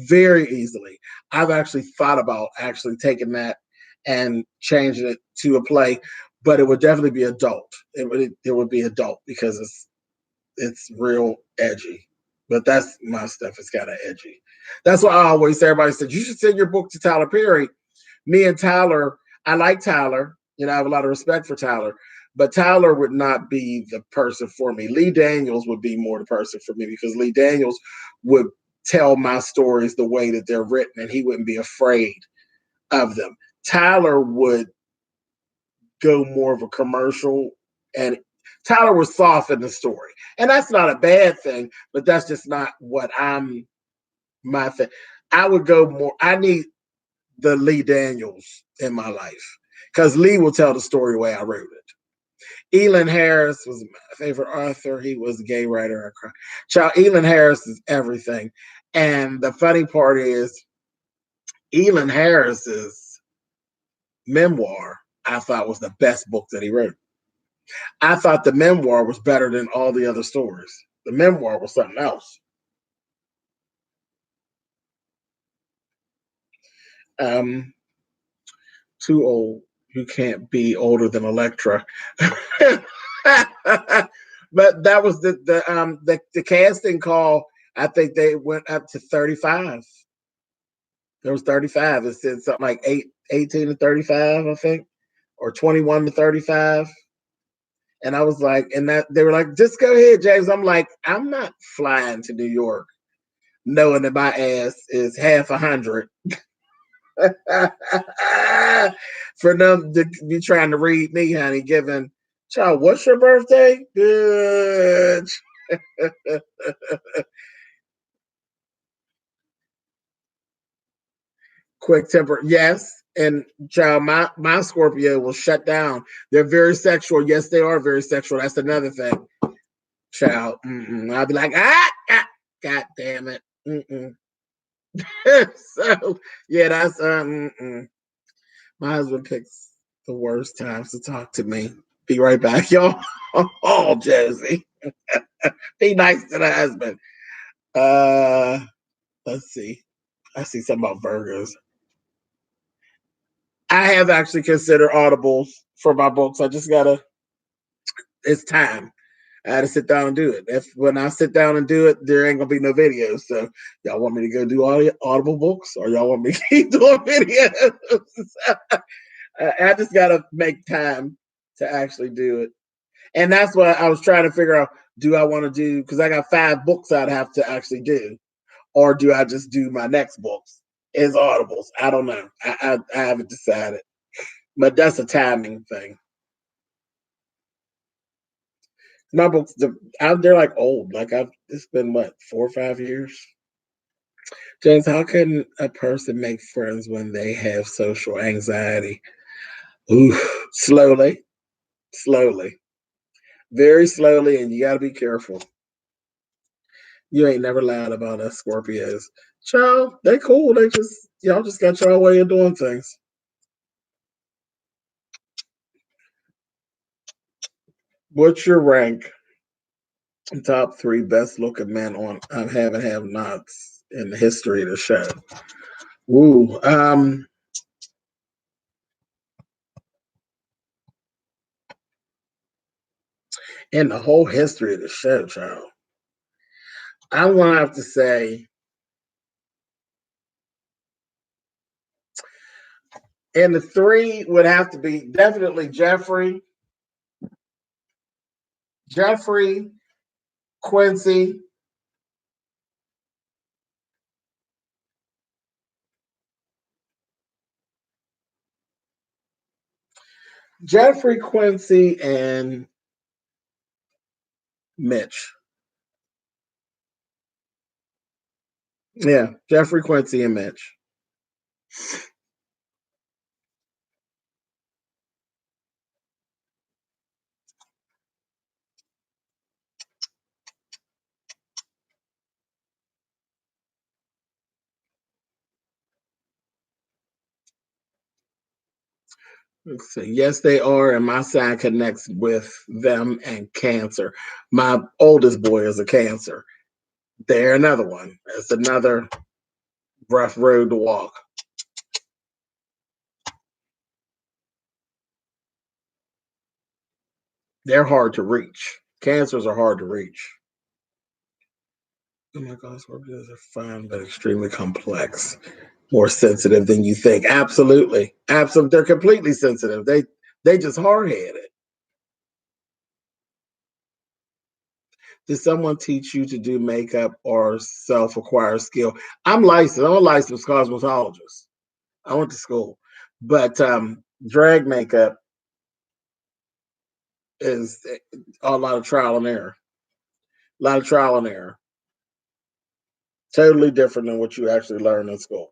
Very easily. I've actually thought about actually taking that and changing it to a play, but it would definitely be adult. It would be adult because it's real edgy. But that's my stuff. It's kind of edgy. That's why I always say everybody said you should send your book to Tyler Perry. Me and Tyler, I like Tyler. I have a lot of respect for Tyler, but Tyler would not be the person for me. Lee Daniels would be more the person for me because Lee Daniels would tell my stories the way that they're written and he wouldn't be afraid of them. Tyler would go more of a commercial and Tyler was soft in the story. And that's not a bad thing, but that's just not what my thing. I would go more, I need the Lee Daniels in my life because Lee will tell the story the way I wrote it. Elin Harris was my favorite author. He was a gay writer. Child, Elin Harris is everything. And the funny part is, Elin Harris's memoir, I thought was the best book that he wrote. I thought the memoir was better than all the other stories. The memoir was something else. Um, Too old. You can't be older than Electra. But that was the casting call. I think they went up to 35. There was 35. It said something like 18 to 35, I think, or 21 to 35. And I was like, and that they were like, just go ahead, James. I'm like, I'm not flying to New York knowing that my ass is half 100 for them to be trying to read me, honey, given child, what's your birthday? Good. Quick temper, yes. And child, my Scorpio will shut down. They're very sexual. Yes, they are very sexual. That's another thing. Child, I'll be like, God damn it. So yeah, that's my husband picks the worst times to talk to me. Be right back, y'all. Oh, Josie. Be nice to the husband. Uh let's see. I see something about burgers. I have actually considered audibles for my books. I just gotta it's time. I had to sit down and do it. If when I sit down and do it, there ain't gonna be no videos. So y'all want me to go do audible books, or y'all want me to keep doing videos? I just gotta make time to actually do it. And that's what I was trying to figure out. Do I want to do because I got 5 books I'd have to actually do, or do I just do my next books as audibles? I don't know. I haven't decided, but that's a timing thing. My books, they're like old. Like it's been what 4 or 5 years. James, how can a person make friends when they have social anxiety? Ooh, slowly, slowly, very slowly, and you got to be careful. You ain't never lied about us Scorpios. Child, they cool. They just y'all just got your way of doing things. What's your rank? Top three best looking men on Have and Have Nots in the history of the show. Woo. In the whole history of the show, child. I'm gonna have to say, and the three would have to be definitely Jeffrey, Quincy, Jeffrey, Quincy, and Mitch. Yeah, Jeffrey, Quincy, and Mitch. So yes, they are, and my sign connects with them and Cancer. My oldest boy is a Cancer. They're another one. It's another rough road to walk. They're hard to reach. Cancers are hard to reach. Oh my gosh, scorpions are fun but extremely complex, more sensitive than you think. Absolutely, absolutely, they're completely sensitive. They just hard headed. Did someone teach you to do makeup or self acquired skill? I'm licensed. I'm a licensed cosmetologist. I went to school, but drag makeup is a lot of trial and error. A lot of trial and error. Totally different than what you actually learn in school.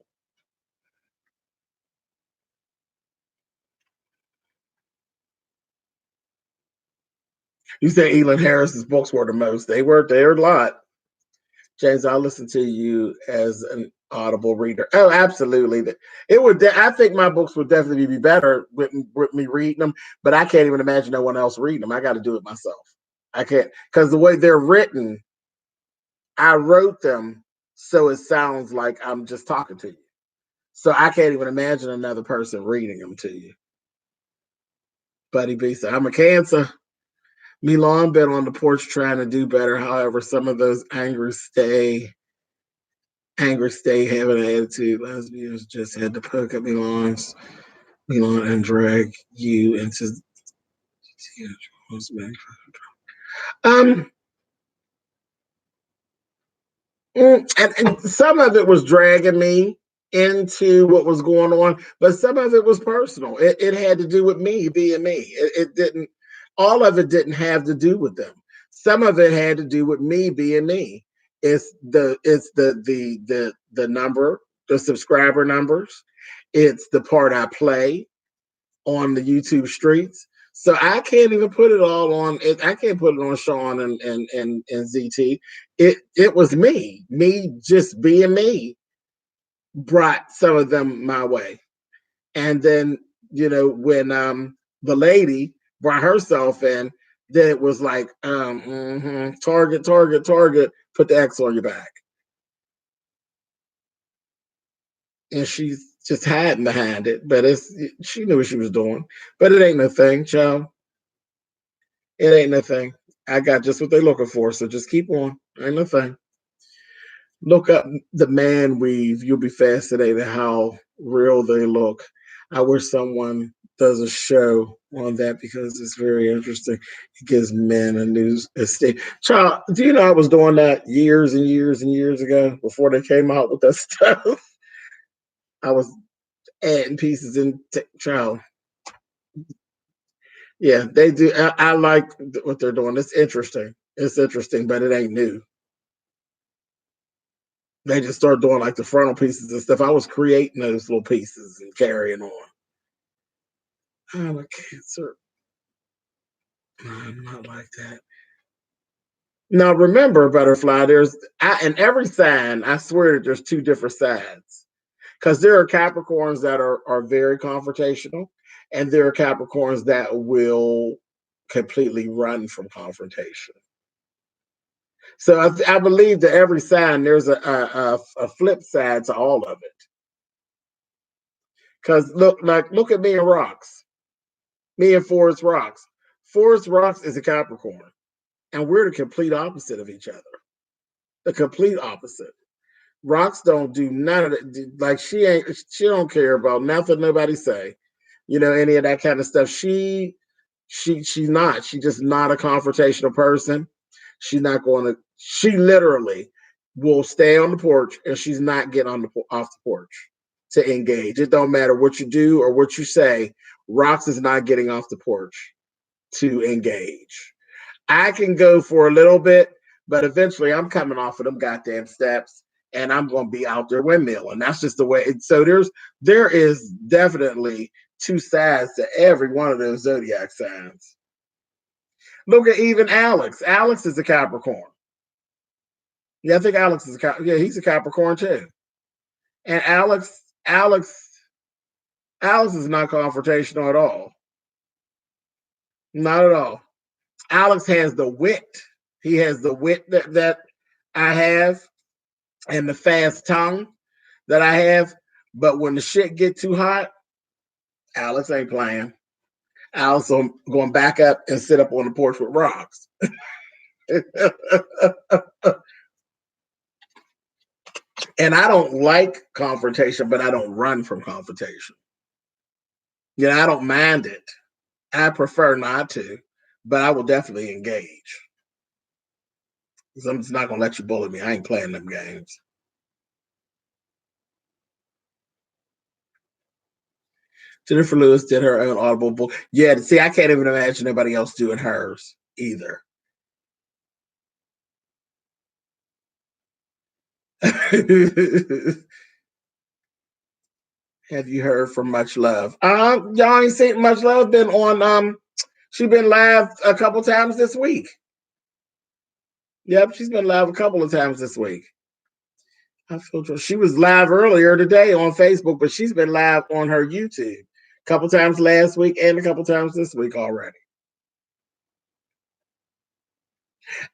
You said Elon Harris's books were the most. They were there a lot. James, I listen to you as an audible reader. Oh, absolutely. It would. I think my books would definitely be better with me reading them, but I can't even imagine no one else reading them. I got to do it myself. I can't because the way they're written, I wrote them so it sounds like I'm just talking to you. So I can't even imagine another person reading them to you. Buddy B said, I'm a Cancer. Milan been on the porch trying to do better. However, some of those angry stay having an attitude. Lesbians just had to poke at Milan and drag you into um and some of it was dragging me into what was going on, but some of it was personal. It had to do with me being me. It didn't. All of it didn't have to do with them. Some of it had to do with me being me. It's the number, the subscriber numbers. It's the part I play on the YouTube streets. So I can't even put it all on. I can't put it on Sean and ZT. It was me just being me brought some of them my way. And then when the lady brought herself in, then it was like target, target, target. Put the X on your back, and she's just hiding behind it. But she knew what she was doing. But it ain't no thing, child. It ain't nothing. I got just what they're looking for. So just keep on. Ain't nothing. Look up the man weave. You'll be fascinated how real they look. I wish someone does a show on that because it's very interesting. It gives men a new estate. Child, do you know I was doing that years and years and years ago before they came out with that stuff? I was adding pieces in. Child, yeah, they do. I like what they're doing. It's interesting. It's interesting, but it ain't new. They just start doing like the frontal pieces and stuff. I was creating those little pieces and carrying on. I'm a Cancer. I'm not like that. Now remember, butterfly. In every sign. I swear that there's two different sides because there are Capricorns that are very confrontational, and there are Capricorns that will completely run from confrontation. So I believe that every sign there's a flip side to all of it. Because look at me and Rocks, me and Forrest Rocks. Forrest Rocks is a Capricorn, and we're the complete opposite of each other. The complete opposite. Rocks don't do none of it. Like she don't care about nothing nobody say. Any of that kind of stuff. She's not. She's just not a confrontational person. She's not going to. She literally will stay on the porch, and she's not getting off the porch to engage. It don't matter what you do or what you say. Rocks is not getting off the porch to engage. I can go for a little bit, but eventually I'm coming off of them goddamn steps, and I'm going to be out there windmilling. That's just the way. So there is definitely two sides to every one of those zodiac signs. Look at even Alex. Alex is a Capricorn. Yeah, I think Alex is he's a Capricorn too. And Alex is not confrontational at all. Not at all. Alex has the wit. He has the wit that I have and the fast tongue that I have. But when the shit get too hot, Alex ain't playing. Alex going back up and sit up on the porch with Rocks. And I don't like confrontation, but I don't run from confrontation. I don't mind it. I prefer not to, but I will definitely engage. I'm just not going to let you bully me. I ain't playing them games. Jennifer Lewis did her own audible book. Yeah, see, I can't even imagine anybody else doing hers either. Have you heard from Much Love? Y'all ain't seen Much Love. Been on she been live a couple times this week. Yep, she's been live a couple of times this week. She was live earlier today on Facebook, but she's been live on her YouTube a couple times last week and a couple times this week already.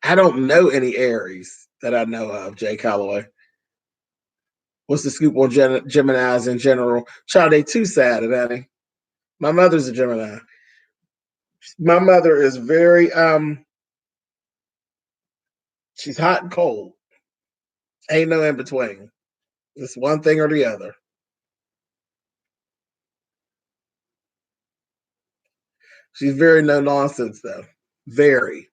I don't know any Aries that I know of, Jay Calloway. What's the scoop on Geminis in general? Child, they two-sided, honey. My mother's a Gemini. My mother is very she's hot and cold. Ain't no in between. It's one thing or the other. She's very no nonsense though. Very.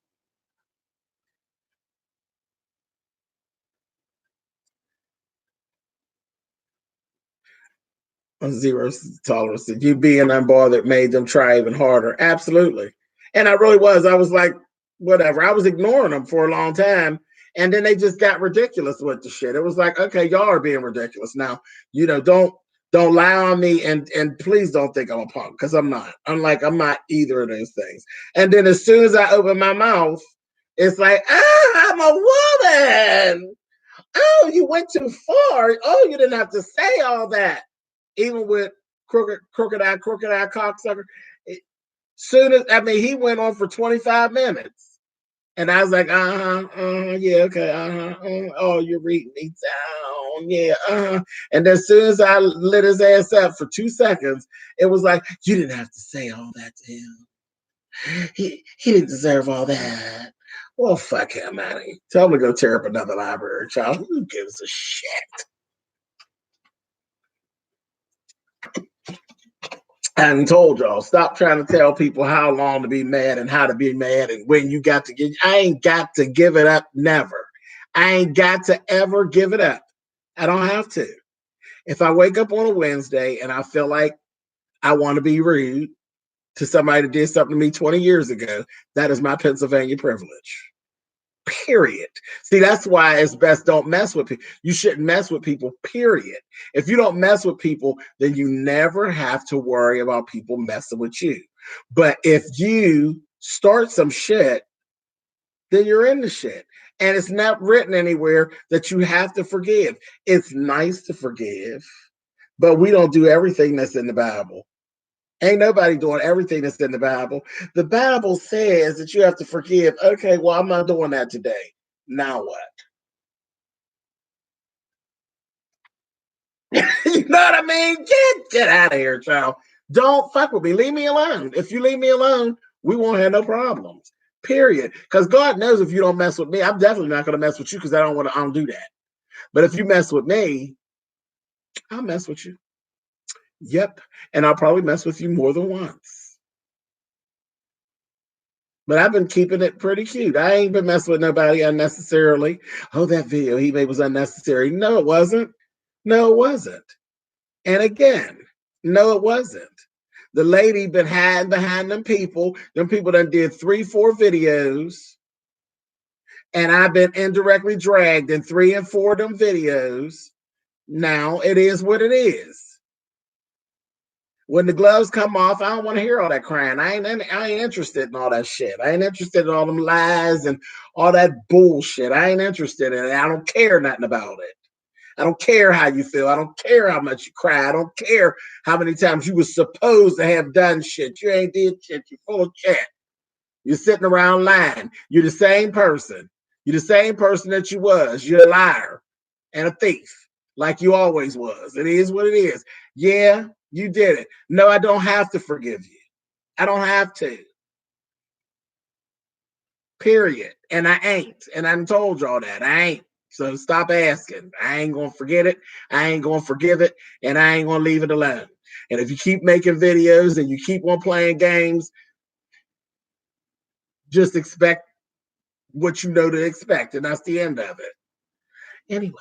Zero tolerance. You being unbothered made them try even harder. Absolutely. And I really was. I was like, whatever. I was ignoring them for a long time. And then they just got ridiculous with the shit. It was like, okay, y'all are being ridiculous. Now, don't lie on me and please don't think I'm a punk, because I'm not. I'm not either of those things. And then as soon as I open my mouth, it's like, I'm a woman. Oh, you went too far. Oh, you didn't have to say all that. Even with crooked eye cocksucker. Soon as he went on for 25 minutes. And I was like, yeah, okay, oh, you're reading me down, yeah, And as soon as I lit his ass up for 2 seconds, it was like, you didn't have to say all that to him. He didn't deserve all that. Well, fuck him, man. Tell him to go tear up another library, child. Who gives a shit? I told y'all, stop trying to tell people how long to be mad and how to be mad and when you got to get. I ain't got to give it up, never. I ain't got to ever give it up. I don't have to. If I wake up on a Wednesday and I feel like I want to be rude to somebody that did something to me 20 years ago, that is my Pennsylvania privilege. Period. See, that's why it's best don't mess with people. You shouldn't mess with people, period. If you don't mess with people, then you never have to worry about people messing with you. But if you start some shit, then you're in the shit. And it's not written anywhere that you have to forgive. It's nice to forgive, but we don't do everything that's in the Bible. Ain't nobody doing everything that's in the Bible. The Bible says that you have to forgive. Okay, well, I'm not doing that today. Now what? You know what I mean? Get out of here, child. Don't fuck with me. Leave me alone. If you leave me alone, we won't have no problems. Period. Because God knows if you don't mess with me, I'm definitely not going to mess with you because I don't do that. But if you mess with me, I'll mess with you. Yep. And I'll probably mess with you more than once. But I've been keeping it pretty cute. I ain't been messing with nobody unnecessarily. Oh, that video he made was unnecessary. No, it wasn't. No, it wasn't. And again, no, it wasn't. The lady been hiding behind them people. Them people done did 3-4 videos. And I've been indirectly dragged in 3 and 4 of them videos. Now it is what it is. When the gloves come off, I don't want to hear all that crying. I ain't interested in all that shit. I ain't interested in all them lies and all that bullshit. I ain't interested in it. I don't care nothing about it. I don't care how you feel. I don't care how much you cry. I don't care how many times you were supposed to have done shit. You ain't did shit. You're full of shit. You're sitting around lying. You're the same person. You're the same person that you was. You're a liar and a thief, like you always was. It is what it is. Yeah, you did it. No, I don't have to forgive you. I don't have to. Period. And I ain't. And I told y'all that. I ain't. So stop asking. I ain't going to forget it. I ain't going to forgive it. And I ain't going to leave it alone. And if you keep making videos and you keep on playing games, just expect what you know to expect. And that's the end of it. Anyway,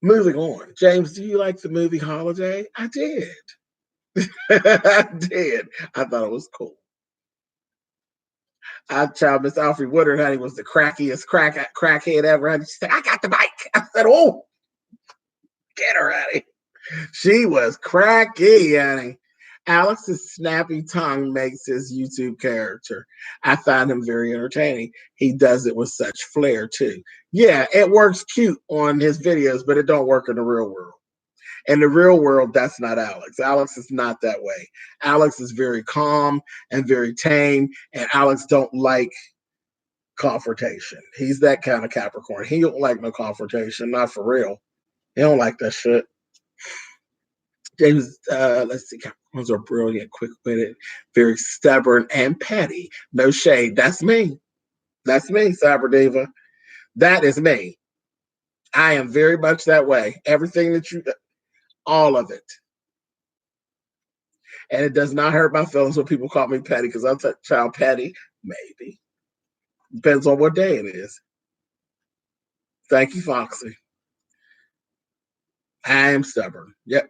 moving on. James, do you like the movie Holiday? I did. I did. I thought it was cool. I child Miss Alfred Woodard, honey, was the crackiest crackhead ever. Honey. She said, I got the bike. I said, oh, get her, honey. She was cracky, honey. Alex's snappy tongue makes his YouTube character. I find him very entertaining. He does it with such flair, too. Yeah, it works cute on his videos, but it don't work in the real world. In the real world, that's not Alex. Alex is not that way. Alex is very calm and very tame, and Alex don't like confrontation. He's that kind of Capricorn. He don't like no confrontation, not for real. He don't like that shit. James, let's see, Capricorns are brilliant, quick-witted, very stubborn, and petty. No shade. That's me. That's me, Cyber Diva. That is me. I am very much that way. Everything that you, all of it. And it does not hurt my feelings when people call me petty because I'm a child petty. Maybe. Depends on what day it is. Thank you, Foxy. I am stubborn. Yep.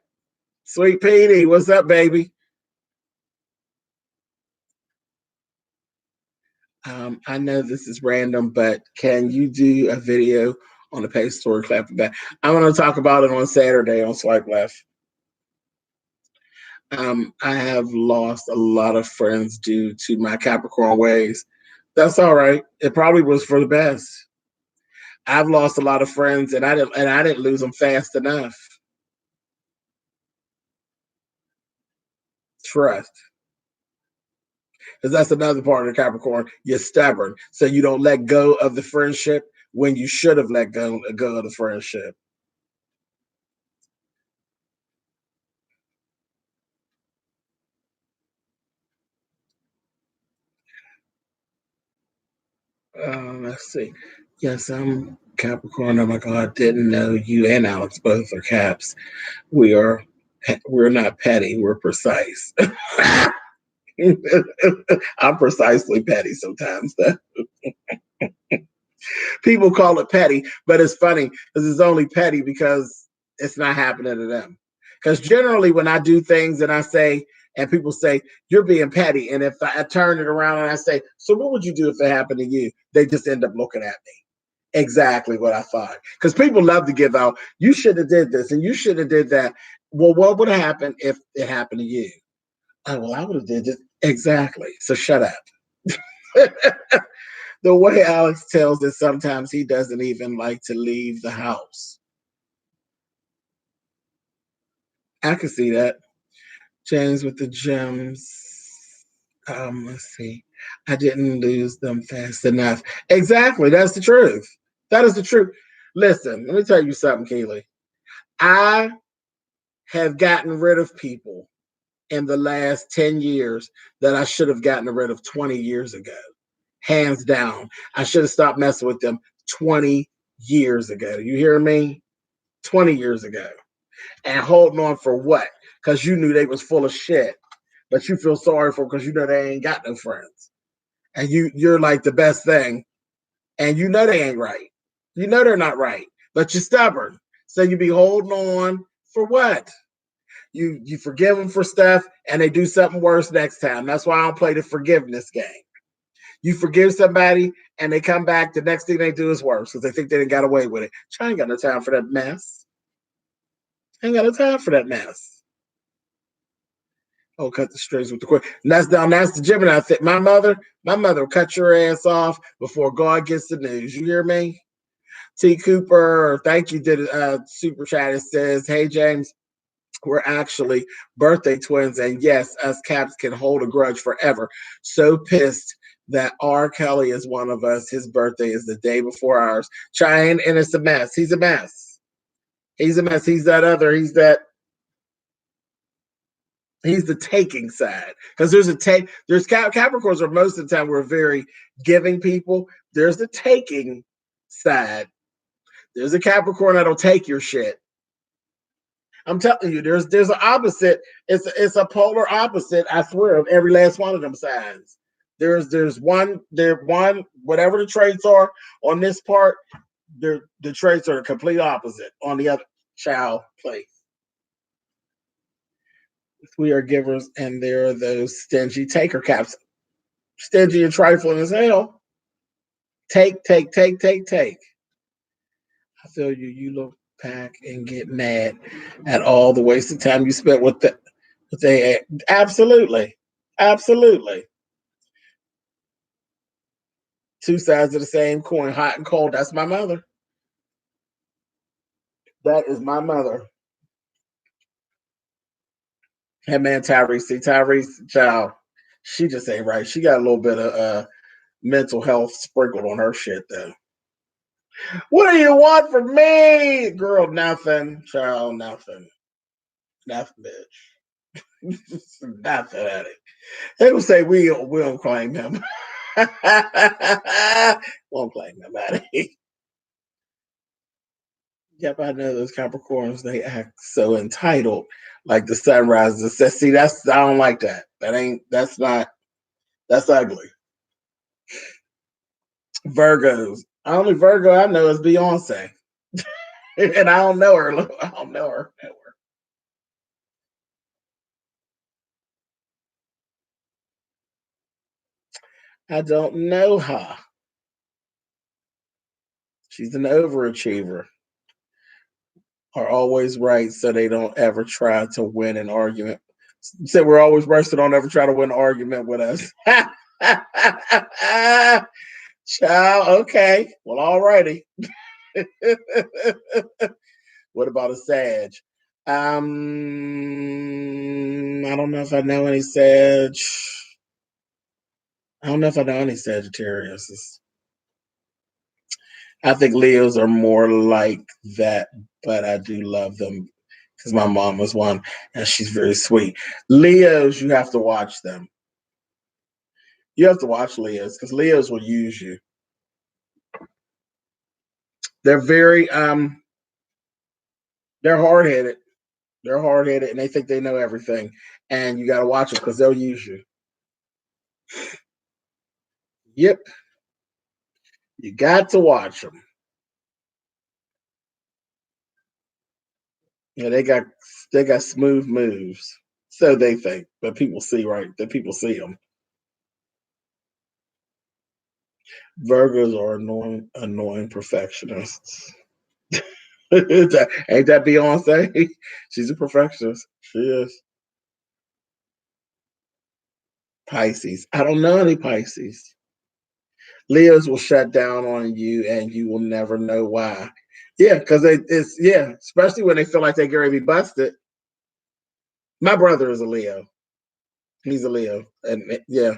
Sweet Petey, what's up, baby? I know this is random, but can you do a video on the page story clapping back? I'm going to talk about it on Saturday on Swipe Left. I have lost a lot of friends due to my Capricorn ways. That's all right. It probably was for the best. I've lost a lot of friends, and I didn't lose them fast enough. Trust, because that's another part of the Capricorn. You're stubborn, so you don't let go of the friendship when you should have let go of the friendship. Let's see. Yes, I'm Capricorn. Oh my God, didn't know you and Alex both are Caps. We're not petty. We're precise. I'm precisely petty sometimes. People call it petty, but it's funny because it's only petty because it's not happening to them. Because generally, when I do things and I say, and people say, you're being petty. And if I turn it around and I say, so what would you do if it happened to you? They just end up looking at me. Exactly what I thought. Because people love to give out, you should have did this and you should have did that. Well, what would happen if it happened to you? Oh, well, I would have did it. Exactly. So shut up. The way Alex tells that sometimes he doesn't even like to leave the house. I can see that. James with the gems. Let's see. I didn't lose them fast enough. Exactly. That's the truth. That is the truth. Listen, let me tell you something, Keely. I have gotten rid of people in the last 10 years that I should have gotten rid of 20 years ago. Hands down. I should have stopped messing with them 20 years ago. You hear me? 20 years ago. And holding on for what? Because you knew they was full of shit. But you feel sorry for them because you know they ain't got no friends. And you're like the best thing. And you know they ain't right. You know they're not right. But you're stubborn. So you be holding on for what? You forgive them for stuff and they do something worse next time. That's why I don't play the forgiveness game. You forgive somebody and they come back, the next thing they do is worse because they think they didn't got away with it. I ain't got no time for that mess. I ain't got no time for that mess. Oh, cut the strings with the quick. And that's the Gemini thing. My mother will cut your ass off before God gets the news. You hear me? T. Cooper, thank you, did a super chat. It says, hey, James, we're actually birthday twins. And yes, us Caps can hold a grudge forever. So pissed that R. Kelly is one of us. His birthday is the day before ours. Trying, and it's a mess. He's a mess. He's a mess. He's the taking side. Because there's Capricorns are most of the time we're very giving people. There's the taking side. There's a Capricorn that'll take your shit. I'm telling you, there's an opposite. It's a polar opposite, I swear, of every last one of them signs. There's one, whatever the traits are on this part, the traits are the complete opposite on the other. Child, please. We are givers, and there are those stingy taker caps. Stingy and trifling as hell. Take. I feel you. You look back and get mad at all the wasted time you spent with they. Absolutely. Two sides of the same coin, hot and cold. That's my mother. That is my mother. Hey man, Tyrese, child, she just ain't right. She got a little bit of mental health sprinkled on her shit though. What do you want from me, girl? Nothing, child, nothing, bitch, nothing at it. They will say we don't claim him. Won't claim him at it. Yep, I know those Capricorns. They act so entitled, like the sun rises. See, I don't like that. That's ugly. Virgos. Only Virgo I know is Beyonce, and I don't know her. I don't know her. I don't know her. She's an overachiever. Are always right, so they don't ever try to win an argument. Said we're always right, so don't ever try to win an argument with us. Child, okay. Well, alrighty. What about a Sag? I don't know if I know any Sag. I don't know if I know any Sagittarius. I think Leos are more like that, but I do love them because my mom was one and she's very sweet. Leos, you have to watch them. You have to watch Leos because Leos will use you. They're very they're hard headed. They're hard headed and they think they know everything. And you got to watch them because they'll use you. Yep. You got to watch them. Yeah, they got smooth moves. So they think, but people see right. That people see them. Virgos are annoying perfectionists. Ain't that Beyonce? She's a perfectionist. She is. Pisces. I don't know any Pisces. Leos will shut down on you and you will never know why. Yeah, because especially when they feel like they're going to be busted. My brother is a Leo. He's a Leo. And yeah.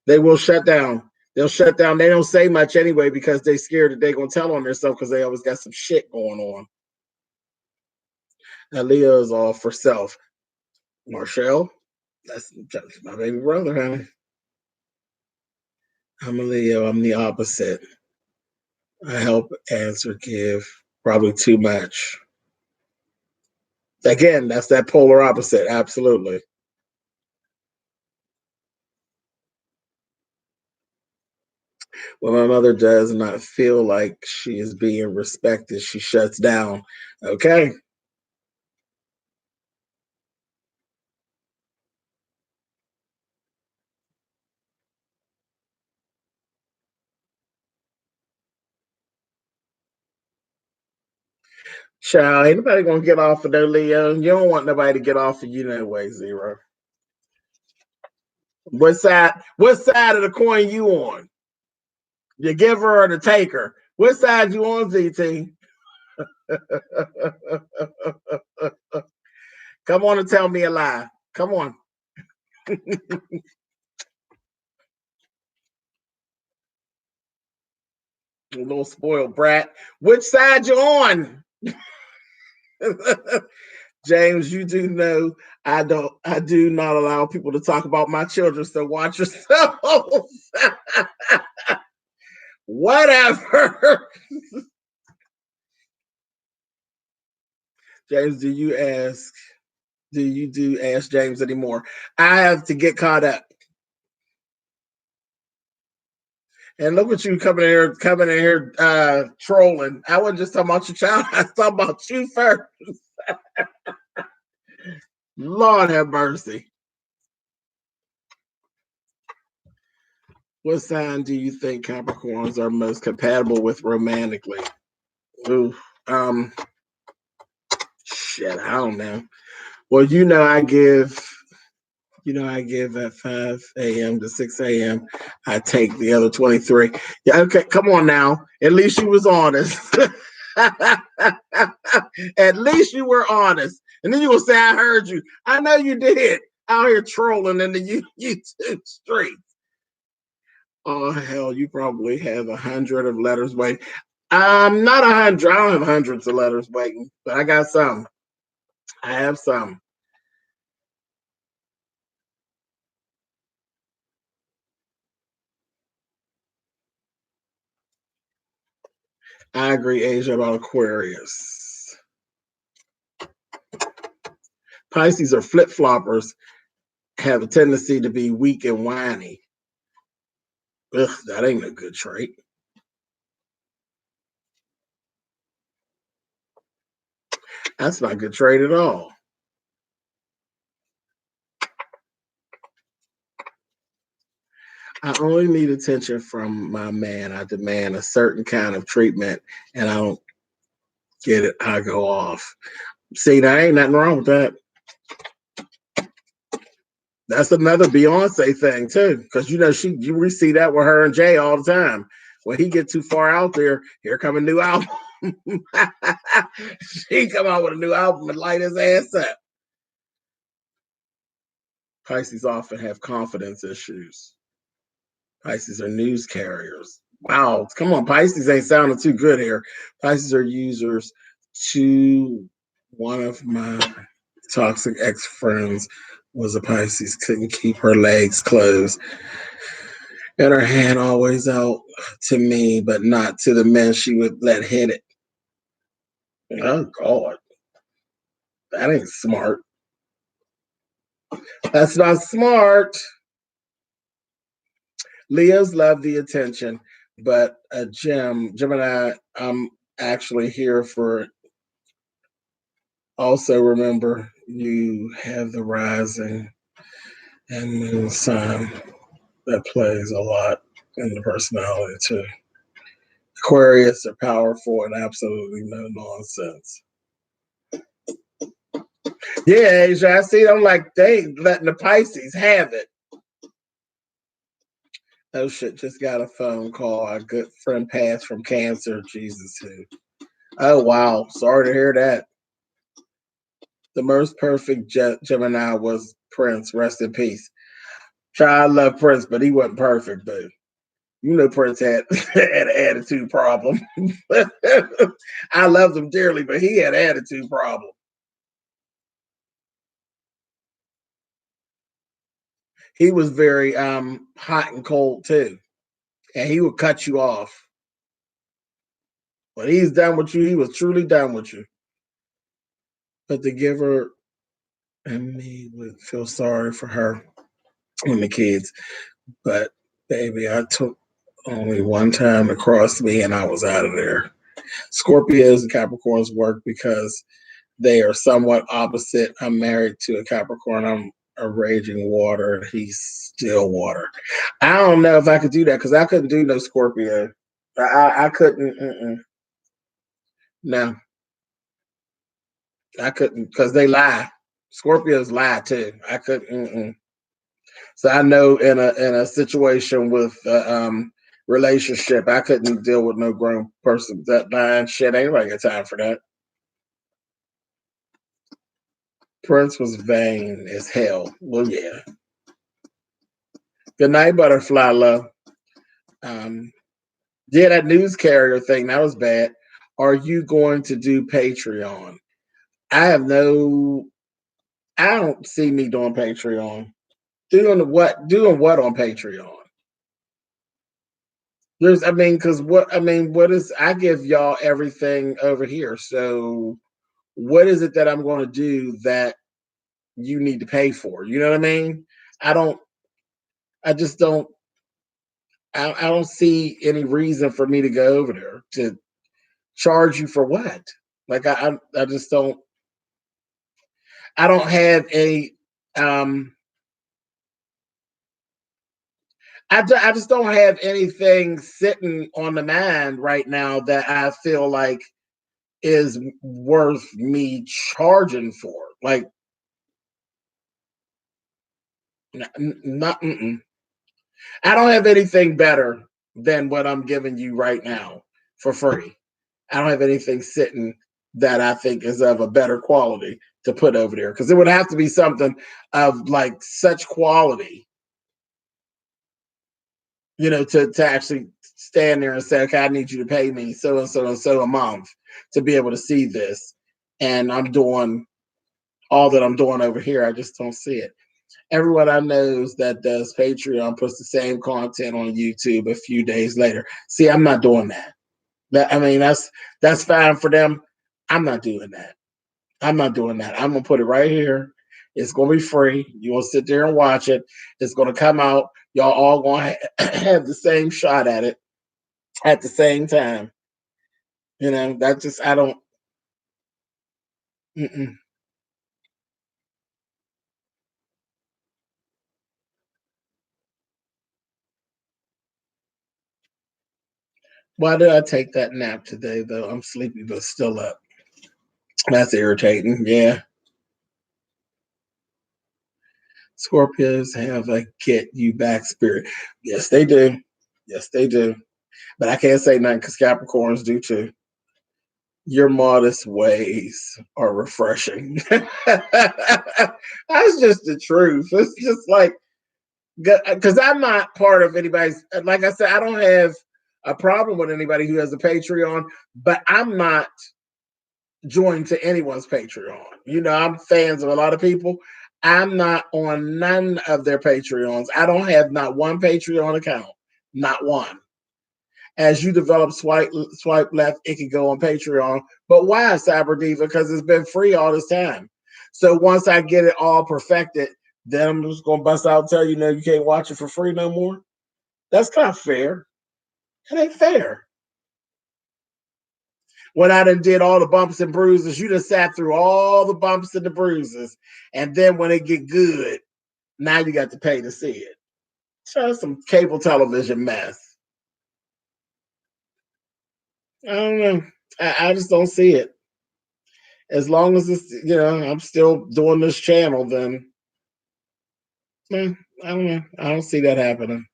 They will shut down. They'll shut down. They don't say much anyway because they scared that they're gonna tell on themselves because they always got some shit going on. Now Leo is all for self. Marshall, that's my baby brother, honey. I'm a Leo. I'm the opposite. I help, answer, give. Probably too much. Again, that's that polar opposite. Absolutely. When my mother does not feel like she is being respected, she shuts down. Okay. Child, ain't nobody gonna get off of no Leo. You don't want nobody to get off of you no way, Zero. What side of the coin you on? The giver or the taker? What side you on, ZT? Come on and tell me a lie. Come on. You little spoiled brat. Which side you on? James, you do know I do not allow people to talk about my children, so watch yourself. Whatever. James, do you do Ask James anymore? I have to get caught up. And look at you coming in here trolling. I wasn't just talking about your child, I was talking about you first. Lord have mercy. What sign do you think Capricorns are most compatible with romantically? Ooh, um, shit, I don't know. Well, I give at 5 a.m. to 6 a.m. I take the other 23. Yeah, okay, come on now. At least you was honest. At least you were honest. And then you will say, I heard you. I know you did. Out here trolling in the YouTube street. Oh hell, you probably have 100 of letters waiting. Not 100. I don't have hundreds of letters waiting, but I got some. I have some. I agree, Asia, about Aquarius. Pisces are flip floppers, have a tendency to be weak and whiny. Ugh, that ain't a good trait. That's not a good trait at all. I only need attention from my man. I demand a certain kind of treatment, and I don't get it. I go off. See, there ain't nothing wrong with that. That's another Beyonce thing too, because we see that with her and Jay all the time. When he get too far out there, here come a new album. She come out with a new album and light his ass up. Pisces often have confidence issues. Pisces are news carriers. Wow, come on, Pisces ain't sounding too good here. Pisces are users to one of my toxic ex-friends was a Pisces, couldn't keep her legs closed. And her hand always out to me, but not to the men she would let hit it. Oh God. That ain't smart. That's not smart. Leos love the attention, but Gemini, I'm actually here for. Also, remember you have the rising and moon sign that plays a lot in the personality too. Aquarius are powerful and absolutely no nonsense. Yeah, Asia, I see them like they letting the Pisces have it. Oh shit, just got a phone call. Our good friend passed from cancer. Jesus, who? Oh wow, sorry to hear that. The most perfect Gemini was Prince. Rest in peace. Try I love Prince, but he wasn't perfect, though. You know, Prince had had an attitude problem. I loved him dearly, but he had an attitude problem. He was very hot and cold too, and he would cut you off. When he's done with you, he was truly done with you. But the giver and me would feel sorry for her and the kids. But baby, I took only one time across me and I was out of there. Scorpios and Capricorns work because they are somewhat opposite. I'm married to a Capricorn. I'm a raging water and he's still water. I don't know if I could do that because I couldn't do no Scorpio. I couldn't. No, I couldn't because they lie. Scorpios lie too. I couldn't. So I know in a situation with relationship, I couldn't deal with no grown person that lying shit. Ain't nobody got time for that. Prince was vain as hell. Well, yeah. Good night, butterfly love. Um, yeah, that news carrier thing that was bad. Are you going to do Patreon? I have no. I don't see me doing Patreon. Doing what? Doing what on Patreon? There's, I mean, because what I mean, what is? I give y'all everything over here. So, what is it that I'm going to do that you need to pay for? You know what I mean? I don't. I just don't. I don't see any reason for me to go over there to charge you for what? Like I just don't. I don't have a. Um, I just don't have anything sitting on the mind right now that I feel like is worth me charging for. Like, not. I don't have anything better than what I'm giving you right now for free. I don't have anything sitting that I think is of a better quality to put over there because it would have to be something of like such quality, to actually stand there and say, okay, I need you to pay me so and so and so a month to be able to see this. And I'm doing all that I'm doing over here. I just don't see it. Everyone I knows that does Patreon puts the same content on YouTube a few days later. See, I'm not doing that. I mean, that's fine for them. I'm not doing that. I'm not doing that. I'm gonna put it right here. It's gonna be free. You gonna sit there and watch it. It's gonna come out. Y'all all gonna have the same shot at it at the same time. That just I don't. Mm-mm. Why did I take that nap today though? I'm sleepy but still up. That's irritating. Yeah. Scorpios have a get you back spirit. Yes, they do. Yes, they do. But I can't say nothing because Capricorns do too. Your modest ways are refreshing. That's just the truth. It's just like, because I'm not part of anybody's, like I said, I don't have a problem with anybody who has a Patreon, but I'm not joined to anyone's Patreon. I'm fans of a lot of people. I'm not on none of their Patreons. I don't have not one Patreon account, not one. As you develop swipe left, it can go on Patreon. But why, Cyber Diva? Because it's been free all this time. So once I get it all perfected, then I'm just gonna bust out and tell you, no, you can't watch it for free no more. That's not fair. It ain't fair. When I done did all the bumps and bruises, you just sat through all the bumps and the bruises, and then when it get good, now you got to pay to see it. So that's some cable television mess. I don't know. I just don't see it. As long as it's, I'm still doing this channel, then I don't know. I don't see that happening.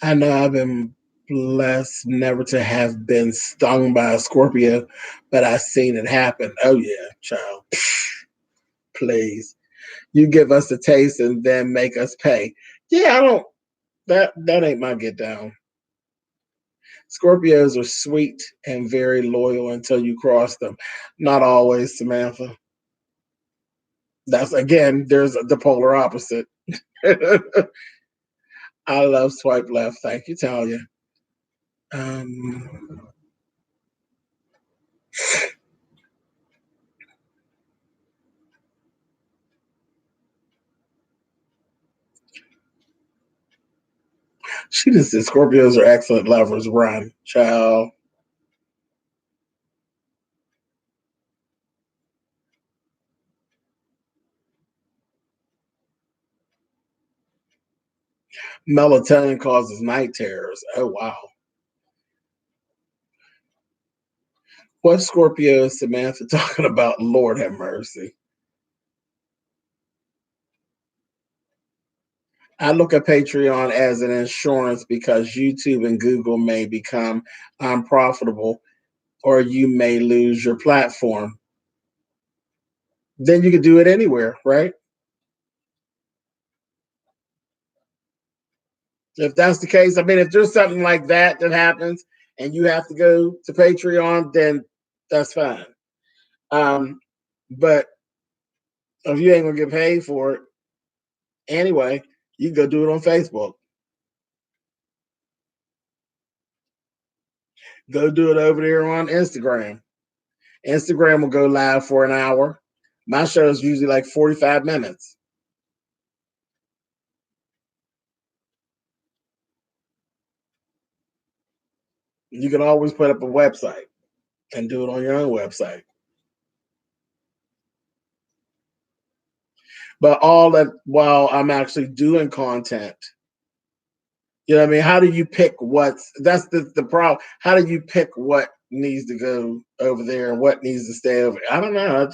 I know I've been Blessed never to have been stung by a Scorpio, but I seen it happen. Oh yeah, child. Please. You give us a taste and then make us pay. Yeah, I don't that ain't my get down. Scorpios are sweet and very loyal until you cross them. Not always, Samantha. That's again, there's the polar opposite. I love swipe left. Thank you, Talia. Um, she just said Scorpios are excellent lovers. Run, child. Melatonin causes night terrors. Oh wow. What Scorpio is Samantha talking about? Lord have mercy. I look at Patreon as an insurance because YouTube and Google may become unprofitable or you may lose your platform. Then you can do it anywhere, right? If that's the case, I mean, if there's something like that that happens and you have to go to Patreon, then that's fine. Um, but if you ain't gonna get paid for it anyway, you can go do it on Facebook. Go do it over there on Instagram. Instagram will go live for an hour. My show is usually like 45 minutes. You can always put up a website and do it on your own website. But all that while I'm actually doing content, you know what I mean? How do you pick what's that's the problem? How do you pick what needs to go over there and what needs to stay over? I don't know.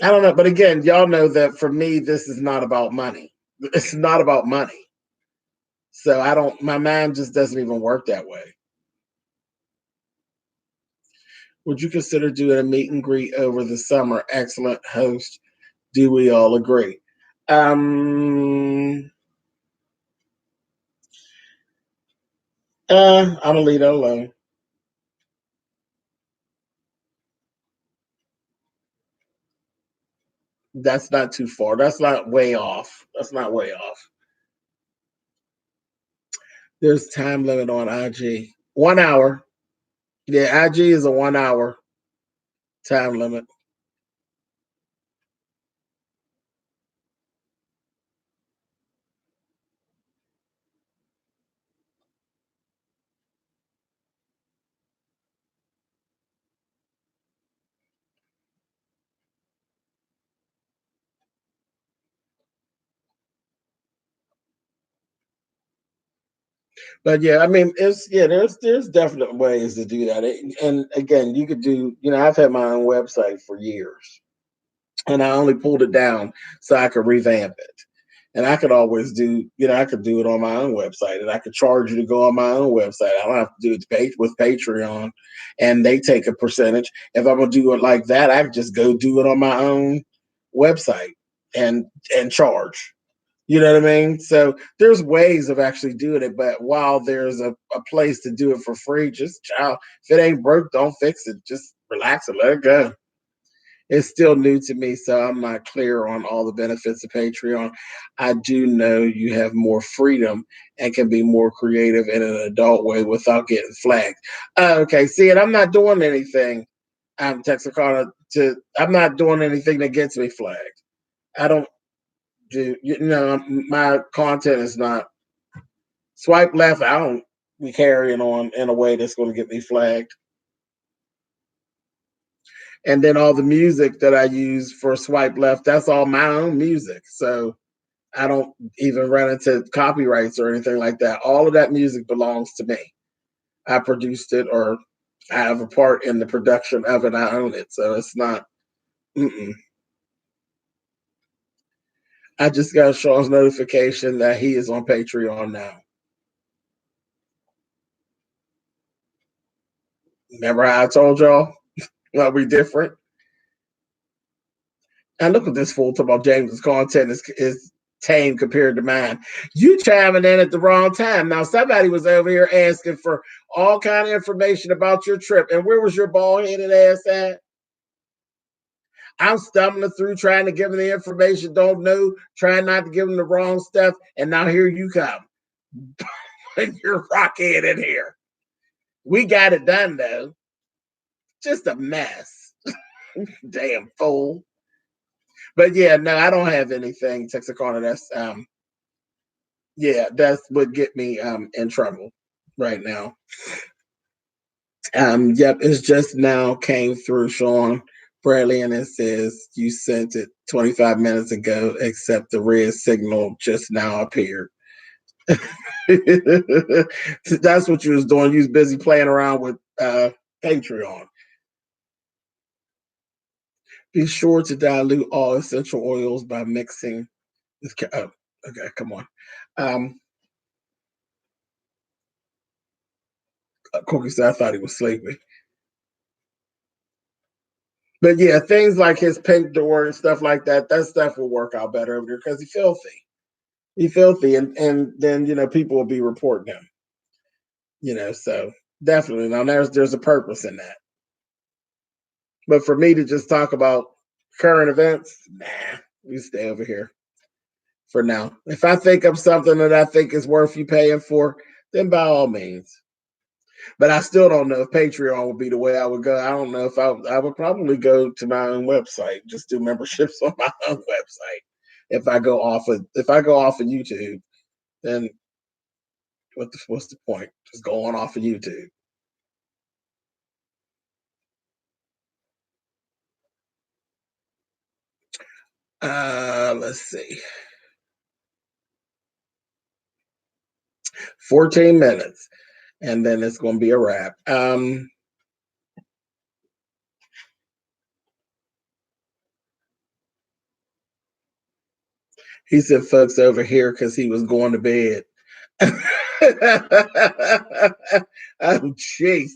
I don't know. But again, y'all know that for me, this is not about money. It's not about money. So I don't my mind just doesn't even work that way. Would you consider doing a meet and greet over the summer? Excellent host. Do we all agree? Um I'm gonna leave that alone. That's not too far. That's not way off. That's not way off. There's time limit on IG. 1 hour. Yeah, IG is a 1 hour time limit. But yeah, I mean, it's yeah, there's definite ways to do that. And again, you could do, I've had my own website for years, and I only pulled it down so I could revamp it. And I could always do, I could do it on my own website, and I could charge you to go on my own website. I don't have to do it with Patreon, and they take a percentage. If I'm gonna do it like that, I could just go do it on my own website and charge. You know what I mean? So there's ways of actually doing it, but while there's a place to do it for free, just child, if it ain't broke, don't fix it. Just relax and let it go. It's still new to me, so I'm not clear on all the benefits of Patreon. I do know you have more freedom and can be more creative in an adult way without getting flagged. Okay, see, and I'm not doing anything. I'm Texarkana to. I'm not doing anything that gets me flagged. I don't do. My content is not swipe left. I don't be carrying on in a way that's going to get me flagged. And then all the music that I use for swipe left, that's all my own music. So I don't even run into copyrights or anything like that. All of that music belongs to me. I produced it or I have a part in the production of it. I own it. So it's not. Mm-mm. I just got Sean's notification that he is on Patreon now. Remember how I told y'all? Well, we different. And look at this fool talking about James's content is tame compared to mine. You chiming in at the wrong time. Now, somebody was over here asking for all kind of information about your trip. And where was your bald-headed ass at? I'm stumbling through trying to give them the information, don't know, trying not to give them the wrong stuff. And now here you come. You're rockhead in here. We got it done, though. Just a mess. Damn fool. But yeah, no, I don't have anything, Texarkana. That's what get me in trouble right now. Yep, it's just now came through, Sean Bradley, and it says you sent it 25 minutes ago, except the red signal just now appeared. That's what you was doing. You was busy playing around with Patreon. Be sure to dilute all essential oils by mixing. Oh, okay, come on. Cookie said I thought he was sleeping. But yeah, things like his pink door and stuff like that, that stuff will work out better over there because he's filthy. He's filthy, and then people will be reporting him. So definitely now there's a purpose in that. But for me to just talk about current events, nah, we stay over here for now. If I think of something that I think is worth you paying for, then by all means. But I still don't know if Patreon would be the way I would go. I don't know if I would probably go to my own website, just do memberships on my own website. If I go off of YouTube, then what's the point? Just going off of YouTube. Let's see. 14 minutes, and then it's going to be a wrap. He said, "Folks over here," because he was going to bed. Oh, jeez.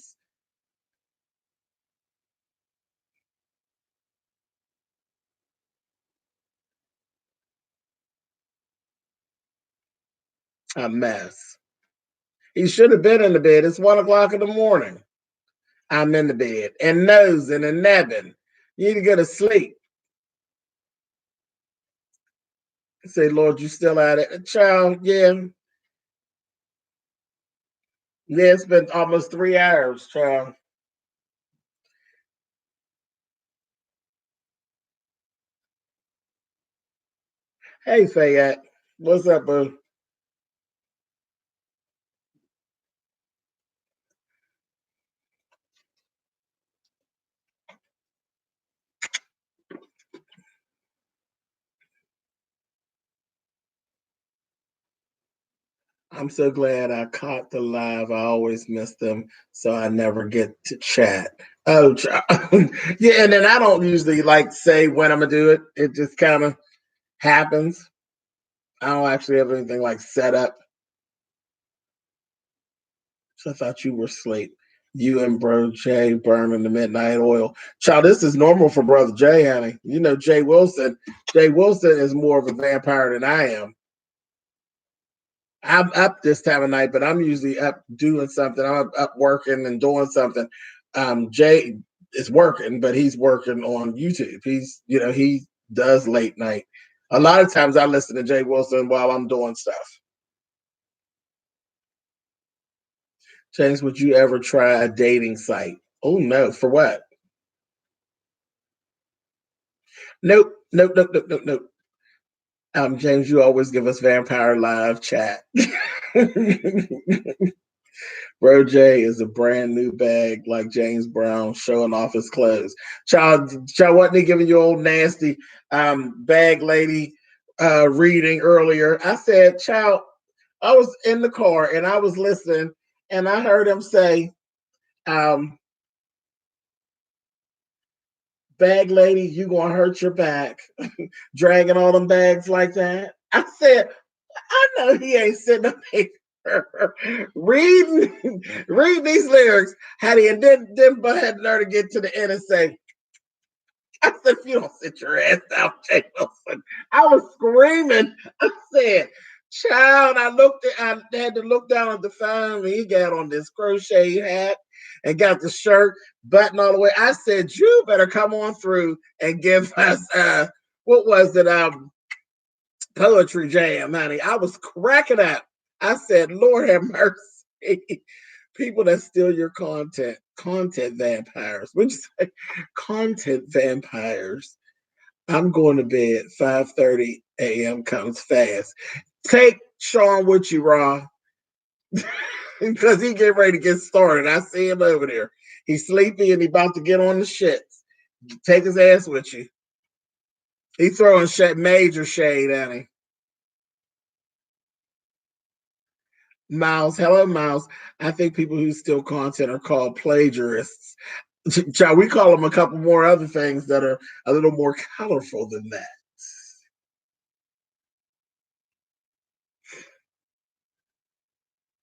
A mess. He should have been in the bed. It's 1 o'clock in the morning. I'm in the bed and nosing and nabbing. You need to go to sleep. Say, Lord, you still at it? Child, yeah. Yeah, it's been almost 3 hours, child. Hey, Fayette. What's up, boo? I'm so glad I caught the live. I always miss them, so I never get to chat. Oh, yeah, and then I don't usually like say when I'm gonna do it. It just kind of happens. I don't actually have anything like set up. So I thought you were asleep. You and Bro Jay burning the midnight oil. Child, this is normal for Brother Jay, honey. You know Jay Wilson. Jay Wilson is more of a vampire than I am. I'm up this time of night, but I'm usually up doing something. I'm up working and doing something. Jay is working, but he's working on YouTube. He does late night. A lot of times I listen to Jay Wilson while I'm doing stuff. James, would you ever try a dating site? Oh no, for what? Nope, nope, nope, nope, nope, nope. James, you always give us vampire live chat. Bro J is a brand new bag like James Brown showing off his clothes. Child wasn't he giving you old nasty bag lady reading earlier? I said, child, I was in the car and I was listening and I heard him say, bag lady, you gonna hurt your back dragging all them bags like that. I said, I know he ain't sitting up here reading these lyrics. Had he and then but had learned to get to the end and say, I said, if you don't sit your ass down, Jay Wilson. I was screaming. I said, child, I had to look down at the phone and he got on this crochet hat and got the shirt button all the way. I said, you better come on through and give us what was it? Poetry jam, honey. I was cracking up. I said, Lord have mercy. People that steal your content vampires. Would you say content vampires? I'm going to bed. 5:30 a.m. comes fast. Take Sean with you, Raw, because he getting ready to get started. I see him over there. He's sleepy and he about to get on the shits. Take his ass with you. He throwing major shade at him. Miles, hello, Miles. I think people who steal content are called plagiarists. We call them a couple more other things that are a little more colorful than that.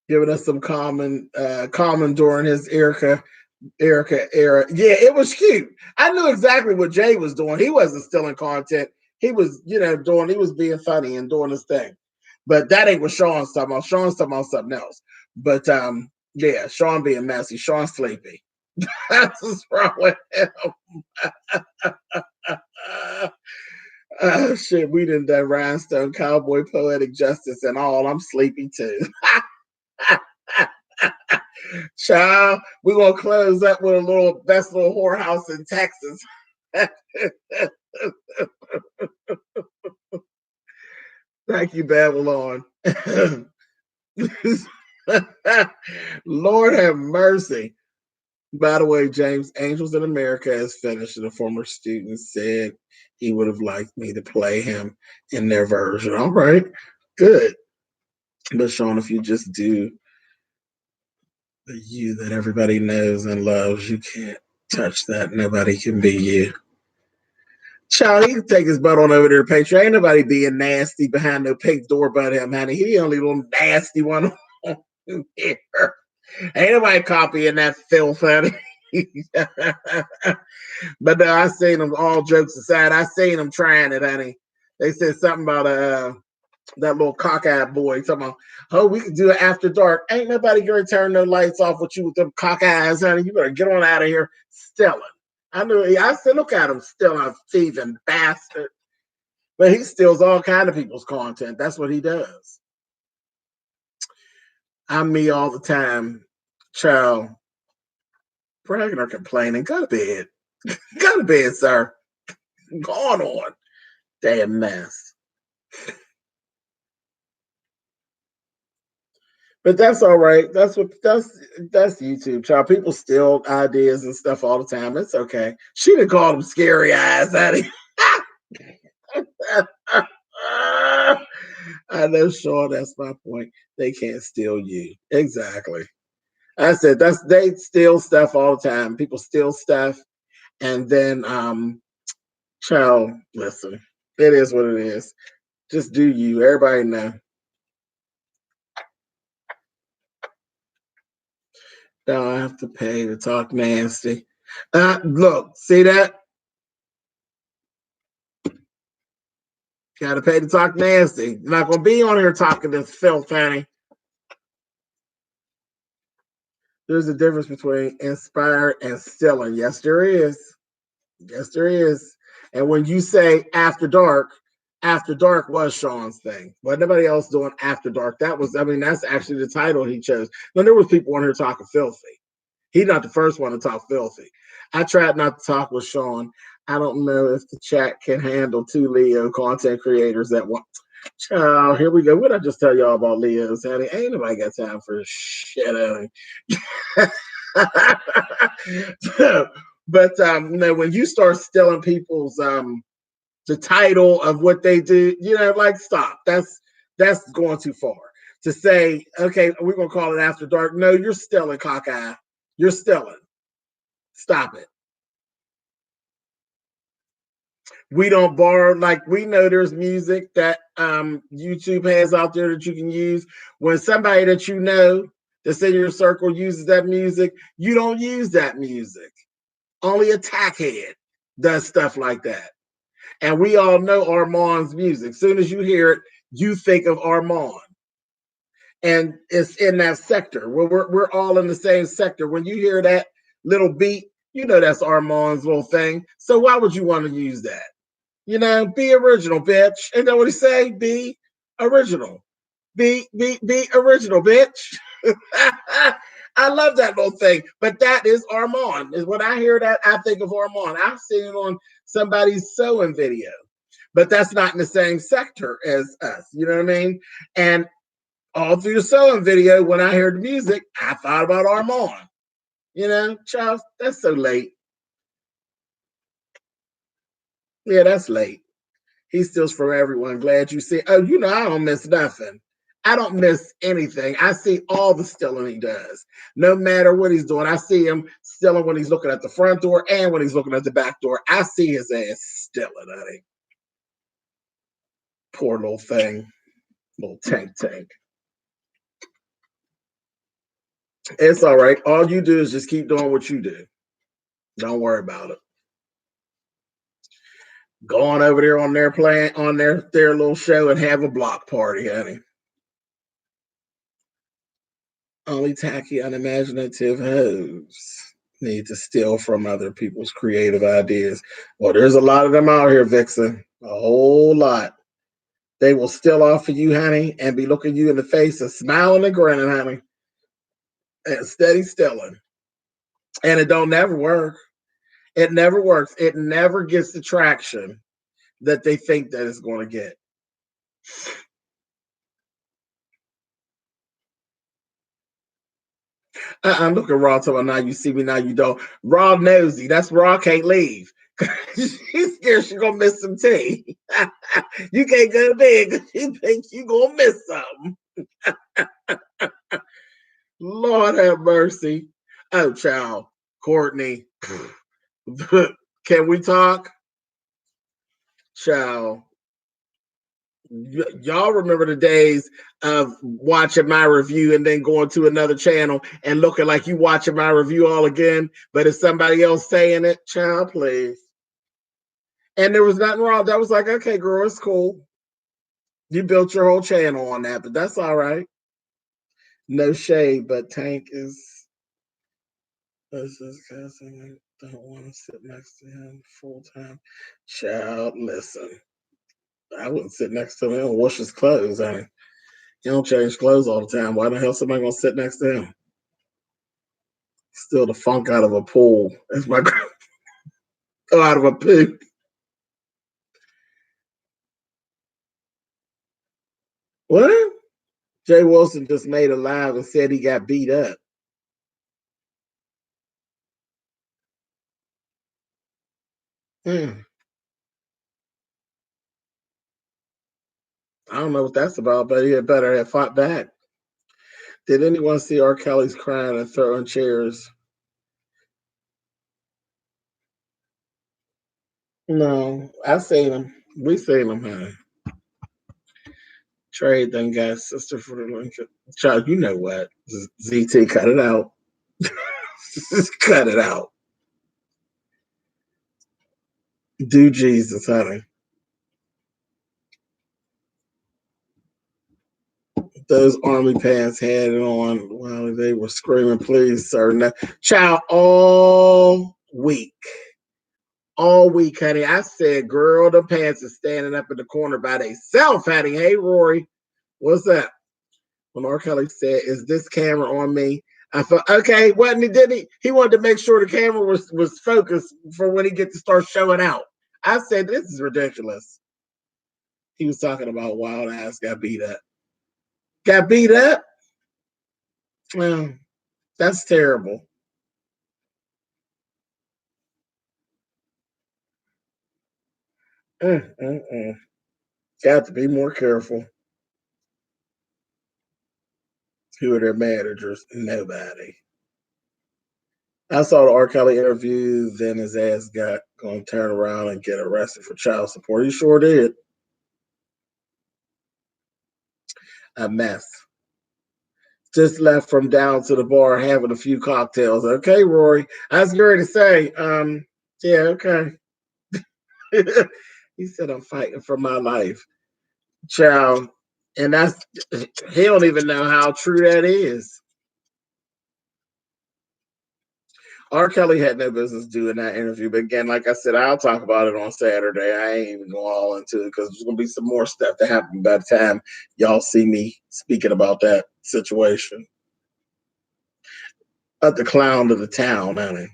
Giving us some common during his Erica era. Yeah, it was cute. I knew exactly what Jay was doing. He wasn't stealing content. He was, he was being funny and doing his thing. But that ain't what Sean's talking about. Sean's talking about something else. But yeah, Sean being messy. Sean sleepy. That's what's wrong with him. Shit, we done done Rhinestone Cowboy Poetic Justice and all. I'm sleepy too. Child, we're gonna close up with a little best little whorehouse in Texas. Thank you, Babylon. Lord have mercy. By the way, James, Angels in America has finished, and a former student said he would have liked me to play him in their version. All right, good. But Sean, if you just do the you that everybody knows and loves, you can't touch that. Nobody can be you. Child, he can take his butt on over there, Patreon. Ain't nobody being nasty behind no pink door but him, honey. He the only little nasty one here. Ain't nobody copying that filth, honey. But no, I seen them, all jokes aside, I seen them trying it, honey. They said something about that little cockeyed boy talking about, oh, we could do it after dark. Ain't nobody gonna turn no lights off with you with them cock eyes, honey. You better get on out of here stealing. I said, look at him stealing, thieving bastard. But he steals all kind of people's content. That's what he does. I'm me all the time, child. Bragging or complaining. Go to bed. Go to bed, sir. Go on. Damn mess. But that's all right. That's YouTube, child. People steal ideas and stuff all the time. It's okay. She done called them scary eyes, honey. I know, Sean. That's my point. They can't steal you. Exactly. I said they steal stuff all the time. People steal stuff, and then child, listen, it is what it is. Just do you. Everybody know. Don't have to pay to talk nasty. Look, see that? Got to pay to talk nasty. You're not gonna be on here talking this filth, honey. There's a difference between inspired and stealing. Yes, there is. Yes, there is. And when you say after dark was Sean's thing. But nobody else doing after dark. That's actually the title he chose. Now there was people on here talking filthy. He's not the first one to talk filthy. I tried not to talk with Sean. I don't know if the chat can handle two Leo content creators that want. Child, here we go. What did I just tell y'all about Leos, honey? Ain't nobody got time for shit, honey. But when you start stealing people's the title of what they do, like stop. That's going too far. To say, okay, we're gonna call it after dark. No, you're stealing, cockeye. You're stealing. Stop it. We don't borrow, like we know there's music that YouTube has out there that you can use. When somebody that you know that's in your circle uses that music, you don't use that music. Only a tackhead does stuff like that. And we all know Armand's music. As soon as you hear it, you think of Armand. And it's in that sector. We're all in the same sector. When you hear that little beat, you know that's Armand's little thing. So why would you want to use that? You know, be original, bitch. Ain't that what he say? Be original. Be original, bitch. I love that little thing. But that is Armand. Is when I hear that, I think of Armand. I've seen it on somebody's sewing video. But that's not in the same sector as us. You know what I mean? And all through the sewing video, when I heard the music, I thought about Armand. You know, Charles, that's so late. Yeah, that's late. He steals from everyone. Glad you see. Oh, you know, I don't miss nothing. I don't miss anything. I see all the stealing he does. No matter what he's doing, I see him stealing when he's looking at the front door and when he's looking at the back door. I see his ass stealing, honey. Poor little thing. Little tank. It's all right. All you do is just keep doing what you do. Don't worry about it. Go on over there on their plan on their little show and have a block party, honey. Only tacky, unimaginative hoes need to steal from other people's creative ideas. Well, there's a lot of them out here, Vixen. A whole lot. They will steal off of you, honey, and be looking you in the face and smiling and grinning, honey, and steady stealing. And it don't never work. It never works. It never gets the traction that they think that it's going to get. Look at Raw talking about now you see me, now you don't. Raw nosy. That's Raw can't leave. She's scared she's gonna miss some tea. You can't go to bed because you think you gonna miss something. Lord have mercy. Oh, child. Courtney. Can we talk? Child. Y'all remember the days of watching my review and then going to another channel and looking like you watching my review all again, but it's somebody else saying it? Child, please. And there was nothing wrong. That was like, okay, girl, it's cool. You built your whole channel on that, but that's all right. No shade, but Tank is cousin. I don't want to sit next to him full time. Child, listen. I wouldn't sit next to him and wash his clothes. I mean, he don't change clothes all the time. Why the hell somebody gonna sit next to him? Steal the funk out of a pool. That's my oh, out of a poo. What? Jay Wilson just made a live and said he got beat up. Hmm. I don't know what that's about, but he had better have fought back. Did anyone see R. Kelly's crying and throwing chairs? No, I've seen him. We seen him, honey. Trade then got sister for the link. Child, you know what? ZT, cut it out. Just cut it out. Do Jesus, honey. Those army pants had it on while they were screaming, please, sir. No. Child, all week, honey. I said, girl, the pants are standing up in the corner by themselves, honey. Hey, Rory, what's up? When R. Kelly said, is this camera on me? I thought, okay, wasn't he? Did he? He wanted to make sure the camera was focused for when he get to start showing out. I said, this is ridiculous. He was talking about wild ass got beat up. Got beat up? Well, that's terrible. Mm, mm, mm. Got to be more careful. Who are their managers? Nobody. I saw the R. Kelly interview, then his ass got going to turn around and get arrested for child support. He sure did. A mess. Just left from down to the bar having a few cocktails. Okay, Rory. I was going to say, yeah, okay. He said, I'm fighting for my life. Child. And that's, he don't even know how true that is. R. Kelly had no business doing that interview, but again, like I said, I'll talk about it on Saturday. I ain't even going all into it because there's gonna be some more stuff to happen by the time y'all see me speaking about that situation. But the clown of the town, honey.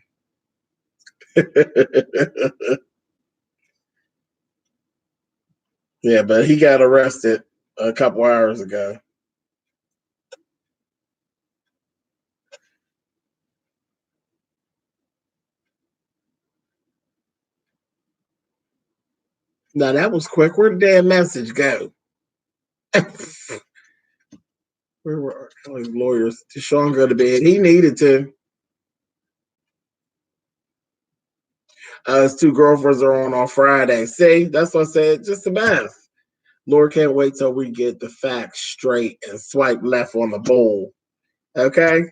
Yeah, but he got arrested a couple hours ago. Now that was quick. Where did that message go? Where were R. Kelly's lawyers? Deshaun go to bed. He needed to. His two girlfriends are on Friday. See, that's what I said. Just a mess. Lord can't wait till we get the facts straight and swipe left on the bowl. Okay?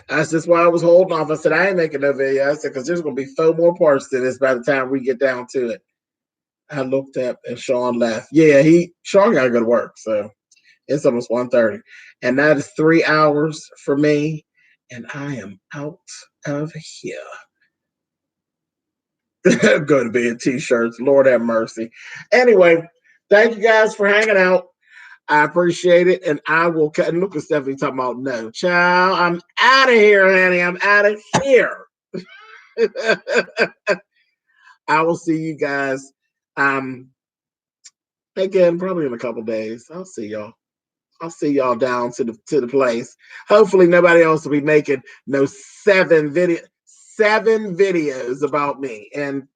That's just why I was holding off. I said, I ain't making no video. I said, because there's going to be 4 more parts to this by the time we get down to it. I looked up and Sean left. Yeah, Sean got to go to work. So it's almost 1:30. And that is 3 hours for me. And I am out of here. Go to bed t-shirts. Lord have mercy. Anyway, thank you guys for hanging out. I appreciate it. And I will cut. And look at Stephanie talking about no. Child, I'm out of here, honey. I'm out of here. I will see you guys again probably in a couple days. I'll see y'all. I'll see y'all down to the place. Hopefully nobody else will be making no 7 videos about me and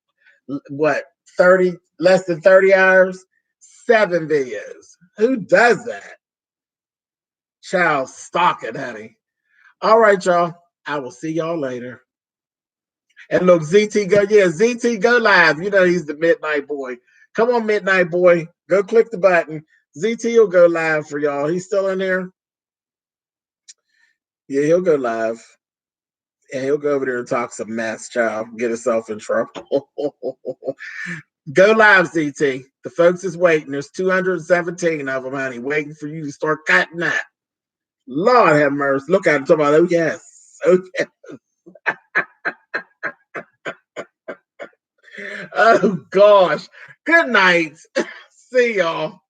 what 30 less than 30 hours. 7 videos. Who does that? Child stalking, honey. All right, y'all. I will see y'all later. And look, ZT go, yeah, ZT go live. You know he's the midnight boy. Come on, midnight boy. Go click the button. ZT will go live for y'all. He's still in there. Yeah, he'll go live. And he'll go over there and talk some mess, child. Get himself in trouble. Go live, ZT. The folks is waiting. There's 217 of them, honey, waiting for you to start cutting that. Lord have mercy. Look at him talking about, oh, yes. Oh, yes. Oh, gosh. Good night. See y'all.